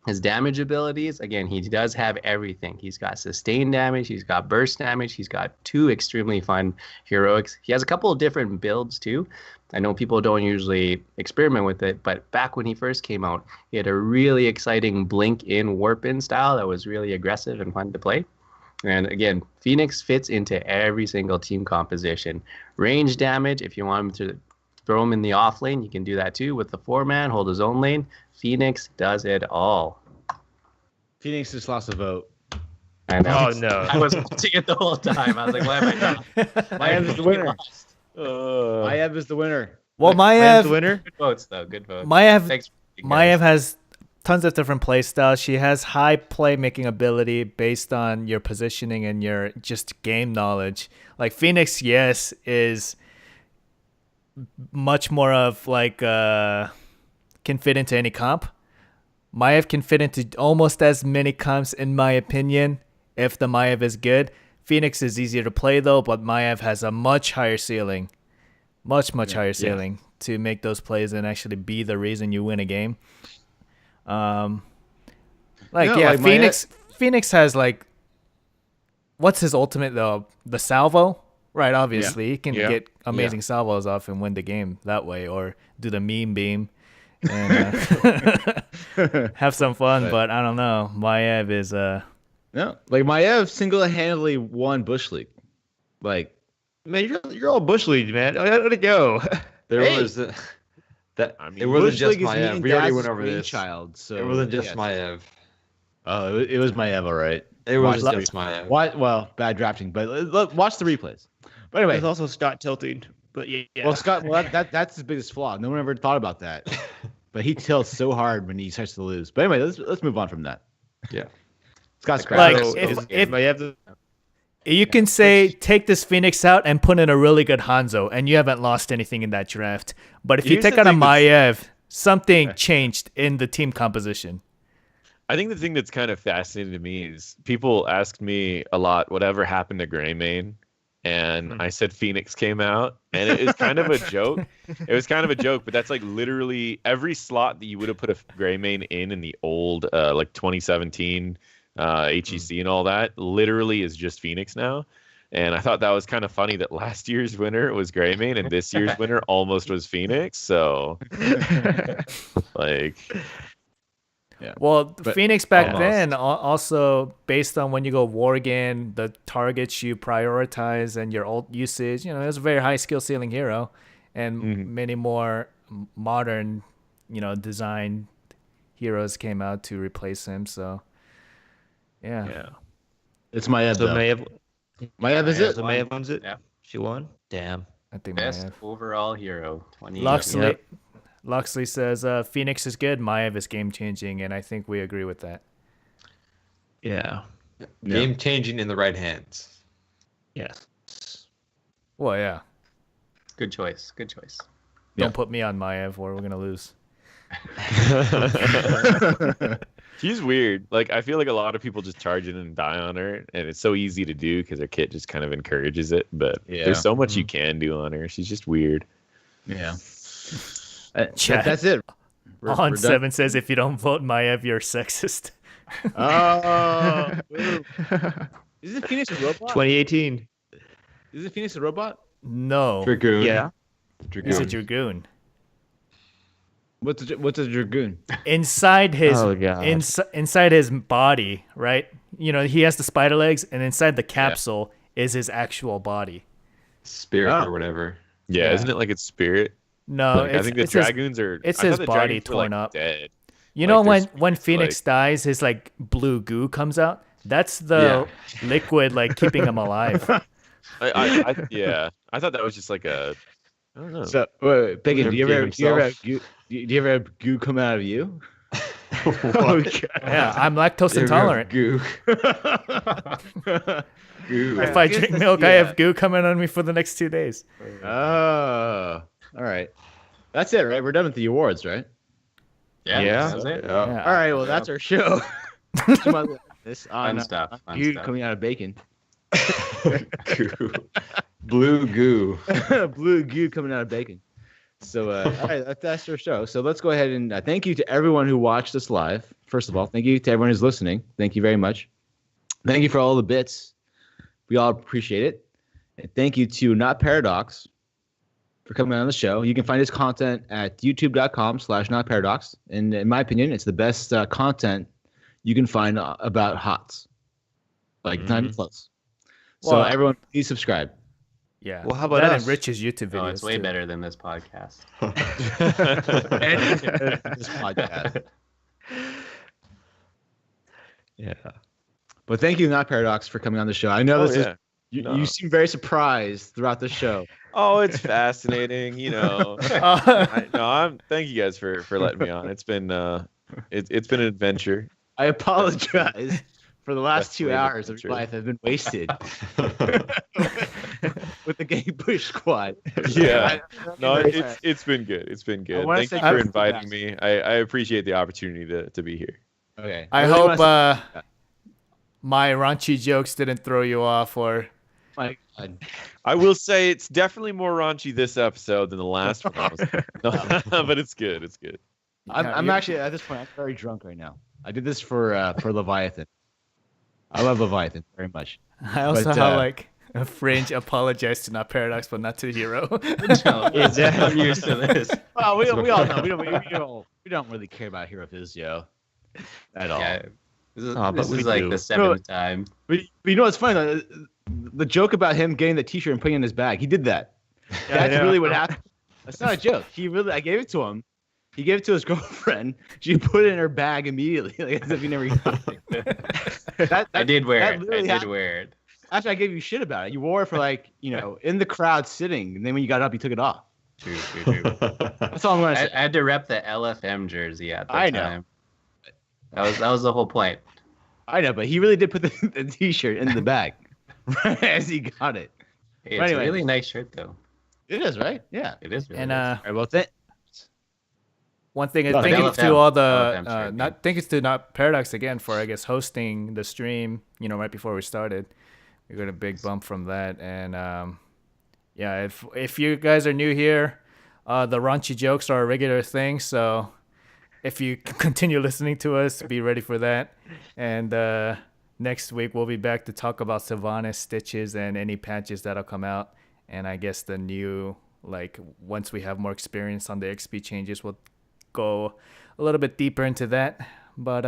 His damage abilities, again, he does have everything. He's got sustained damage. He's got burst damage. He's got 2 extremely fun heroics. He has a couple of different builds too. I know people don't usually experiment with it, but back when he first came out, he had a really exciting blink in, warp in style that was really aggressive and fun to play. And again, Phoenix fits into every single team composition. Range damage, if you want him to throw him in the off lane, you can do that too with the 4-man, hold his own lane. Phoenix does it all. Phoenix just lost a vote. I know. Oh no. I was watching it the whole time. I was like, why am I not? Maiev is the winner. Uh, Maiev is the winner. Well, Man's the Maiev, winner. Good votes, though. Good votes. Maiev, Thanks, guys. Maiev has tons of different play styles. She has high playmaking ability based on your positioning and your just game knowledge. Like Phoenix, yes, is much more of like can fit into any comp. Maiev can fit into almost as many comps in my opinion if the Maiev is good. Phoenix is easier to play though, but Maiev has a much higher ceiling. Much higher ceiling to make those plays and actually be the reason you win a game. Phoenix has like what's his ultimate though? The salvo, right? Obviously, he can Yeah. get amazing salvos off and win the game that way, or do the meme beam and have some fun. But I don't know. Maev is No, like Maev single-handedly won Bush League. Like Man, you're all bush league, man. Let it go. There Hey! was that. I mean, It wasn't Bush just League is me Maev. and We already Dad's went over this. child, so It wasn't just yes. Maev. Oh, it was Maev, all right. It wasn't Watch- just Maev. Well, bad drafting, but watch the replays. But anyway, There's also Scott tilting, but yeah. well, Scott, that's his biggest flaw. No one ever thought about that. But he tilts so hard when he starts to lose. But anyway, let's move on from that. Yeah. Scott's Like, crap. if I have the you can say take this Phoenix out and put in a really good Hanzo, and you haven't lost anything in that draft. But if you Here's take the out a thing that's- Maev, something changed in the team composition. I think the thing that's kind of fascinating to me is people ask me a lot, whatever happened to Greymane? And I said Phoenix came out, and it is kind of a joke. It was kind of a joke, but that's like literally every slot that you would have put a Greymane in the old, like 2017 HEC and all that, literally is just Phoenix now. And I thought that was kind of funny that last year's winner was Greymane, and this year's winner almost was Phoenix. So, like, Well, But Phoenix back almost. then also based on when you go Worgen, the targets you prioritize and your ult usage, it was a very high skill ceiling hero, and many more modern, design heroes came out to replace him. So, yeah. It's Maev, so though. Maev. Maev is it? So Maev wins it. Yeah. She won. Damn. I think Best Maev. overall hero. 2018. Luxley, Luxley says Phoenix is good, Maev is game changing, and I think we agree with that. Yeah. Game changing in the right hands. Yes. Well, yeah. Good choice. Good choice. Yeah. Don't put me on Maev, or we're gonna lose. she's weird. Like, I feel like a lot of people just charge in and die on her, and it's so easy to do because her kit just kind of encourages it. But there's so much you can do on her. She's just weird. Yeah. Chat. That's it. On we're done. 7 says if you don't vote Maev, you're sexist. Oh. Is it Phoenix a robot? 2018. Is it Phoenix a robot? No, Dragoon. Yeah. it's a Dragoon. What's a Dragoon? Inside his Oh, God. inside his body, right? He has the spider legs, and inside the capsule is his actual body. Spirit or whatever. Yeah, isn't it like its spirit? No, Like, I think the it's his, dragoons are. it's I thought his the body dragons were, torn like, up. Dead. You Like, know there's when Phoenix dies, his like blue goo comes out. That's the liquid like keeping him alive. I thought that was just like a. I don't know. So, wait, Bacon, do you ever himself. have goo come out of you? Yeah, I'm lactose intolerant. Goo. Goo. If I drink milk, I have goo coming on me for the next 2 days. Oh, all right. That's it, right? We're done with the awards, right? Yeah. That was it. Yeah. Yeah. All right. Well, that's our show. This Fun stuff. Fun goo stuff. coming out of bacon. Goo. Blue goo. Blue goo coming out of bacon. So, all right, that's our show. So let's go ahead and thank you to everyone who watched us live. First of all, thank you to everyone who's listening. Thank you very much. Thank you for all the bits. We all appreciate it. And thank you to NotParadox for coming on the show. You can find his content at youtube.com/NotParadox. And in my opinion, it's the best content you can find about HOTS. Like, not even close. So Well, everyone, please subscribe. Yeah. Well, how about that us? enriches YouTube videos? Oh, it's way too. better than this podcast. This podcast. Yeah. But thank you, NotParadox, for coming on the show. I know this is you seem very surprised throughout the show. Oh, it's fascinating. Thank you guys for letting me on. It's been it's been an adventure. I apologize for the last That's 2 way the hours of future. your life have been wasted with the GankBush Squad. Yeah. No, Very sorry. it's been good. It's been good. wanna Thank say you for thanks. inviting me. I appreciate the opportunity to be here. Okay. I really hope wanna say- my raunchy jokes didn't throw you off, or my God. I will say it's definitely more raunchy this episode than the last one. But it's good. It's good. I'm actually at this point. I'm very drunk right now. I did this for Leviathan. I love Leviathan very much. I also But, how like a Fringe apologized to NotParadox, but not to Hero. No, I'm used to this. Well, we all know we don't really care about Hero Physio at all. Yeah, this is, but this we is like do. the seventh time. But you know what's funny? The joke about him getting the T-shirt and putting it in his bag, he did that. That's really what happened. That's not a joke. I gave it to him. He gave it to his girlfriend. She put it in her bag immediately, like as if he never got it. I did wear it. I did wear it. After I gave you shit about it, you wore it for like, in the crowd sitting, and then when you got up, you took it off. True. That's all I'm gonna say. I had to rep the LFM jersey at the I know. time. That was the whole point. I know, but he really did put the T-shirt in the bag as he got it. Hey, it's a really nice shirt, though. It is, right? Yeah. It is really And nice. All right, well, one thing is No, thank you LFM. to all LFM, the sorry. thank you to NotParadox again for I guess hosting the stream. Right before we started, we got a big bump from that. And yeah, if you guys are new here, the raunchy jokes are a regular thing. So if you continue listening to us, be ready for that. And next week we'll be back to talk about Sylvanas, Stitches, and any patches that'll come out. And I guess the new, like, once we have more experience on the XP changes, we'll go a little bit deeper into that. But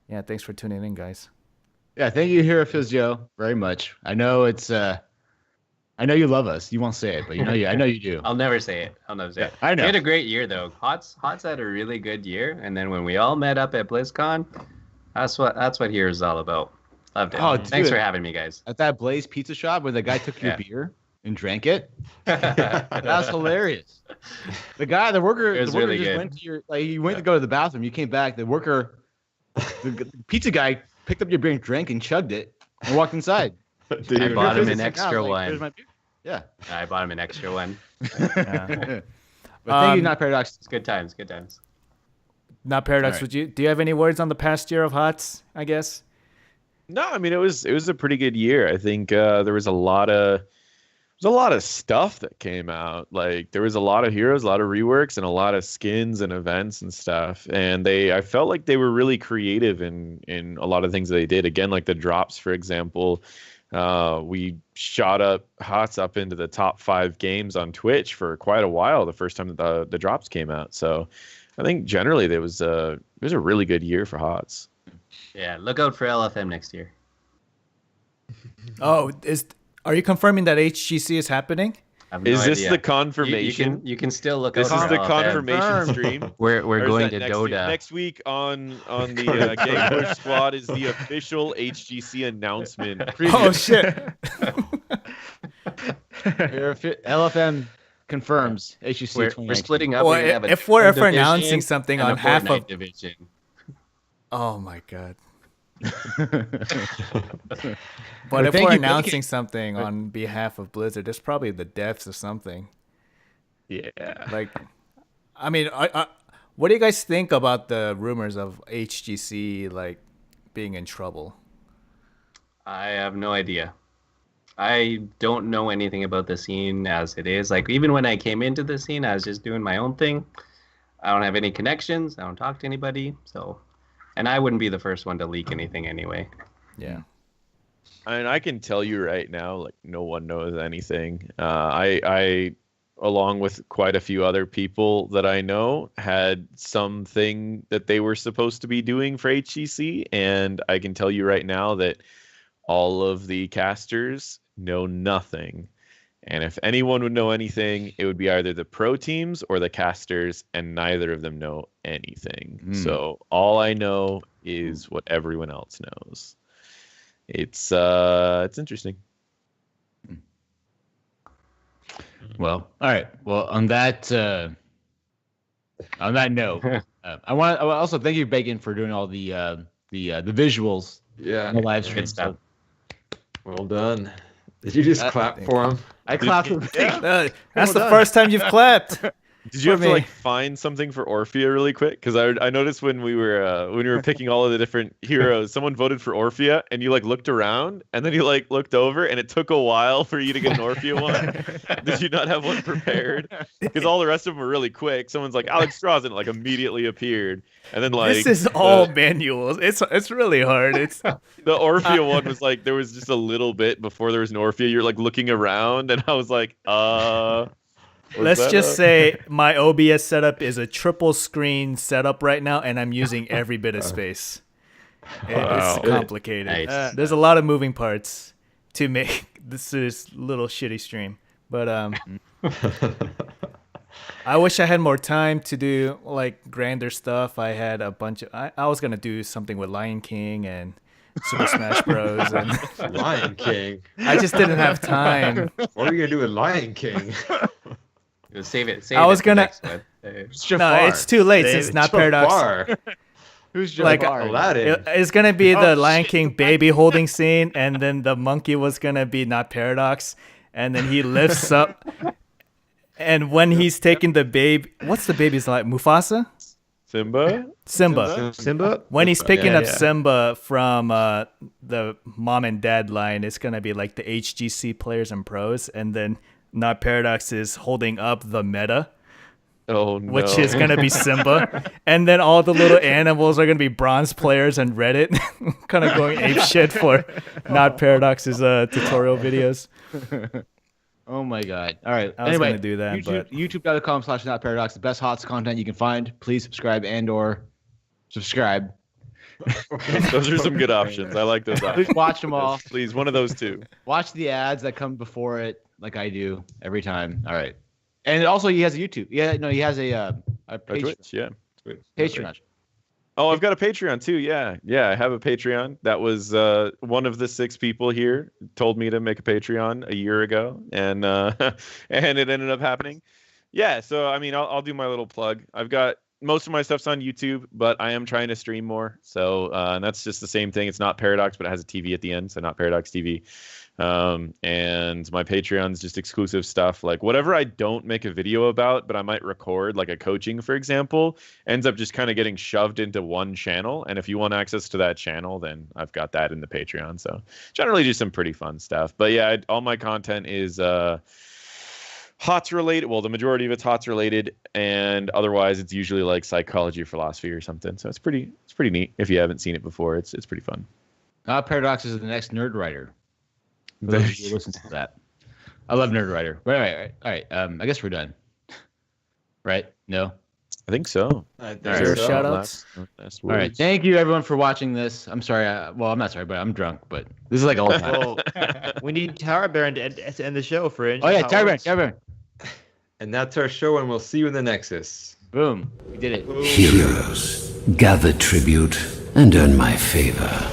yeah, thanks for tuning in, guys. Yeah, thank you, Hero Physio, very much. I know I know you love us. You won't say it, but I know you do. I'll never say it. I know. I know. We had a great year, though. Hots had a really good year. And then when we all met up at BlizzCon, that's what Hero's all about. Loved it. Oh, Thanks dude. for having me, guys. At that Blaze Pizza shop where the guy took your Yeah. beer and drank it. That was hilarious. The worker It was the worker really just good. went to you went to go to the bathroom. You came back. The worker, the pizza guy, picked up your beer and drank and chugged it and walked inside. I Dude, bought him Physio an said, extra "Nah, one. here's my beer." Yeah. I bought him an extra one. But thank you, NotParadox. It's good times. Good times. NotParadox, All right. do you have any words on the past year of HOTS, I guess? No, I mean it was a pretty good year. I think there was a lot of stuff that came out. Like there was a lot of heroes, a lot of reworks, and a lot of skins and events and stuff. And I felt like they were really creative in a lot of things that they did. Again, like the drops, for example. We shot up HOTS up into the top 5 games on Twitch for quite a while. The first time that the drops came out. So I think generally it was a really good year for HOTS. Yeah, look out for LFM next year. Oh, are you confirming that HGC is happening? I have no Is this idea. the confirmation? You can still look This out is for the LFM. confirmation stream. We're Or is going that to next week? Dota. Next week on the GankBush Squad is the official HGC announcement. Oh shit! LFM confirms HUC We're 2019. splitting up. Well, We're gonna have a if we're division announcing something and on a half Fortnite of, division. oh my god! But But if thank we're you, announcing something on behalf of Blizzard, there's probably the deaths or something. Yeah. Like, I mean, what do you guys think about the rumors of HGC like being in trouble? I have no idea. I don't know anything about the scene as it is. Like even when I came into the scene, I was just doing my own thing. I don't have any connections. I don't talk to anybody. So, and I wouldn't be the first one to leak anything anyway. Yeah. I mean, I can tell you right now, like no one knows anything. I, along with quite a few other people that I know, had something that they were supposed to be doing for HCC, and I can tell you right now that all of the casters know nothing. And if anyone would know anything, it would be either the pro teams or the casters, and neither of them know anything. So all I know is what everyone else knows. It's interesting. Well, all right. Well, on that note, I want to also thank you, Bacon, for doing all the visuals Yeah. on the live stream. Good stuff. Well done. Did you just clap for him? I clapped for Bacon. That's the first time you've clapped. Did you have For to me. like find something for Orphea really quick? Because I noticed when we were picking all of the different heroes, someone voted for Orphea, and you like looked around, and then you like looked over, and it took a while for you to get an Orphea one. Did you not have one prepared? Because all the rest of them were really quick. Someone's like Alex Strauss, and it like immediately appeared, and then like This is all manuals. It's really hard. It's the Orphea one was like there was just a little bit before there was an Orphea. You're like looking around, and I was like, let's just say my OBS setup is a triple screen setup right now, and I'm using every bit of space. Wow. It's complicated. Nice. There's a lot of moving parts to make this little shitty stream. But I wish I had more time to do like grander stuff. I had a bunch of. I was gonna do something with Lion King and Super Smash Bros. And Lion King. I just didn't have time. What are you gonna do with Lion King? Save it. I was for gonna- next one. No, it's too late since NotParadox. Jafar. Who's Like, Jafar? Aladdin. It's gonna be the Oh, Lion shit. King baby holding scene, and then the monkey was gonna be NotParadox, and then he lifts up, and when he's taking the baby, what's the baby's like? Mufasa? Simba. Simba? When he's picking up yeah. Simba from the mom and dad line, it's gonna be like the HGC players and pros, and then NotParadox is holding up the meta, Oh no. which is gonna be Simba, and then all the little animals are gonna be bronze players and Reddit, kind of going ape shit for NotParadox's tutorial videos. Oh my god. All right. I was Anyway, gonna do that, YouTube, but youtube.com/NotParadox, the best HOTS content you can find. Please subscribe and/or subscribe. Those are some good options. I like those Please options. watch them all. Please, one of those two. Watch the ads that come before it, like I do every time. All right. And also, he has a YouTube. Yeah, no, he has a Or Patreon. Twitch, yeah. Patreon. Oh, I've got a Patreon too. Yeah, I have a Patreon. That was one of the 6 people here told me to make a Patreon a year ago, and and it ended up happening. Yeah, so I mean, I'll do my little plug. I've got most of my stuff's on YouTube, but I am trying to stream more. So and that's just the same thing. It's NotParadox, but it has a TV at the end, so NotParadox TV. And my Patreon's just exclusive stuff, like whatever I don't make a video about, but I might record, like a coaching, for example, ends up just kind of getting shoved into one channel. And if you want access to that channel, then I've got that in the Patreon. So generally just some pretty fun stuff. But yeah, all my content is HOTS related. Well, the majority of it's HOTS related, and otherwise it's usually like psychology or philosophy or something. So it's pretty neat. If you haven't seen it before, it's pretty fun. Paradox is the next nerd writer. For those of you who listen to that. I love Nerd Writer. But all right. I guess we're done. Right? No? I think so. Sure, shout outs. Last All right. words. Thank you, everyone, for watching this. I'm sorry. Well, I'm not sorry, but I'm drunk. But this is like all the time. Well, we need Tower Baron to end the show, Fringe. Oh, yeah. How it Tower works. Baron. And that's our show, and we'll see you in the Nexus. Boom. We did it. Heroes, gather tribute and earn my favor.